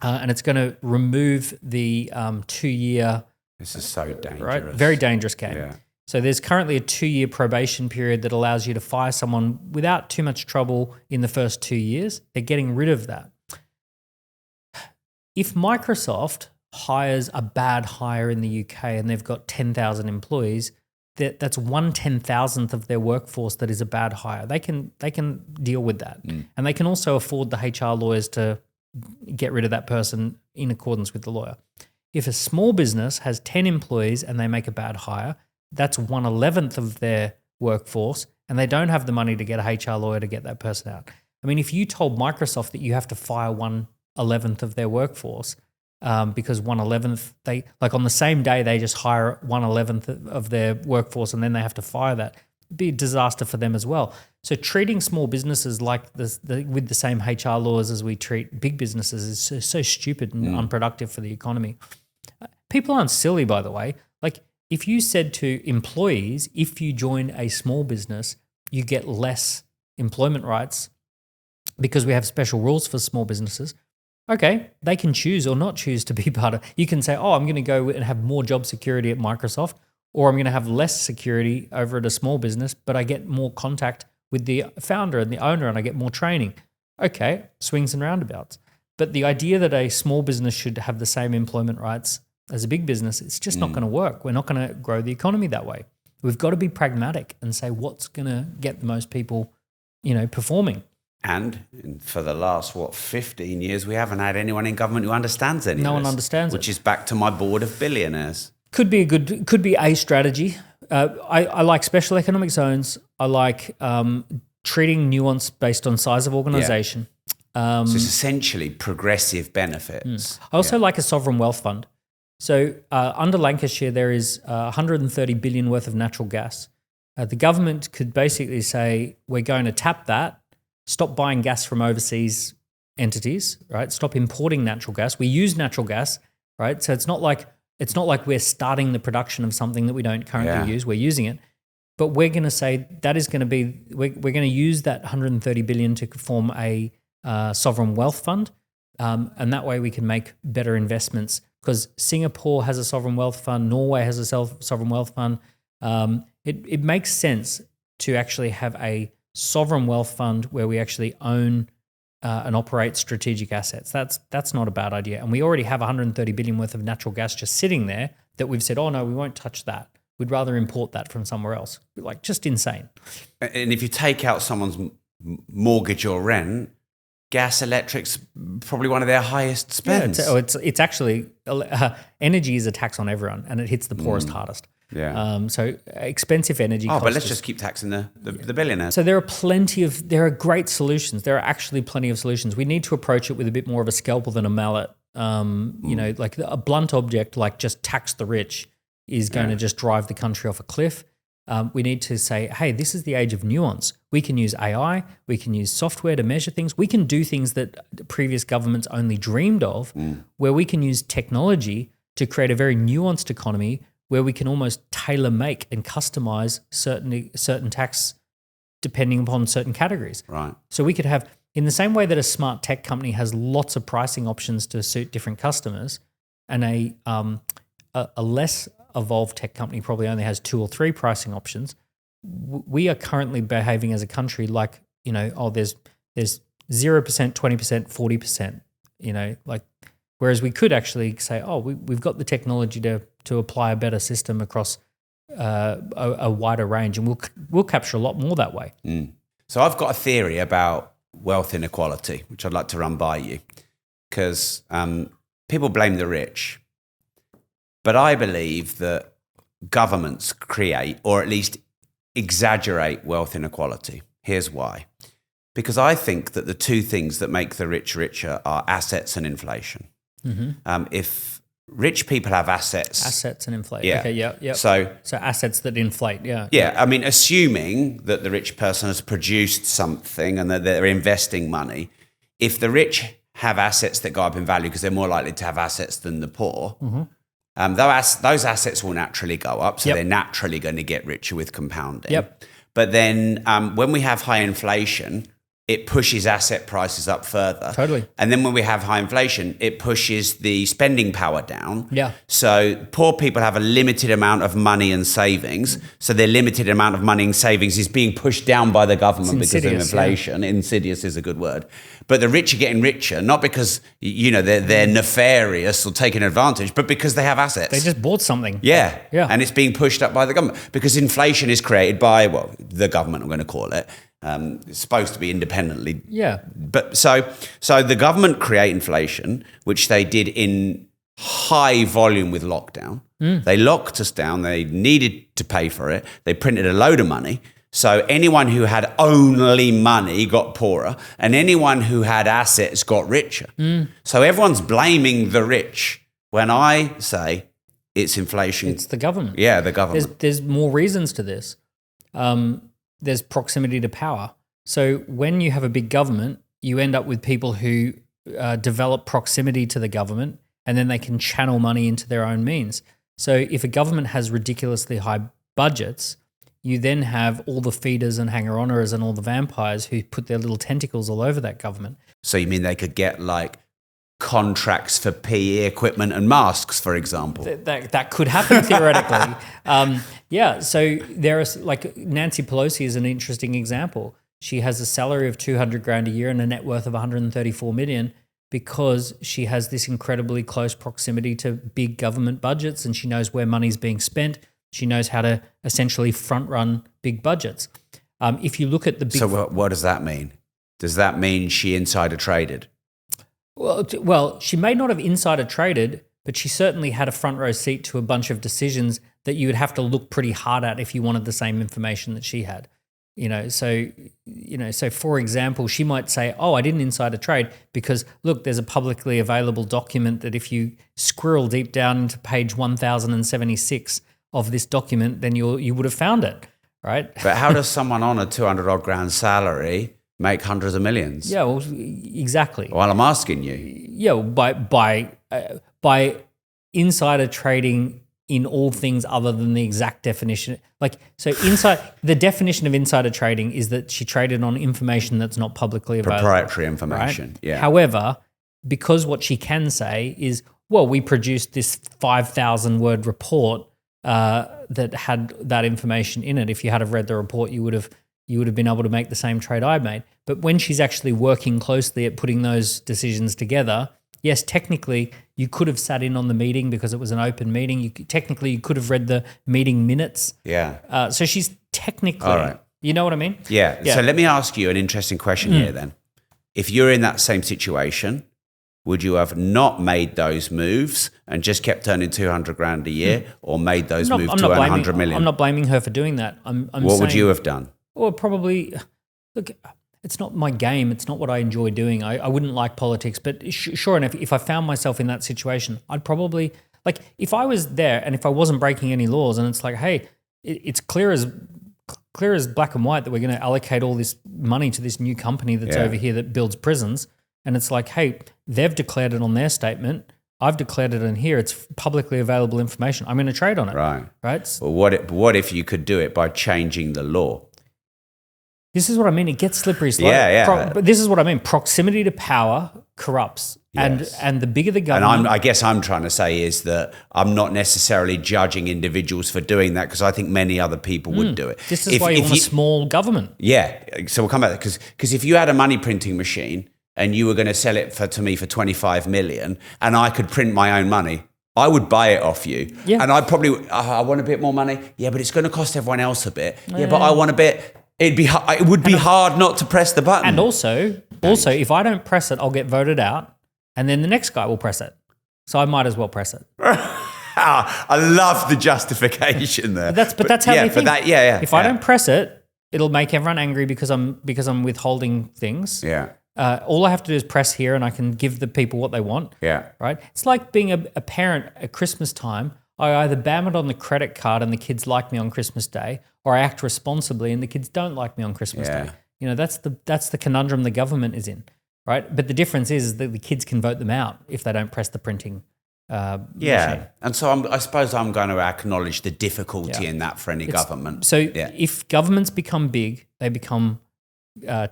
And it's going to remove the 2-year... This is so dangerous. Right? Very dangerous game. Yeah. So there's currently a 2-year probation period that allows you to fire someone without too much trouble in the first 2 years. They're getting rid of that. If Microsoft hires a bad hire in the UK and they've got 10,000 employees, that's 1/10,000th of their workforce that is a bad hire. They can deal with that. And they can also afford the HR lawyers to get rid of that person in accordance with the lawyer. If a small business has 10 employees and they make a bad hire, that's 1/11th of their workforce and they don't have the money to get a HR lawyer to get that person out. I mean, if you told Microsoft that you have to fire 1/11th of their workforce because 1/11th, on the same day they just hire 1/11th of their workforce and then they have to fire that, it'd be a disaster for them as well. So treating small businesses like this with the same HR laws as we treat big businesses is so stupid and unproductive for the economy. People aren't silly, by the way. If you said to employees, if you join a small business, you get less employment rights because we have special rules for small businesses. Okay, they can choose or not choose to be part of. You can say, I'm going to go and have more job security at Microsoft, or I'm going to have less security over at a small business, but I get more contact with the founder and the owner and I get more training. Okay, swings and roundabouts. But the idea that a small business should have the same employment rights as a big business, it's just not going to work. We're not going to grow the economy that way. We've got to be pragmatic and say what's going to get the most people, performing. And for the last, 15 years, we haven't had anyone in government who understands any of this. No one understands which is back to my board of billionaires. Could be a strategy. I like special economic zones. I like treating nuance based on size of organization. So it's essentially progressive benefits. I also like a sovereign wealth fund. So under Lancashire, there is 130 billion worth of natural gas. The government could basically say, we're going to tap that, stop buying gas from overseas entities, right? Stop importing natural gas. We use natural gas, right? So it's not like we're starting the production of something that we don't currently use. We're using it. But we're going to say that is going to be, we're going to use that 130 billion to form a sovereign wealth fund. And that way we can make better investments, because Singapore has a sovereign wealth fund, Norway has a sovereign wealth fund. It makes sense to actually have a sovereign wealth fund where we actually own and operate strategic assets. That's not a bad idea. And we already have 130 billion worth of natural gas just sitting there that we've said, oh no, we won't touch that. We'd rather import that from somewhere else. Like, just insane. And if you take out someone's mortgage or rent, gas, electric's probably one of their highest spends. Yeah, it's actually energy is a tax on everyone, and it hits the poorest hardest. Yeah. So expensive energy. But let's just keep taxing the billionaires. So there are great solutions. There are actually plenty of solutions. We need to approach it with a bit more of a scalpel than a mallet. Like a blunt object, like just tax the rich, is going to just drive the country off a cliff. We need to say, hey, this is the age of nuance. We can use AI, we can use software to measure things. We can do things that previous governments only dreamed of, where we can use technology to create a very nuanced economy where we can almost tailor-make and customize certain tax depending upon certain categories. Right. So we could have, in the same way that a smart tech company has lots of pricing options to suit different customers, and a less evolved tech company probably only has 2 or 3 pricing options. We are currently behaving as a country like, there's 0%, 20%, 40%, whereas we could actually say, we've got the technology to apply a better system across a wider range, and we'll capture a lot more that way. So I've got a theory about wealth inequality, which I'd like to run by you, because people blame the rich. But I believe that governments create, or at least exaggerate, wealth inequality. Here's why. Because I think that the two things that make the rich richer are assets and inflation. If rich people have assets and inflate. Yeah. Okay, yeah. So assets that inflate, yeah. Yeah, I mean, assuming that the rich person has produced something and that they're investing money, if the rich have assets that go up in value because they're more likely to have assets than the poor, those assets will naturally go up, so they're naturally going to get richer with compounding. But then when we have high inflation, it pushes asset prices up further. Totally. And then when we have high inflation, it pushes the spending power down. Yeah. So poor people have a limited amount of money and savings. So their limited amount of money and savings is being pushed down by the government because of inflation. Yeah. Insidious is a good word. But the rich are getting richer, not because, they're nefarious or taking advantage, but because they have assets. They just bought something. Yeah. Yeah. And it's being pushed up by the government because inflation is created by, the government, I'm going to call it. It's supposed to be independently. Yeah. But so the government create inflation, which they did in high volume with lockdown. They locked us down. They needed to pay for it. They printed a load of money. So anyone who had only money got poorer, and anyone who had assets got richer. So everyone's blaming the rich when I say it's inflation. It's the government. Yeah, the government. There's more reasons to this. There's proximity to power. So when you have a big government, you end up with people who develop proximity to the government, and then they can channel money into their own means. So if a government has ridiculously high budgets, you then have all the feeders and hanger-oners and all the vampires who put their little tentacles all over that government. So you mean they could get contracts for PE equipment and masks, for example? That could happen theoretically. So there is, Nancy Pelosi is an interesting example. She has a salary of $200,000 a year and a net worth of $134 million because she has this incredibly close proximity to big government budgets, and she knows where money's being spent. She knows how to essentially front run big budgets. If you look at the big... So what does that mean? Does that mean she insider traded? Well, she may not have insider traded, but she certainly had a front row seat to a bunch of decisions that you would have to look pretty hard at if you wanted the same information that she had. So for example, she might say, "Oh, I didn't insider trade because look, there's a publicly available document that if you squirrel deep down into page 1076 of this document, then you would have found it, right?" But how does someone on a 200 odd grand salary make hundreds of millions? Yeah, well, exactly. Well, I'm asking you. Yeah, by insider trading in all things other than the exact definition. The definition of insider trading is that she traded on information that's not publicly available. Proprietary information, right? yeah. However, because what she can say is, well, we produced this 5,000 word report that had that information in it. If you had have read the report, you would have been able to make the same trade I made. But when she's actually working closely at putting those decisions together, yes, technically you could have sat in on the meeting because it was an open meeting. You could have read the meeting minutes. Yeah. So she's technically, all right. You know what I mean? Yeah. So let me ask you an interesting question here then. If you're in that same situation, would you have not made those moves and just kept earning 200 grand a year or made those moves to earn 100 million? I'm not blaming her for doing that. What would you have done? Well, probably, look, it's not my game. It's not what I enjoy doing. I wouldn't like politics, but sure enough, if I found myself in that situation, I'd probably, like, if I was there and if I wasn't breaking any laws and it's like, hey, it's clear as black and white that we're going to allocate all this money to this new company that's over here that builds prisons. And it's like, hey, they've declared it on their statement. I've declared it in here. It's publicly available information. I'm going to trade on it. Right. Well, what if you could do it by changing the law? This is what I mean. It gets slippery slope. But this is what I mean. Proximity to power corrupts. Yes. And the bigger the government... And I guess I'm trying to say is that I'm not necessarily judging individuals for doing that because I think many other people would do it. This is why you want a small government. Yeah. So we'll come back to that because if you had a money printing machine and you were going to sell it to me for 25 million and I could print my own money, I would buy it off you. Yeah. And I'd probably, I want a bit more money. Yeah, but it's going to cost everyone else a bit. Yeah, but I want a bit... It would be hard not to press the button. And also, if I don't press it, I'll get voted out, and then the next guy will press it. So I might as well press it. I love the justification there. But that's how they think. If I don't press it, it'll make everyone angry because I'm withholding things. Yeah. All I have to do is press here, and I can give the people what they want. Yeah. Right. It's like being a parent at Christmas time. I either bam it on the credit card and the kids like me on Christmas Day, or I act responsibly and the kids don't like me on Christmas Day. You know, that's the conundrum the government is in, right? But the difference is that the kids can vote them out if they don't press the printing machine. And so I suppose I'm going to acknowledge the difficulty in that for any government. So if governments become big, they become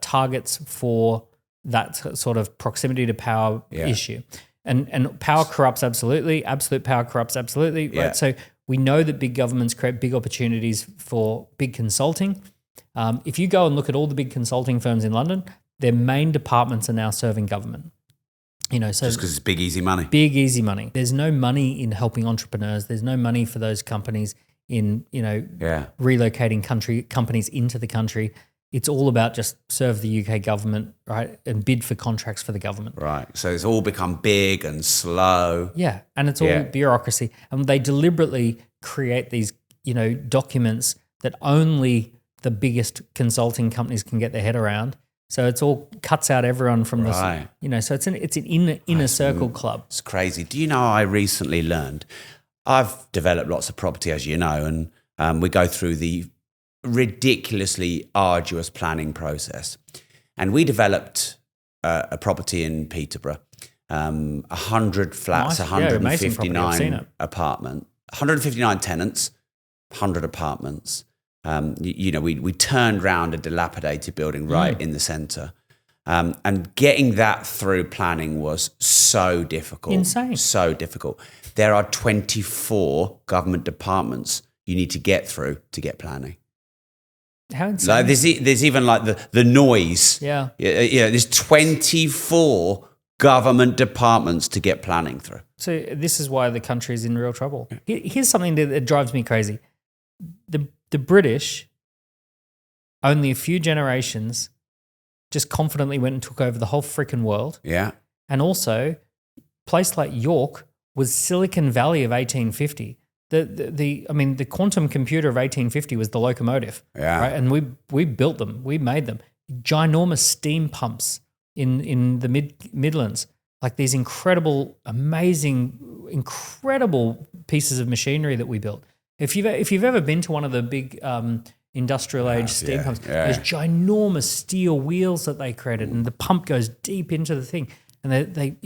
targets for that sort of proximity to power issue. And power corrupts absolutely. Absolute power corrupts absolutely. Right? Yeah. So we know that big governments create big opportunities for big consulting. If you go and look at all the big consulting firms in London, their main departments are now serving government. So just because it's big, easy money. Big, easy money. There's no money in helping entrepreneurs. There's no money for those companies in relocating companies into the country. It's all about just serve the UK government, right, and bid for contracts for the government. Right. So it's all become big and slow. Yeah, and it's all bureaucracy. And they deliberately create these, documents that only the biggest consulting companies can get their head around. So it's all cuts out everyone from this, so it's an inner circle club. It's crazy. Do you know, I recently learned, I've developed lots of property, as you know, and we go through the ridiculously arduous planning process. And we developed a property in Peterborough, 100 flats, nice. 159 apartments, 159 tenants, 100 apartments. We turned around a dilapidated building right in the centre. And getting that through planning was so difficult. Insane. So difficult. There are 24 government departments you need to get through to get planning. How insane. Like there's even like the noise. Yeah. There's 24 government departments to get planning through. So this is why the country is in real trouble. Here's something that drives me crazy. The British, only a few generations, just confidently went and took over the whole freaking world. Yeah. And also, a place like York was Silicon Valley of 1850. The quantum computer of 1850 was the locomotive, right? And we built them, we made them. Ginormous steam pumps in the Midlands, like these incredible pieces of machinery that we built. If you've ever been to one of the big industrial age steam pumps, there's ginormous steel wheels that they created, and the pump goes deep into the thing, and they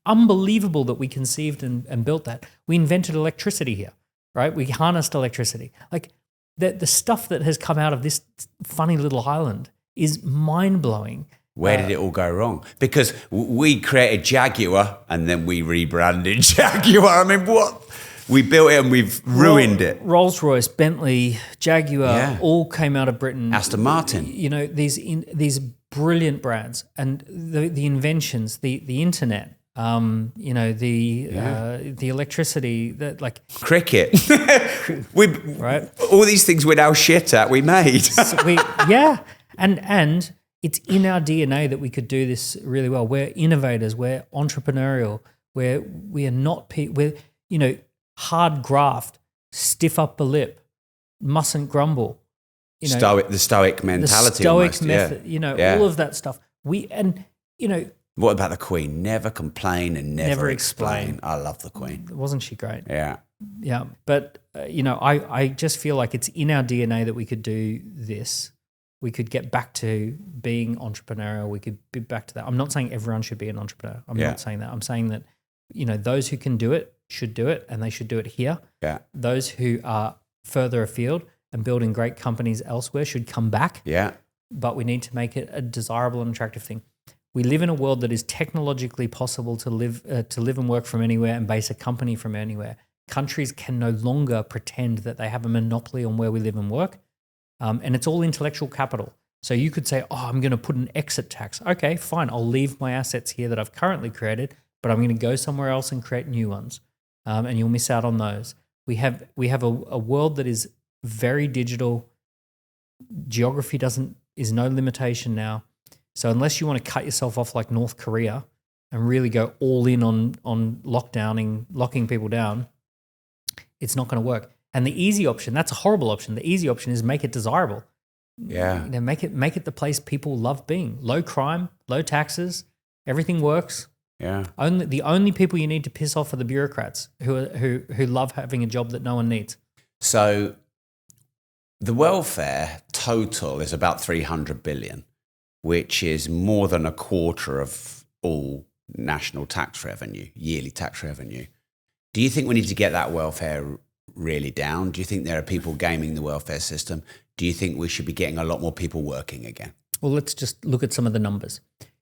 unbelievable that we conceived and built that. We invented electricity here, right? We harnessed electricity. Like the stuff that has come out of this funny little island is mind-blowing. Where did it all go wrong? Because we created Jaguar and then we rebranded Jaguar. I mean, what? We built it and we've ruined it. Rolls-Royce, Bentley, Jaguar, all came out of Britain. Aston Martin. These brilliant brands, and the inventions, the internet, the electricity, that like cricket. Right. All these things we're now shit at, we made. And it's in our DNA that we could do this really well. We're innovators. We're entrepreneurial. We are not we're hard graft, stiff upper lip, mustn't grumble. The stoic mentality. The stoic method. All of that stuff. What about the Queen? Never complain and never explain. I love the Queen. Wasn't she great? Yeah. Yeah. But, I just feel like it's in our DNA that we could do this. We could get back to being entrepreneurial. We could be back to that. I'm not saying everyone should be an entrepreneur. I'm not saying that. I'm saying that, those who can do it should do it, and they should do it here. Yeah. Those who are further afield and building great companies elsewhere should come back. Yeah. But we need to make it a desirable and attractive thing. We live in a world that is technologically possible to live and work from anywhere and base a company from anywhere. Countries can no longer pretend that they have a monopoly on where we live and work, and it's all intellectual capital. So you could say, I'm going to put an exit tax. Okay, fine. I'll leave my assets here that I've currently created, but I'm going to go somewhere else and create new ones, and you'll miss out on those. We have a world that is very digital. Geography is no limitation now. So unless you want to cut yourself off like North Korea and really go all in on locking people down, it's not going to work. And the easy option, that's a horrible option. The easy option is make it desirable. Yeah. Make it the place people love being. Low crime, low taxes, everything works. Yeah. The only people you need to piss off are the bureaucrats who love having a job that no one needs. So the welfare total is about 300 billion, which is more than a quarter of all national tax revenue, yearly tax revenue. Do you think we need to get that welfare really down? Do you think there are people gaming the welfare system? Do you think we should be getting a lot more people working again? Well, let's just look at some of the numbers.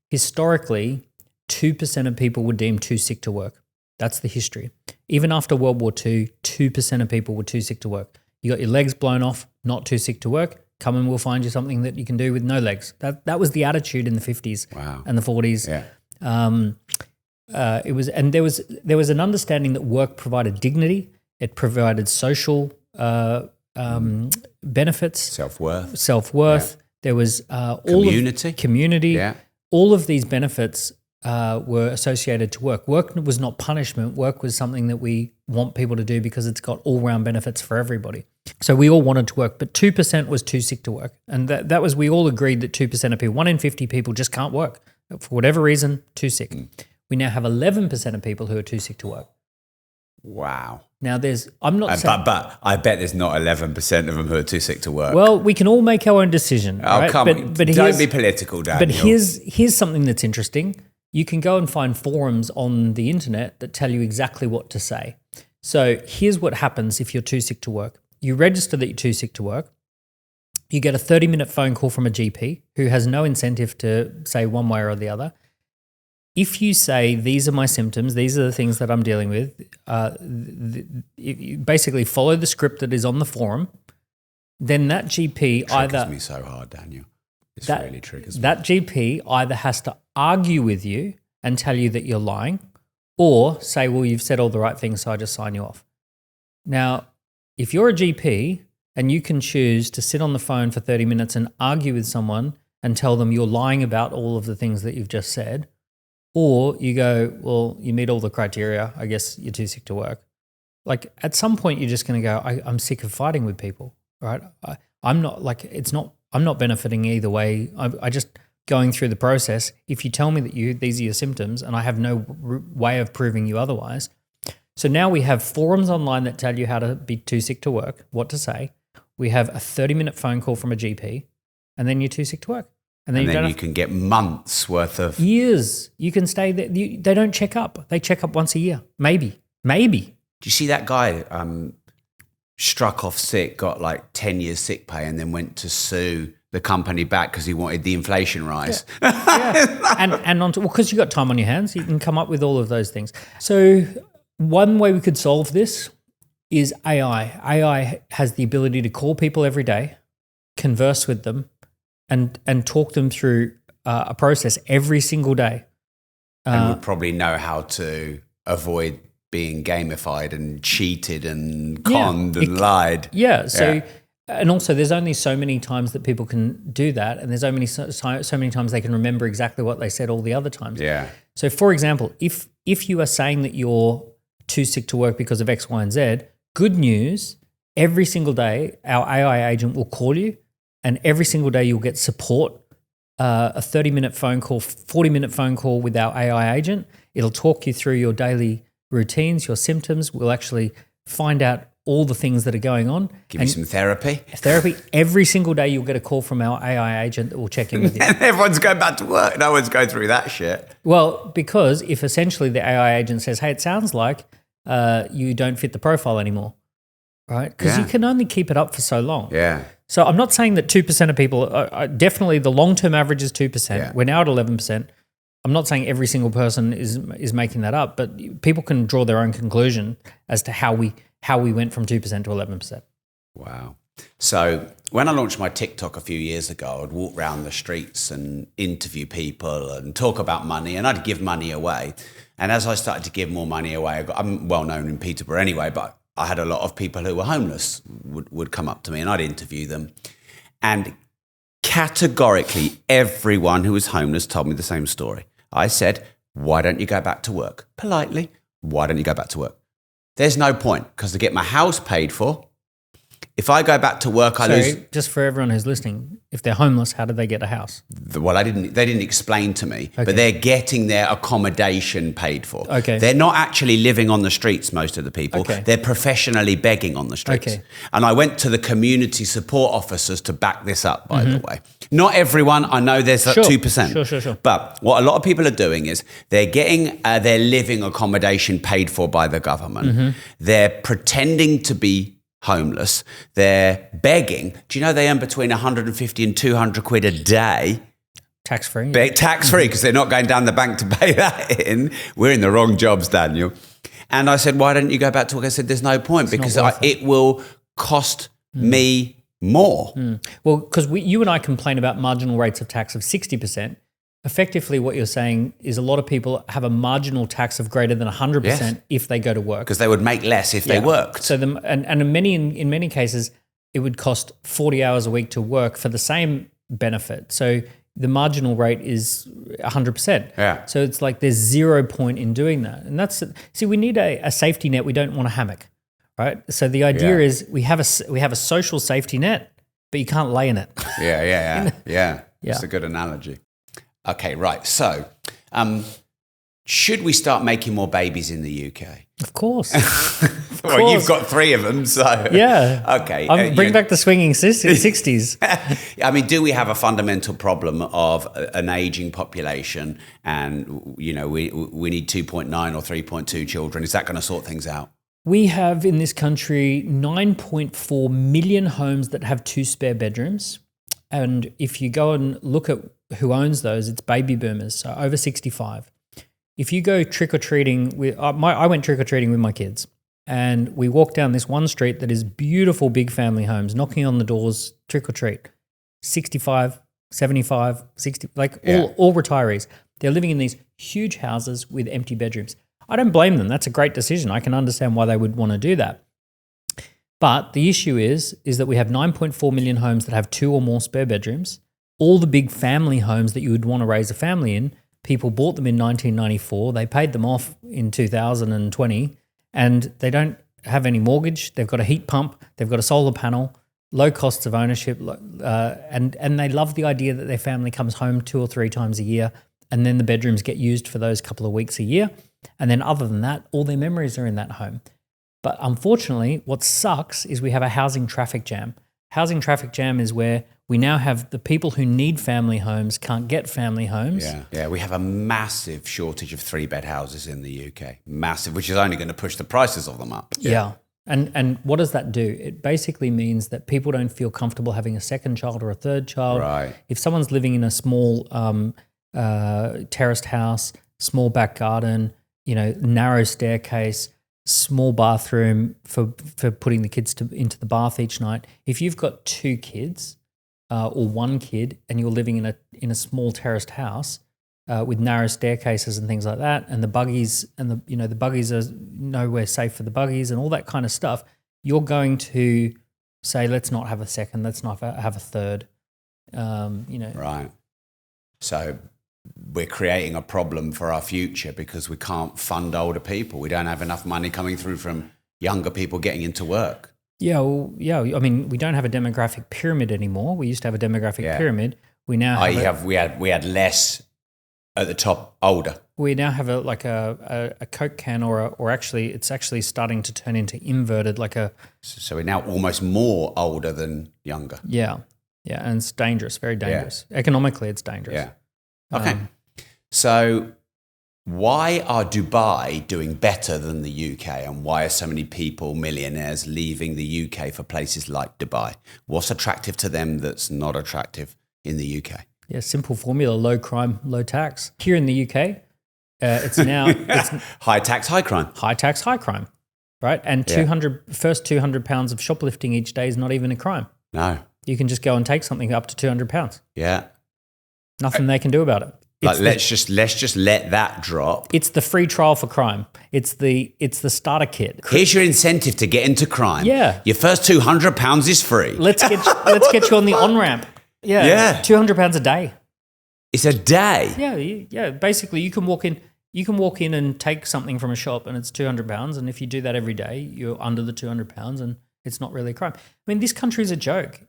Historically, 2% of people were deemed too sick to work. That's the history. Even after World War II, 2% of people were too sick to work. You got your legs blown off, not too sick to work. Come and we'll find you something that you can do with no legs. That was the attitude in the 50s and the 40s. Yeah. There was an understanding that work provided dignity. It provided social benefits, self-worth. Yeah. There was community. Yeah. All of these benefits were associated to work. Work was not punishment. Work was something that we want people to do because it's got all-round benefits for everybody. So we all wanted to work, but 2% was too sick to work. And that was, we all agreed that 2% of people, 1 in 50 people just can't work. For whatever reason, too sick. We now have 11% of people who are too sick to work. Wow. Now I'm not saying... But I bet there's not 11% of them who are too sick to work. Well, we can all make our own decision. Oh, right? Come on. Don't be political, Daniel. But here's something that's interesting. You can go and find forums on the internet that tell you exactly what to say. So here's what happens if you're too sick to work. You register that you're too sick to work. You get a 30-minute phone call from a GP who has no incentive to say one way or the other. If you say, these are my symptoms, these are the things that I'm dealing with, you basically follow the script that is on the forum, then that GP triggers me so hard, Daniel. Really triggers me. That GP either has to argue with you and tell you that you're lying, or say, well, you've said all the right things, so I just sign you off. Now, if you're a GP and you can choose to sit on the phone for 30 minutes and argue with someone and tell them you're lying about all of the things that you've just said, or you go, well, you meet all the criteria, I guess you're too sick to work, Like at some point you're just going to go, I'm sick of fighting with people, right? I'm not like, I'm not benefiting either way. I just going through the process. If you tell me that these are your symptoms and I have no way of proving you otherwise. So now we have forums online that tell you how to be too sick to work, what to say. We have a 30-minute phone call from a GP, and then you're too sick to work. And then you can get months worth of... Years. You can stay there. They don't check up. They check up once a year. Maybe. Do you see that guy struck off sick, got like 10 years sick pay, and then went to sue the company back because he wanted the inflation rise? Yeah. And because you got time on your hands, you can come up with all of those things. So one way we could solve this is AI. AI has the ability to call people every day, converse with them, and talk them through a process every single day. And would probably know how to avoid being gamified and cheated and conned and lied. Yeah. So, and also there's only so many times that people can do that, and there's only so many times they can remember exactly what they said all the other times. Yeah. So, for example, if you are saying that you're too sick to work because of X, Y, and Z, good news, every single day our AI agent will call you, and every single day you'll get support, a 30-minute phone call, 40-minute phone call with our AI agent. It'll talk you through your daily routines, your symptoms. We'll actually find out all the things that are going on. Give you some therapy. Every single day you'll get a call from our AI agent that will check in with you. And everyone's going back to work. No one's going through that shit. Well, because if essentially the AI agent says, hey, it sounds like you don't fit the profile anymore, right? Because you can only keep it up for so long. Yeah. So I'm not saying that 2% of people, definitely the long-term average is 2%. Yeah. We're now at 11%. I'm not saying every single person is making that up, but people can draw their own conclusion as to how we went from 2% to 11%. Wow. So when I launched my TikTok a few years ago, I'd walk around the streets and interview people and talk about money, and I'd give money away. And as I started to give more money away, I'm well known in Peterborough anyway, but I had a lot of people who were homeless would come up to me, and I'd interview them. And categorically, everyone who was homeless told me the same story. I said, why don't you go back to work? Politely, why don't you go back to work? There's no point, because to get my house paid for, if I go back to work, I lose. Just for everyone who's listening, if they're homeless, how do they get a house? Well, they didn't explain to me, but they're getting their accommodation paid for. Okay. They're not actually living on the streets, most of the people. Okay. They're professionally begging on the streets. Okay. And I went to the community support officers to back this up, by the way. Not everyone, I know there's 2%. Sure. But what a lot of people are doing is they're getting their living accommodation paid for by the government. They're pretending to be homeless. They're begging. Do you know they earn between 150 and 200 quid a day? Tax-free. Tax-free, because they're not going down the bank to pay that in. We're in the wrong jobs, Daniel. And I said, why don't you go back to work? I said, there's no point, because it will cost me more. Well, because you and I complain about marginal rates of tax of 60%. Effectively, what you're saying is a lot of people have a marginal tax of greater than 100% if they go to work. Because they would make less if they worked. So in many cases, it would cost 40 hours a week to work for the same benefit. So the marginal rate is 100%. Yeah. So it's like there's 0 point in doing that. And we need a safety net. We don't want a hammock, right? So the idea is we have a social safety net, but you can't lay in it. Yeah. That's a good analogy. Okay, right. So, should we start making more babies in the UK? Of course. Well, you've got 3 of them, so yeah. Okay. Bring back the swinging 60s. I mean, do we have a fundamental problem of an aging population, and we need 2.9 or 3.2 children? Is that going to sort things out? We have in this country 9.4 million homes that have 2 spare bedrooms. And if you go and look at who owns those, it's baby boomers, so over 65. If you go trick-or-treating, I went trick-or-treating with my kids, and we walked down this one street that is beautiful big family homes, knocking on the doors, trick-or-treat, 65, 75, 60, all retirees. They're living in these huge houses with empty bedrooms. I don't blame them. That's a great decision. I can understand why they would want to do that. But the issue is that we have 9.4 million homes that have 2 or more spare bedrooms. All the big family homes that you would want to raise a family in, people bought them in 1994. They paid them off in 2020, and they don't have any mortgage. They've got a heat pump. They've got a solar panel. Low costs of ownership, and they love the idea that their family comes home 2 or 3 times a year, and then the bedrooms get used for those couple of weeks a year. And then other than that, all their memories are in that home. But unfortunately, what sucks is we have a housing traffic jam. Housing traffic jam is where we now have the people who need family homes can't get family homes. Yeah, we have a massive shortage of 3-bed houses in the UK. Massive, which is only going to push the prices of them up. Yeah. And what does that do? It basically means that people don't feel comfortable having a second child or a third child. Right. If someone's living in a small terraced house, small back garden, narrow staircase, small bathroom for putting the kids into the bath each night. If you've got 2 kids or 1 kid and you're living in a small terraced house with narrow staircases and things like that, and the buggies and the buggies are nowhere safe for the buggies and all that kind of stuff, you're going to say, let's not have a second, let's not have a third. Right. So we're creating a problem for our future because we can't fund older people. We don't have enough money coming through from younger people getting into work. Yeah, I mean, we don't have a demographic pyramid anymore. We used to have a demographic pyramid. We now we had less at the top older. We now have a Coke can or actually it's actually starting to turn into inverted So we're now almost more older than younger. Yeah, and it's dangerous, very dangerous. Yeah. Economically, it's dangerous. Yeah. Okay. So why are Dubai doing better than the UK, and why are so many people, millionaires, leaving the UK for places like Dubai? What's attractive to them that's not attractive in the UK? Yeah, simple formula: low crime, low tax. Here in the UK, it's now high tax, high crime. High tax, high crime, right? And first 200 pounds of shoplifting each day is not even a crime. No, you can just go and take something up to 200 pounds. Yeah, nothing they can do about it. Let's just let that drop. It's the free trial for crime. It's the starter kit. Here's your incentive to get into crime. Yeah, your first £200 is free. Let's get you on the on ramp. Yeah, £200 a day. It's a day. Yeah. Basically, you can walk in and take something from a shop, and it's £200. And if you do that every day, you're under the £200, and it's not really a crime. I mean, this country's a joke.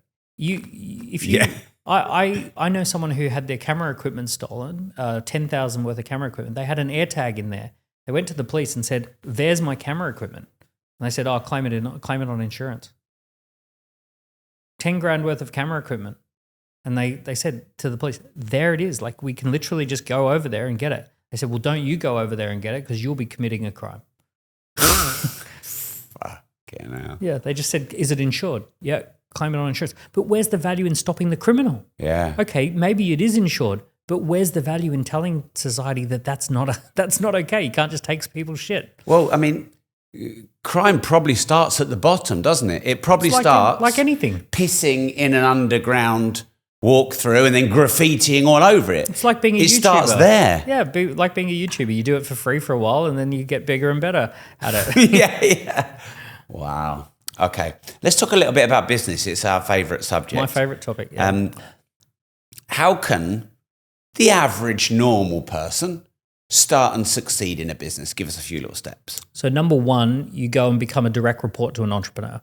I know someone who had their camera equipment stolen, 10,000 worth of camera equipment. They had an AirTag in there. They went to the police and said, "There's my camera equipment," and they said, "Oh, claim it on insurance." 10 grand worth of camera equipment. And they said to the police, there it is. Like, we can literally just go over there and get it. They said, well, don't you go over there and get it because you'll be committing a crime. Fucking hell. Yeah, they just said, is it insured? Yeah, claim it on insurance. But where's the value in stopping the criminal? Yeah. Okay, maybe it is insured, but where's the value in telling society that that's not okay? You can't just take people's shit. Well, I mean, crime probably starts at the bottom, doesn't it? It probably starts like anything. Pissing in an underground walk through and then graffitiing all over it. It's like being a YouTuber. It starts there. Yeah, like being a YouTuber. You do it for free for a while and then you get bigger and better at it. Yeah. Wow. Okay. Let's talk a little bit about business. It's our favourite subject. My favourite topic, yeah. How can the average normal person start and succeed in a business? Give us a few little steps. So number one, you go and become a direct report to an entrepreneur.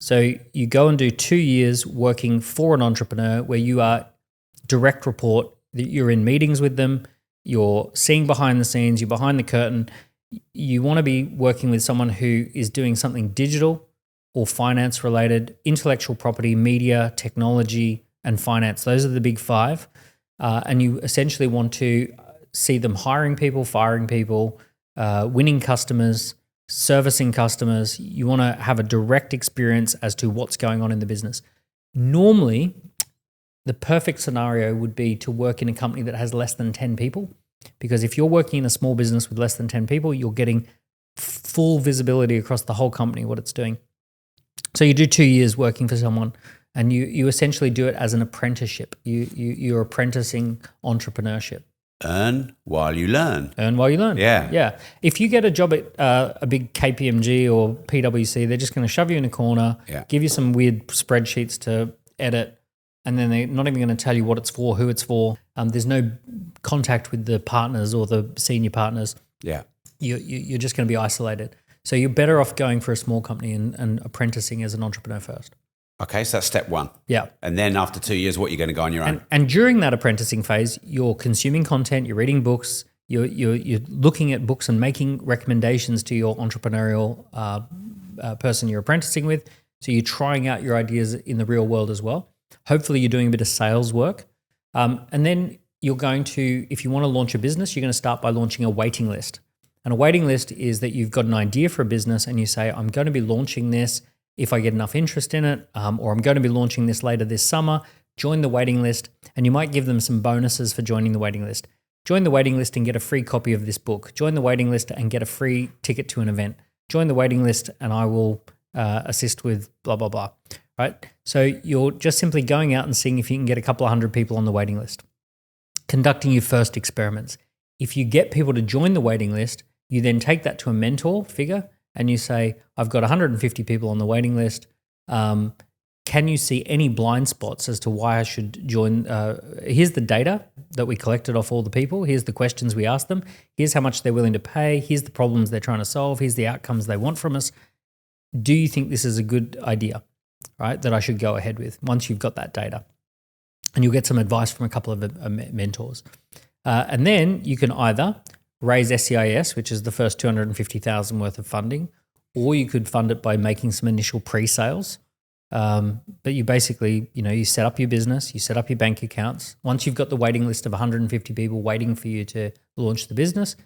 So you go and do 2 years working for an entrepreneur where you are direct report, you're in meetings with them, you're seeing behind the scenes, you're behind the curtain. You want to be working with someone who is doing something digital or finance related, intellectual property, media, technology, and finance. Those are the big five. And you essentially want to see them hiring people, firing people, winning customers, servicing customers. You want to have a direct experience as to what's going on in the business. Normally, the perfect scenario would be to work in a company that has less than 10 people, because if you're working in a small business with less than 10 people, you're getting full visibility across the whole company, what it's doing. So you do 2 years working for someone and you essentially do it as an apprenticeship. You're apprenticing entrepreneurship. Earn while you learn. Earn while you learn. Yeah. If you get a job at a big KPMG or PwC, they're just going to shove you in a corner, give you some weird spreadsheets to edit, and then they're not even going to tell you what it's for, who it's for. There's no contact with the partners or the senior partners. Yeah. You're just going to be isolated. So you're better off going for a small company and apprenticing as an entrepreneur first. Okay, so that's step one. Yeah. And then after 2 years, what are you going to go on your own? And during that apprenticing phase, you're consuming content, you're reading books, you're looking at books and making recommendations to your entrepreneurial person you're apprenticing with. So you're trying out your ideas in the real world as well. Hopefully you're doing a bit of sales work. And then you're going to, if you want to launch a business, you're going to start by launching a waiting list. And a waiting list is that you've got an idea for a business and you say, I'm going to be launching this if I get enough interest in it, or I'm going to be launching this later this summer. Join the waiting list, and you might give them some bonuses for joining the waiting list. Join the waiting list and get a free copy of this book. Join the waiting list and get a free ticket to an event. Join the waiting list and I will assist with blah, blah, blah, right? So you're just simply going out and seeing if you can get a couple of hundred people on the waiting list, conducting your first experiments. If you get people to join the waiting list, you then take that to a mentor figure and you say, I've got 150 people on the waiting list. Can you see any blind spots as to why I should join? Here's the data that we collected off all the people. Here's the questions we asked them. Here's how much they're willing to pay. Here's the problems they're trying to solve. Here's the outcomes they want from us. Do you think this is a good idea, right, that I should go ahead with once you've got that data? And you'll get some advice from a couple of mentors. And then you can either raise SEIS, which is the first 250,000 worth of funding, or you could fund it by making some initial pre-sales. But you basically, you set up your business, you set up your bank accounts. Once you've got the waiting list of 150 people waiting for you to launch the business,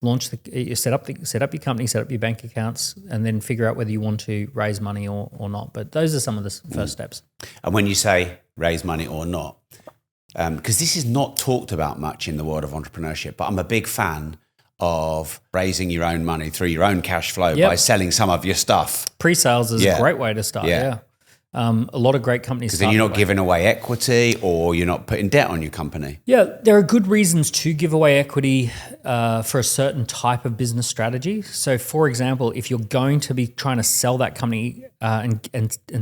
you set up your company, set up your bank accounts, and then figure out whether you want to raise money or not. But those are some of the first steps. And when you say raise money or not, because this is not talked about much in the world of entrepreneurship, but I'm a big fan of raising your own money through your own cash flow by selling some of your stuff. Pre-sales is a great way to start, a lot of great companies because then you're not giving away equity or you're not putting debt on your company. Yeah, there are good reasons to give away equity for a certain type of business strategy. So, for example, if you're going to be trying to sell that company and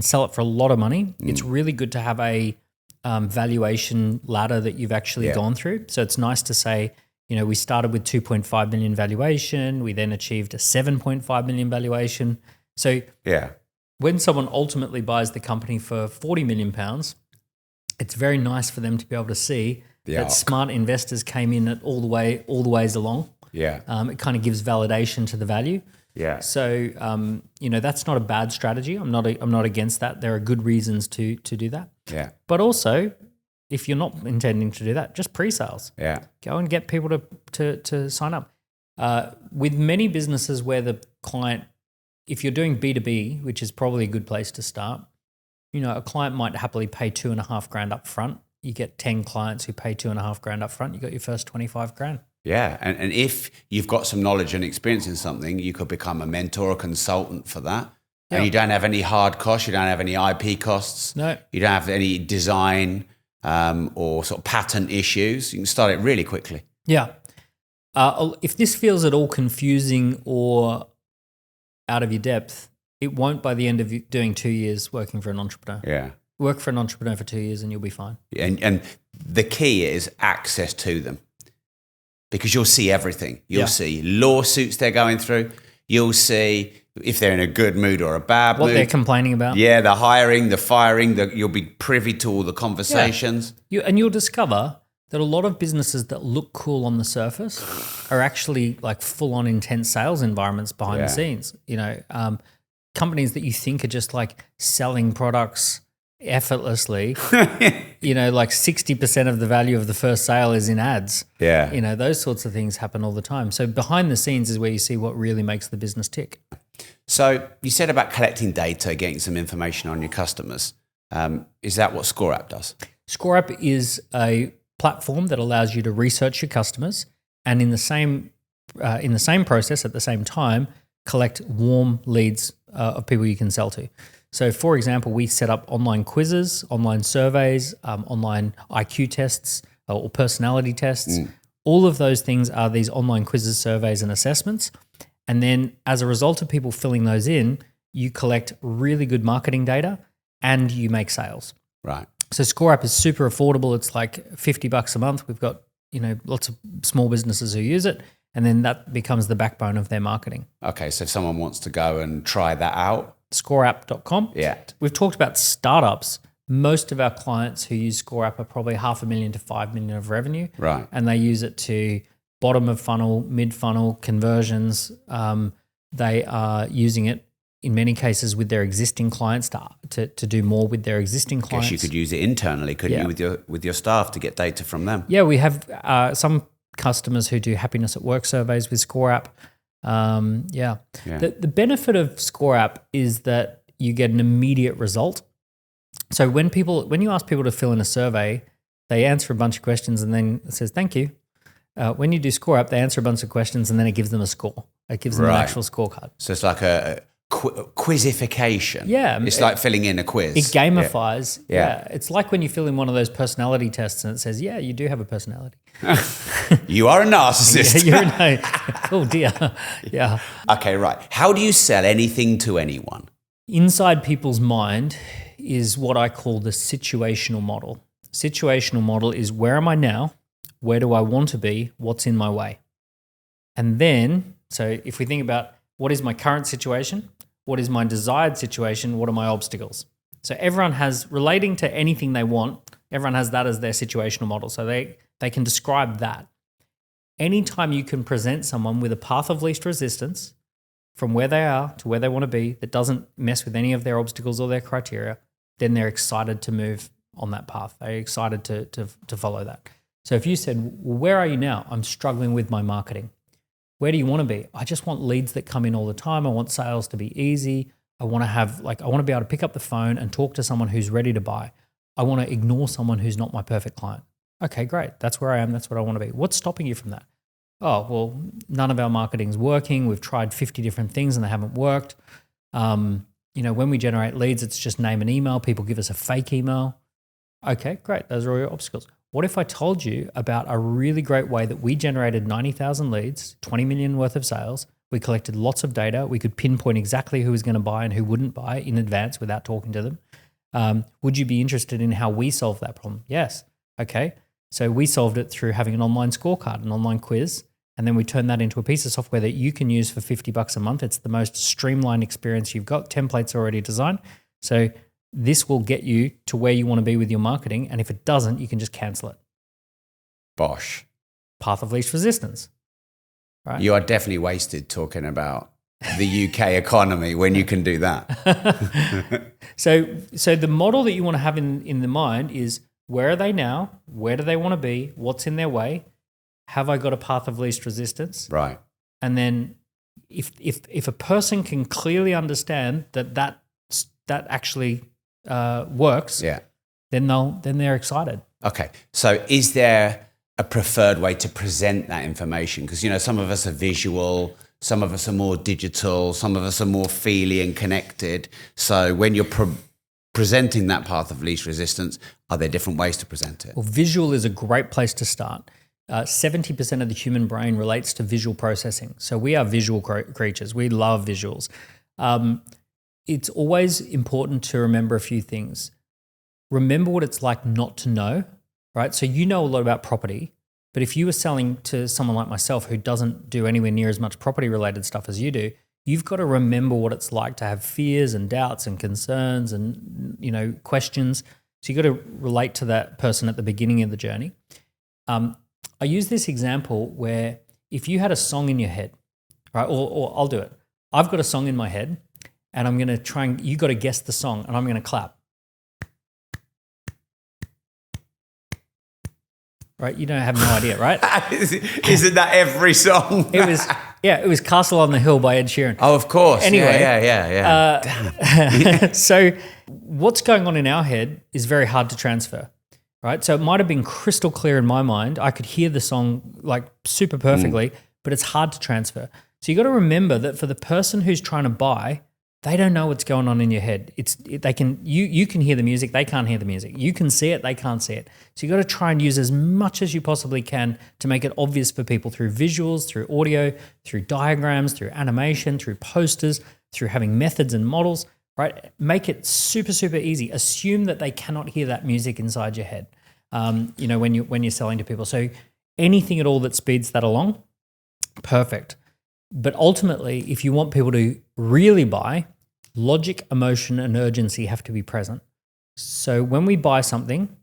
sell it for a lot of money, it's really good to have a valuation ladder that you've actually gone through. So it's nice to say, we started with 2.5 million valuation. We then achieved a 7.5 million valuation. So when someone ultimately buys the company for 40 million pounds, it's very nice for them to be able to see that smart investors came in at all the ways along. Yeah. It kind of gives validation to the value. Yeah. So, that's not a bad strategy. I'm not against that. There are good reasons to do that. Yeah. But also, if you're not intending to do that, just pre-sales. Yeah. Go and get people to sign up. With many businesses where the client, if you're doing B2B, which is probably a good place to start, a client might happily pay $2,500 up front. You get 10 clients who pay $2,500 up front. You got your first $25,000. Yeah, and if you've got some knowledge and experience in something, you could become a mentor or consultant for that. And you don't have any hard costs. You don't have any IP costs. No. You don't have any design or sort of patent issues. You can start it really quickly. Yeah. If this feels at all confusing or out of your depth, it won't by the end of doing 2 years working for an entrepreneur. Yeah. Work for an entrepreneur for 2 years and you'll be fine. And the key is access to them. Because you'll see everything. You'll see lawsuits they're going through. You'll see if they're in a good mood or a bad mood. What they're complaining about. Yeah, the hiring, the firing. You'll be privy to all the conversations. Yeah. You'll discover that a lot of businesses that look cool on the surface are actually like full-on intense sales environments behind the scenes. Companies that you think are just like selling products effortlessly, like 60% of the value of the first sale is in ads. Yeah. Those sorts of things happen all the time. So behind the scenes is where you see what really makes the business tick. So you said about collecting data, getting some information on your customers. Is that what ScoreApp does? ScoreApp is a platform that allows you to research your customers and in the same process at the same time, collect warm leads of people you can sell to. So, for example, we set up online quizzes, online surveys, online IQ tests or personality tests. All of those things are these online quizzes, surveys, and assessments. And then as a result of people filling those in, you collect really good marketing data and you make sales. Right. So ScoreApp is super affordable. It's like $50 a month. We've got, lots of small businesses who use it. and then that becomes the backbone of their marketing. Okay, so if someone wants to go and try that out. Scoreapp.com. Yeah. We've talked about startups. Most of our clients who use ScoreApp are probably $500,000 to $5 million of revenue. Right. And they use it to bottom of funnel, mid funnel conversions. They are using it in many cases with their existing clients to do more with their existing clients. Guess you could use it internally, couldn't you, with your staff to get data from them? Yeah, we have some customers who do happiness at work surveys with ScoreApp. The benefit of ScoreApp is that you get an immediate result. So when you ask people to fill in a survey, they answer a bunch of questions and then it says thank you. When you do ScoreApp, they answer a bunch of questions and then it gives them a score. It gives them an actual scorecard. So it's like a quizification. Yeah. It's like filling in a quiz. It gamifies. Yeah. It's like when you fill in one of those personality tests and it says, yeah, you do have a personality. You are a narcissist. Oh dear. Yeah. Okay, right. How do you sell anything to anyone? Inside people's mind is what I call the situational model. Situational model is where am I now? Where do I want to be? What's in my way? And then, so if we think about what is my current situation? What is my desired situation? What are my obstacles? So everyone has, relating to anything they want, everyone has that as their situational model. So they can describe that. Anytime you can present someone with a path of least resistance from where they are to where they want to be that doesn't mess with any of their obstacles or their criteria, then they're excited to move on that path. They're excited to follow that. So if you said, well, where are you now? I'm struggling with my marketing. Where do you want to be? I just want leads that come in all the time. I want sales to be easy. I want to be able to pick up the phone and talk to someone who's ready to buy. I want to ignore someone who's not my perfect client. Okay, great. That's where I am. That's what I want to be. What's stopping you from that? Oh, well, none of our marketing's working. We've tried 50 different things and they haven't worked. When we generate leads, it's just name and email. People give us a fake email. Okay, great. Those are all your obstacles. What if I told you about a really great way that we generated 90,000 leads, 20 million worth of sales? We collected lots of data. We could pinpoint exactly who was going to buy and who wouldn't buy in advance without talking to them. Would you be interested in how we solve that problem? Yes. Okay. So we solved it through having an online scorecard, an online quiz, and then we turned that into a piece of software that you can use for $50 a month. It's the most streamlined experience you've got. Templates already designed. So this will get you to where you want to be with your marketing. And if it doesn't, you can just cancel it. Bosh. Path of least resistance. Right? You are definitely wasted talking about the UK economy when you can do that. So the model that you want to have in the mind is, where are they now? Where do they want to be? What's in their way? Have I got a path of least resistance? Right. And then if a person can clearly understand that actually works, then they're excited. Okay. So is there a preferred way to present that information? Because, some of us are visual, some of us are more digital, some of us are more feely and connected. So when you're presenting that path of least resistance, are there different ways to present it? Well, visual is a great place to start. 70% of the human brain relates to visual processing. So we are visual creatures. We love visuals. It's always important to remember a few things. Remember what it's like not to know, right? So you know a lot about property, but if you were selling to someone like myself who doesn't do anywhere near as much property-related stuff as you do, you've got to remember what it's like to have fears and doubts and concerns and, questions. So you've got to relate to that person at the beginning of the journey. I use this example where if you had a song in your head, right, or I'll do it. I've got a song in my head and I'm going to you got to guess the song and I'm going to clap. Right? You don't have no idea, right? Isn't that every song? It was Castle on the Hill by Ed Sheeran. Oh, of course. Anyway. Yeah. So what's going on in our head is very hard to transfer, right? So it might have been crystal clear in my mind. I could hear the song like super perfectly, but it's hard to transfer. So you got to remember that for the person who's trying to buy, they don't know what's going on in your head. You can hear the music, they can't hear the music. You can see it, they can't see it. So you got to try and use as much as you possibly can to make it obvious for people through visuals, through audio, through diagrams, through animation, through posters, through having methods and models, right? Make it super, super easy. Assume that they cannot hear that music inside your head, when you're selling to people. So anything at all that speeds that along Perfect. But ultimately, if you want people to really buy, logic, emotion, and urgency have to be present. So when we buy something,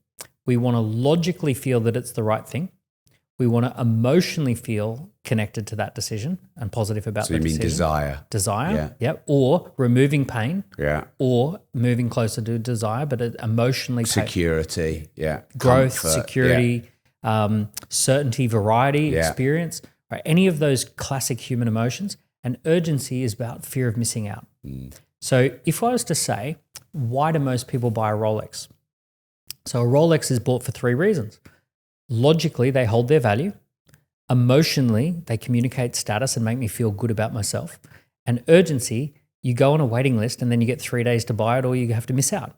we want to logically feel that it's the right thing. We want to emotionally feel connected to that decision and positive about the decision. So you mean desire? Yeah. Or removing pain. Yeah. Or moving closer to desire, but emotionally. Security. Yeah. Growth, Comfort, security, certainty, variety, experience. Right? Any of those classic human emotions. And urgency is about fear of missing out. So if I was to say, why do most people buy a Rolex? So a Rolex is bought for 3 reasons. Logically, they hold their value. Emotionally, they communicate status and make me feel good about myself. And urgency, you go on a waiting list and then you get 3 days to buy it or you have to miss out.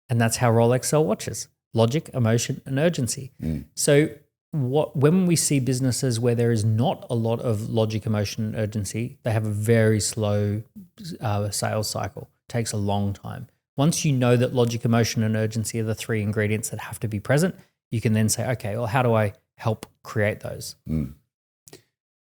And that's how Rolex sell watches. Logic, emotion, and urgency. So when we see businesses where there is not a lot of logic, emotion, and urgency, they have a very slow sales cycle. It takes a long time. Once you know that logic, emotion, and urgency are the 3 ingredients that have to be present, you can then say, okay, well, how do I help create those?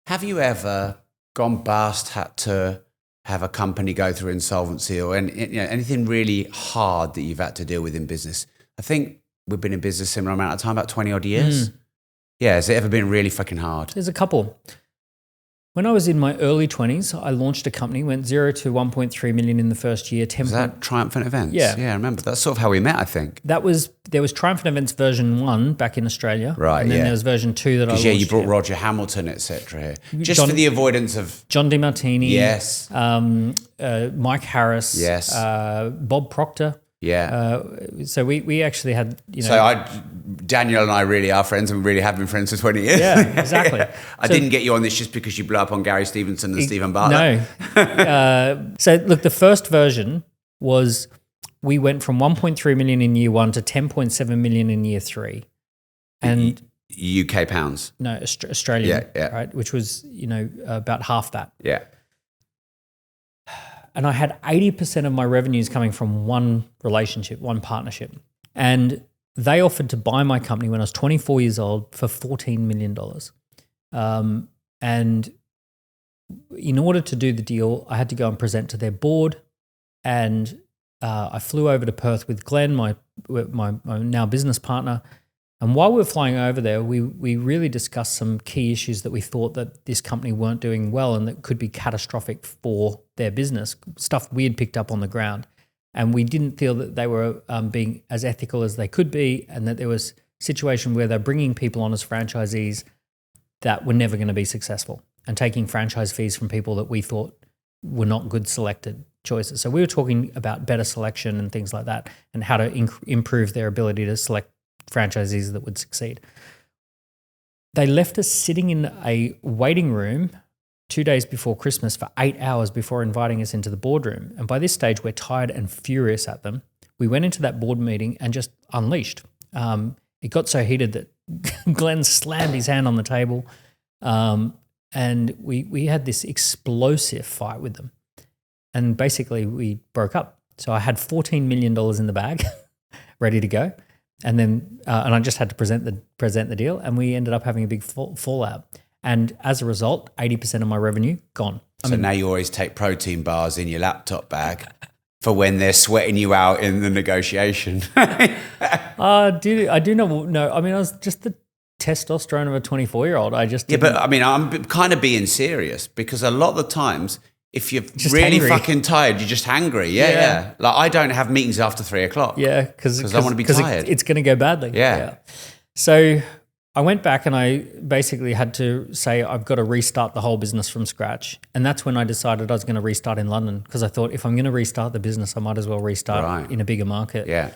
Have you ever gone bust, had to have a company go through insolvency or anything really hard that you've had to deal with in business? I think we've been in business a similar amount of time, about 20 odd years. Yeah, has it ever been really fucking hard? There's a couple. When I was in my early 20s, I launched a company, went 0 to 1.3 million in the first year. Was that Triumphant Events? Yeah. Yeah, I remember. That's sort of how we met, I think. There was Triumphant Events version 1 back in Australia. Right, and then there was version 2 that I launched. Yeah, you brought Roger Hamilton, etc. here. Just for the avoidance of... John DeMartini. Yes. Mike Harris. Yes. Bob Proctor. Yeah. So we actually had, So Daniel and I really are friends and really have been friends for 20 years. Yeah, exactly. I didn't get you on this just because you blew up on Gary Stevenson and Stephen Bartlett. No. So look, the first version was we went from 1.3 million in year 1 to 10.7 million in year 3. And UK pounds. No, Australian, yeah. right? Which was, about half that. Yeah. And I had 80% of my revenues coming from one relationship, one partnership. And they offered to buy my company when I was 24 years old for $14 million. And in order to do the deal, I had to go and present to their board. And I flew over to Perth with Glenn, my now business partner. And while we were flying over there, we really discussed some key issues that we thought that this company weren't doing well and that could be catastrophic for their business, stuff we had picked up on the ground. And we didn't feel that they were being as ethical as they could be, and that there was a situation where they're bringing people on as franchisees that were never going to be successful and taking franchise fees from people that we thought were not good selected choices. So we were talking about better selection and things like that and how to improve their ability to select franchisees that would succeed. They left us sitting in a waiting room 2 days before Christmas for 8 hours before inviting us into the boardroom. And by this stage, we're tired and furious at them. We went into that board meeting and just unleashed. It got so heated that Glenn slammed his hand on the table. And we had this explosive fight with them. And basically we broke up. So I had $14 million in the bag ready to go. And then, and I just had to present the deal, and we ended up having a big fallout. And as a result, 80% of my revenue gone. Now you always take protein bars in your laptop bag for when they're sweating you out in the negotiation. I do know. I mean, I was just the testosterone of a 24-year-old. I'm kind of being serious because a lot of the times, if you're just really hangry. fucking tired, you're just hangry. Yeah. Like I don't have meetings after 3 o'clock. Yeah, because I want to be tired. It's going to go badly. Yeah. So I went back and I basically had to say I've got to restart the whole business from scratch. And that's when I decided I was going to restart in London, because I thought if I'm going to restart the business, I might as well restart in a bigger market. Yeah.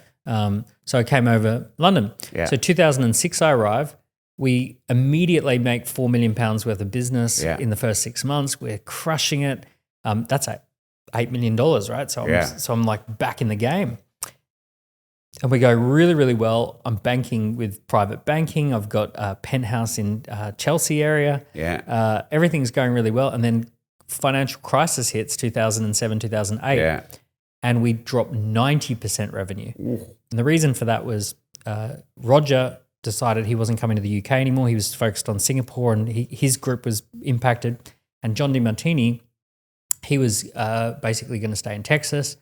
So I came over London. Yeah. So 2006 I arrived. We immediately make £4 million worth of business in the first 6 months. We're crushing it. That's $8 million, right? So I'm like back in the game. And we go really, really well. I'm banking with private banking. I've got a penthouse in Chelsea area. Yeah. Everything's going really well. And then financial crisis hits 2007, 2008. Yeah. And we dropped 90% revenue. Ooh. And the reason for that was Roger decided he wasn't coming to the UK anymore. He was focused on Singapore, and his group was impacted. And John DiMartini, he was basically going to stay in Texas,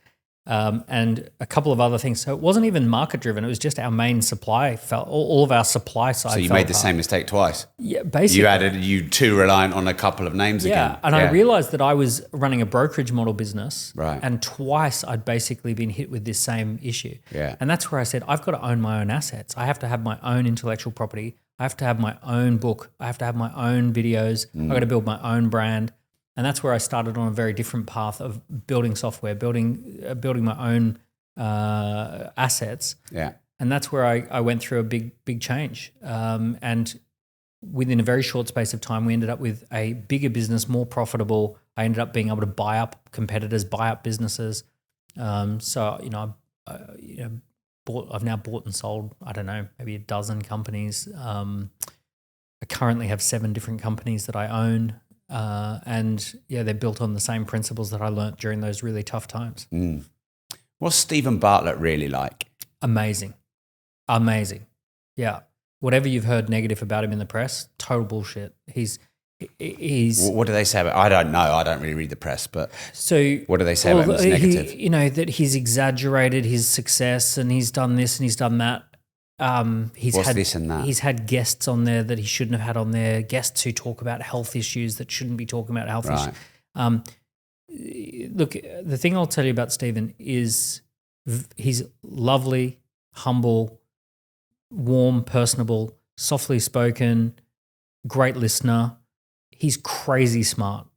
and a couple of other things. So it wasn't even market driven. It was just our main supply all of our supply side. So you made the same mistake twice. Yeah, basically. You too reliant on a couple of names again. And I realized that I was running a brokerage model business, right? And twice I'd basically been hit with this same issue. Yeah. And that's where I said, I've got to own my own assets. I have to have my own intellectual property. I have to have my own book. I have to have my own videos. I've got to build my own brand. And that's where I started on a very different path of building software, building my own assets. Yeah. And that's where I went through a big change. And within a very short space of time, we ended up with a bigger business, more profitable. I ended up being able to buy up competitors, buy up businesses. So I've now bought and sold, I don't know, maybe a dozen companies. I currently have 7 different companies that I own. And they're built on the same principles that I learnt during those really tough times. What's Stephen Bartlett really like? Amazing. Yeah. Whatever you've heard negative about him in the press, total bullshit. He's. What do they say about? I don't know. I don't really read the press, but so what do they say about him as negative? That he's exaggerated his success and he's done this and he's done that. This and that? He's had guests on there that he shouldn't have had on there, guests who talk about health issues that shouldn't be talking about health issues. Look, the thing I'll tell you about Stephen is he's lovely, humble, warm, personable, softly spoken, great listener. He's crazy smart.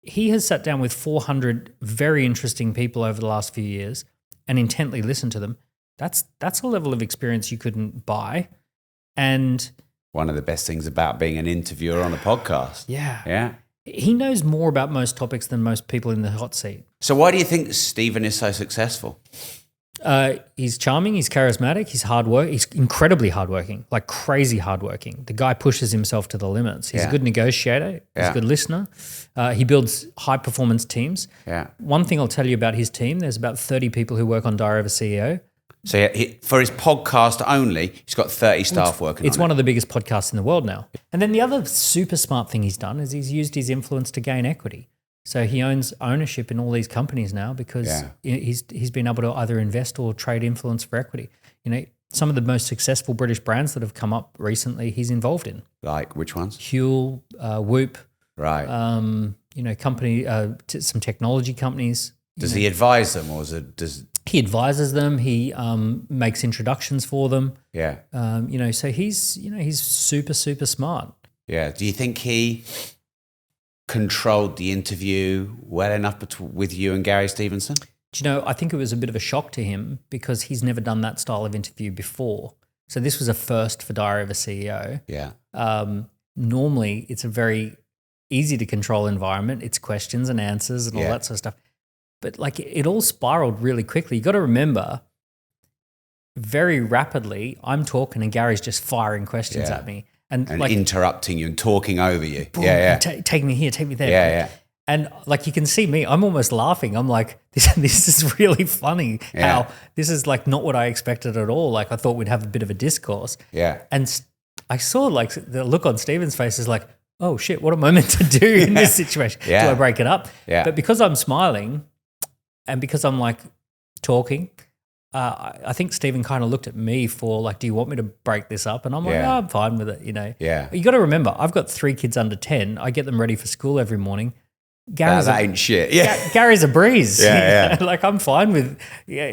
He has sat down with 400 very interesting people over the last few years and intently listened to them. That's a level of experience you couldn't buy. And one of the best things about being an interviewer on a podcast. Yeah. He knows more about most topics than most people in the hot seat. So why do you think Stephen is so successful? He's charming, he's charismatic, he's incredibly hardworking, like crazy hardworking. The guy pushes himself to the limits. He's a good negotiator, he's a good listener. He builds high performance teams. Yeah. One thing I'll tell you about his team, there's about 30 people who work on Diary of a CEO. So for his podcast only, he's got 30 staff working on it. It's one of the biggest podcasts in the world now. And then the other super smart thing he's done is he's used his influence to gain equity. So he owns ownership in all these companies now because he's been able to either invest or trade influence for equity. Some of the most successful British brands that have come up recently, he's involved in. Like which ones? Huel, Whoop. Right. Some technology companies. Does he advise them, or he advises them? He makes introductions for them. Yeah. So he's super smart. Yeah. Do you think he controlled the interview well enough with you and Gary Stevenson? I think it was a bit of a shock to him because he's never done that style of interview before. So this was a first for Diary of a CEO. Yeah. Normally, it's a very easy to control environment. It's questions and answers and all that sort of stuff. But it all spiraled really quickly. You got to remember, very rapidly, I'm talking and Gary's just firing questions at me. And interrupting you and talking over you. Boom, yeah. Take me here, take me there. Yeah. And you can see me, I'm almost laughing. I'm like, this is really funny how this is not what I expected at all. I thought we'd have a bit of a discourse. Yeah. And I saw the look on Stephen's face is like, oh shit, what am I meant to do in this situation? Yeah. Do I break it up? Yeah. But because I'm smiling and because I'm talking, I think Stephen kind of looked at me for do you want me to break this up? And I'm like, I'm fine with it, Yeah. You got to remember, I've got 3 kids under 10. I get them ready for school every morning. That ain't shit. Yeah. Gary's a breeze. Yeah. I'm fine with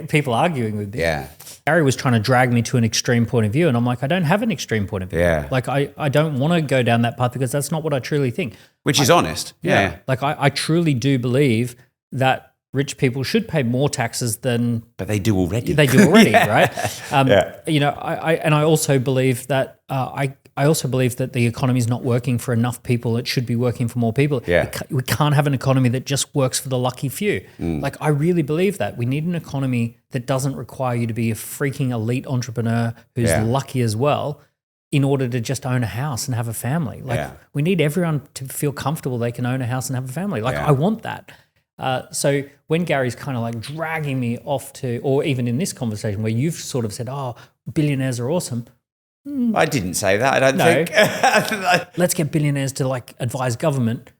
people arguing with me. Yeah. Gary was trying to drag me to an extreme point of view. And I'm like, I don't have an extreme point of view. Yeah. I don't want to go down that path because that's not what I truly think. Which is honest. Yeah. I truly do believe that rich people should pay more taxes than... But they do already. They do already, right? I also believe that... I also believe that the economy is not working for enough people. It should be working for more people. Yeah. We can't have an economy that just works for the lucky few. I really believe that. We need an economy that doesn't require you to be a freaking elite entrepreneur who's lucky as well in order to just own a house and have a family. We need everyone to feel comfortable they can own a house and have a family. I want that. So when Gary's kind of like dragging me off to, or even in this conversation where you've sort of said, oh, billionaires are awesome. I didn't say that, I don't think. Let's get billionaires to like advise government.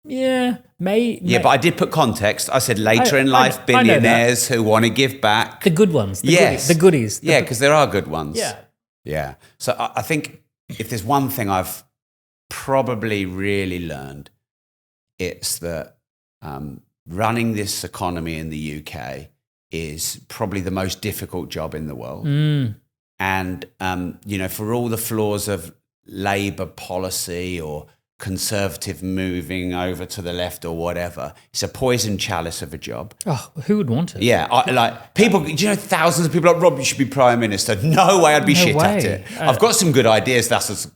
Yeah, Yeah, but I did put context. I said later in life, billionaires who want to give back. The good ones. Yes. The goodies. Yeah, because there are good ones. Yeah. Yeah. So I think if there's one thing I've probably really learned, it's that running this economy in the UK is probably the most difficult job in the world. And, for all the flaws of Labour policy or Conservative moving over to the left or whatever, it's a poison chalice of a job. Oh, who would want it? Yeah, people, thousands of people are like, Rob, you should be Prime Minister. No way I'd be shit at it. I've got some good ideas.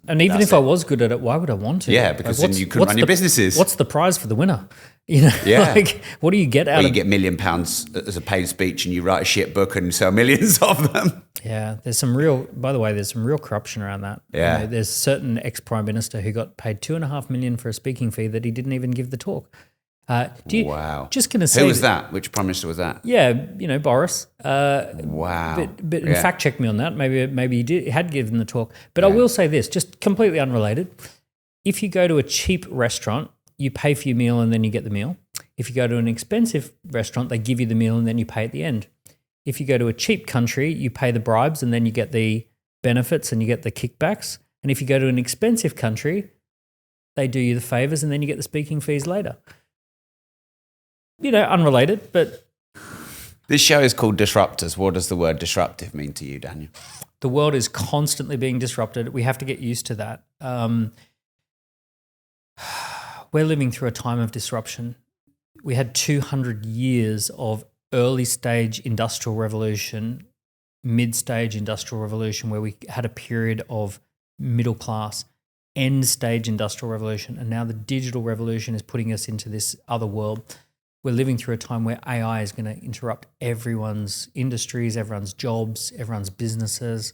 And even if I was good at it, why would I want it? Yeah, because then you couldn't run your businesses. What's the prize for the winner? Yeah. What do you get out of it? You get £1 million as a paid speech and you write a shit book and sell millions of them. Yeah, there's some real corruption around that. Yeah. There's a certain ex-prime minister who got paid $2.5 million for a speaking fee that he didn't even give the talk. Wow. Just going to say. Who was that? Which prime minister was that? Yeah, Boris. Wow. But fact check me on that. Maybe he had given the talk. But I will say this, just completely unrelated. If you go to a cheap restaurant, you pay for your meal and then you get the meal. If you go to an expensive restaurant, they give you the meal and then you pay at the end. If you go to a cheap country, you pay the bribes and then you get the benefits and you get the kickbacks. And if you go to an expensive country, they do you the favors and then you get the speaking fees later. Unrelated, but... This show is called Disruptors. What does the word disruptive mean to you, Daniel? The world is constantly being disrupted. We have to get used to that. We're living through a time of disruption. We had 200 years of early stage industrial revolution, mid stage industrial revolution, where we had a period of middle class, end stage industrial revolution. And now the digital revolution is putting us into this other world. We're living through a time where AI is going to interrupt everyone's industries, everyone's jobs, everyone's businesses.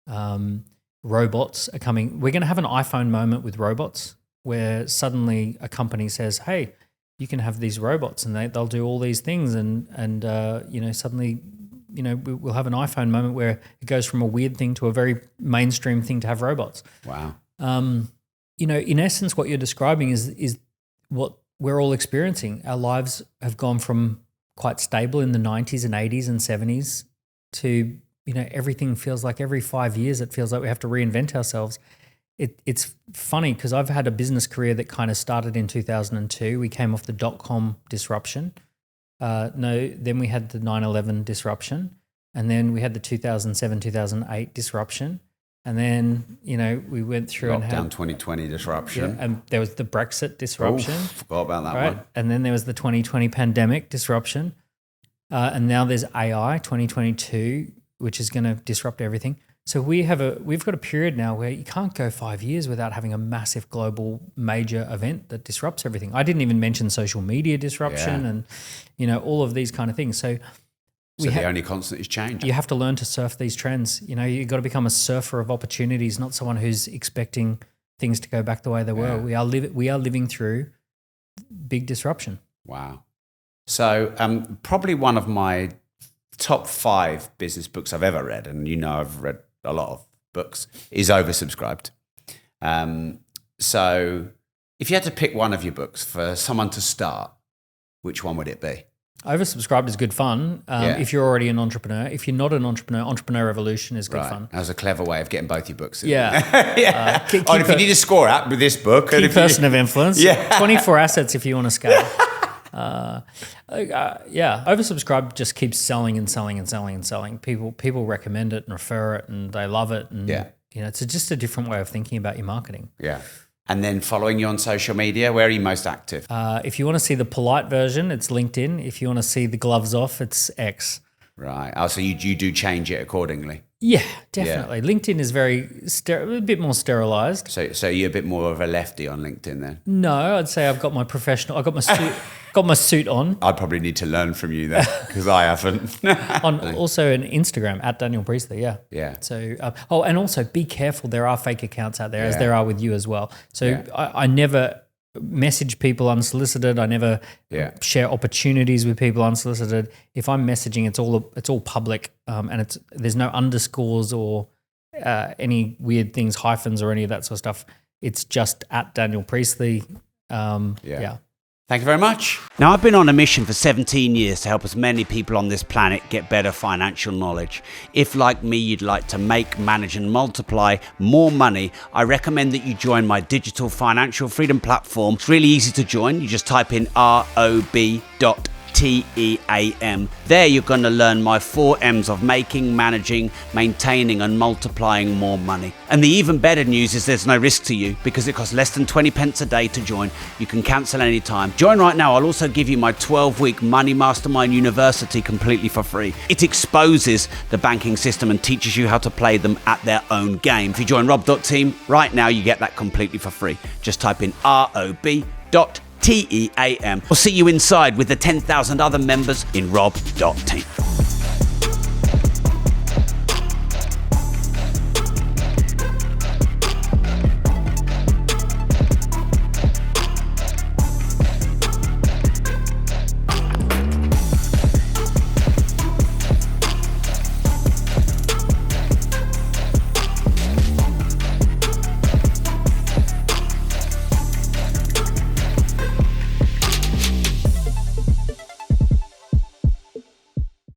Robots are coming. We're going to have an iPhone moment with robots, where suddenly a company says, hey, you can have these robots and they'll do all these things. And suddenly, we'll have an iPhone moment where it goes from a weird thing to a very mainstream thing to have robots. Wow. In essence, what you're describing is what we're all experiencing. Our lives have gone from quite stable in the 90s and 80s and 70s to, everything feels like every 5 years, it feels like we have to reinvent ourselves. It's funny because I've had a business career that kind of started in 2002. We came off the dot-com disruption. Then we had the 9/11 disruption. And then we had the 2007, 2008 disruption. And then, we went through Lockdown 2020 disruption. Yeah, and there was the Brexit disruption. Forgot about that one. And then there was the 2020 pandemic disruption. And now there's AI 2022, which is going to disrupt everything. So we've got a period now where you can't go 5 years without having a massive global major event that disrupts everything. I didn't even mention social media disruption and, all of these kind of things. So the only constant is change. You have to learn to surf these trends. You've got to become a surfer of opportunities, not someone who's expecting things to go back the way they were. We are living through big disruption. Wow. So probably one of my top 5 business books I've ever read, and I've read a lot of books, is oversubscribed. So if you had to pick one of your books for someone to start, which one would it be? Oversubscribed is good fun if you're already an entrepreneur. If you're not an entrepreneur, Entrepreneur Revolution is good fun. That was a clever way of getting both your books in. Yeah. If you need to score out with this book. Key person of influence. 24 assets if you want to scale. Oversubscribed just keeps selling and selling and selling and selling. People recommend it and refer it and they love it. And it's just a different way of thinking about your marketing. Yeah. And then following you on social media, where are you most active? If you want to see the polite version, it's LinkedIn. If you want to see the gloves off, it's X. Right. Oh, so you do change it accordingly. Yeah, definitely. Yeah. LinkedIn is a bit more sterilized. So you're a bit more of a lefty on LinkedIn then? No, I'd say I've got my suit on. I'd probably need to learn from you then because I haven't. Also an Instagram at Daniel Priestley. Yeah. Yeah. So and also be careful. There are fake accounts out there, as there are with you as well. So I never message people unsolicited. I never share opportunities with people unsolicited. If I'm messaging, it's all public, and there's no underscores or any weird things, hyphens or any of that sort of stuff. It's just at Daniel Priestley. Thank you very much. Now, I've been on a mission for 17 years to help as many people on this planet get better financial knowledge. If, like me, you'd like to make, manage and multiply more money, I recommend that you join my digital financial freedom platform. It's really easy to join. You just type in rob.team. There you're going to learn my 4 M's of making, managing, maintaining and multiplying more money. And the even better news is there's no risk to you because it costs less than 20 pence a day to join. You can cancel anytime. Join right now. I'll also give you my 12-week Money Mastermind University completely for free. It exposes the banking system and teaches you how to play them at their own game. If you join rob.team right now, you get that completely for free. Just type in rob.team. We'll see you inside with the 10,000 other members in rob.team.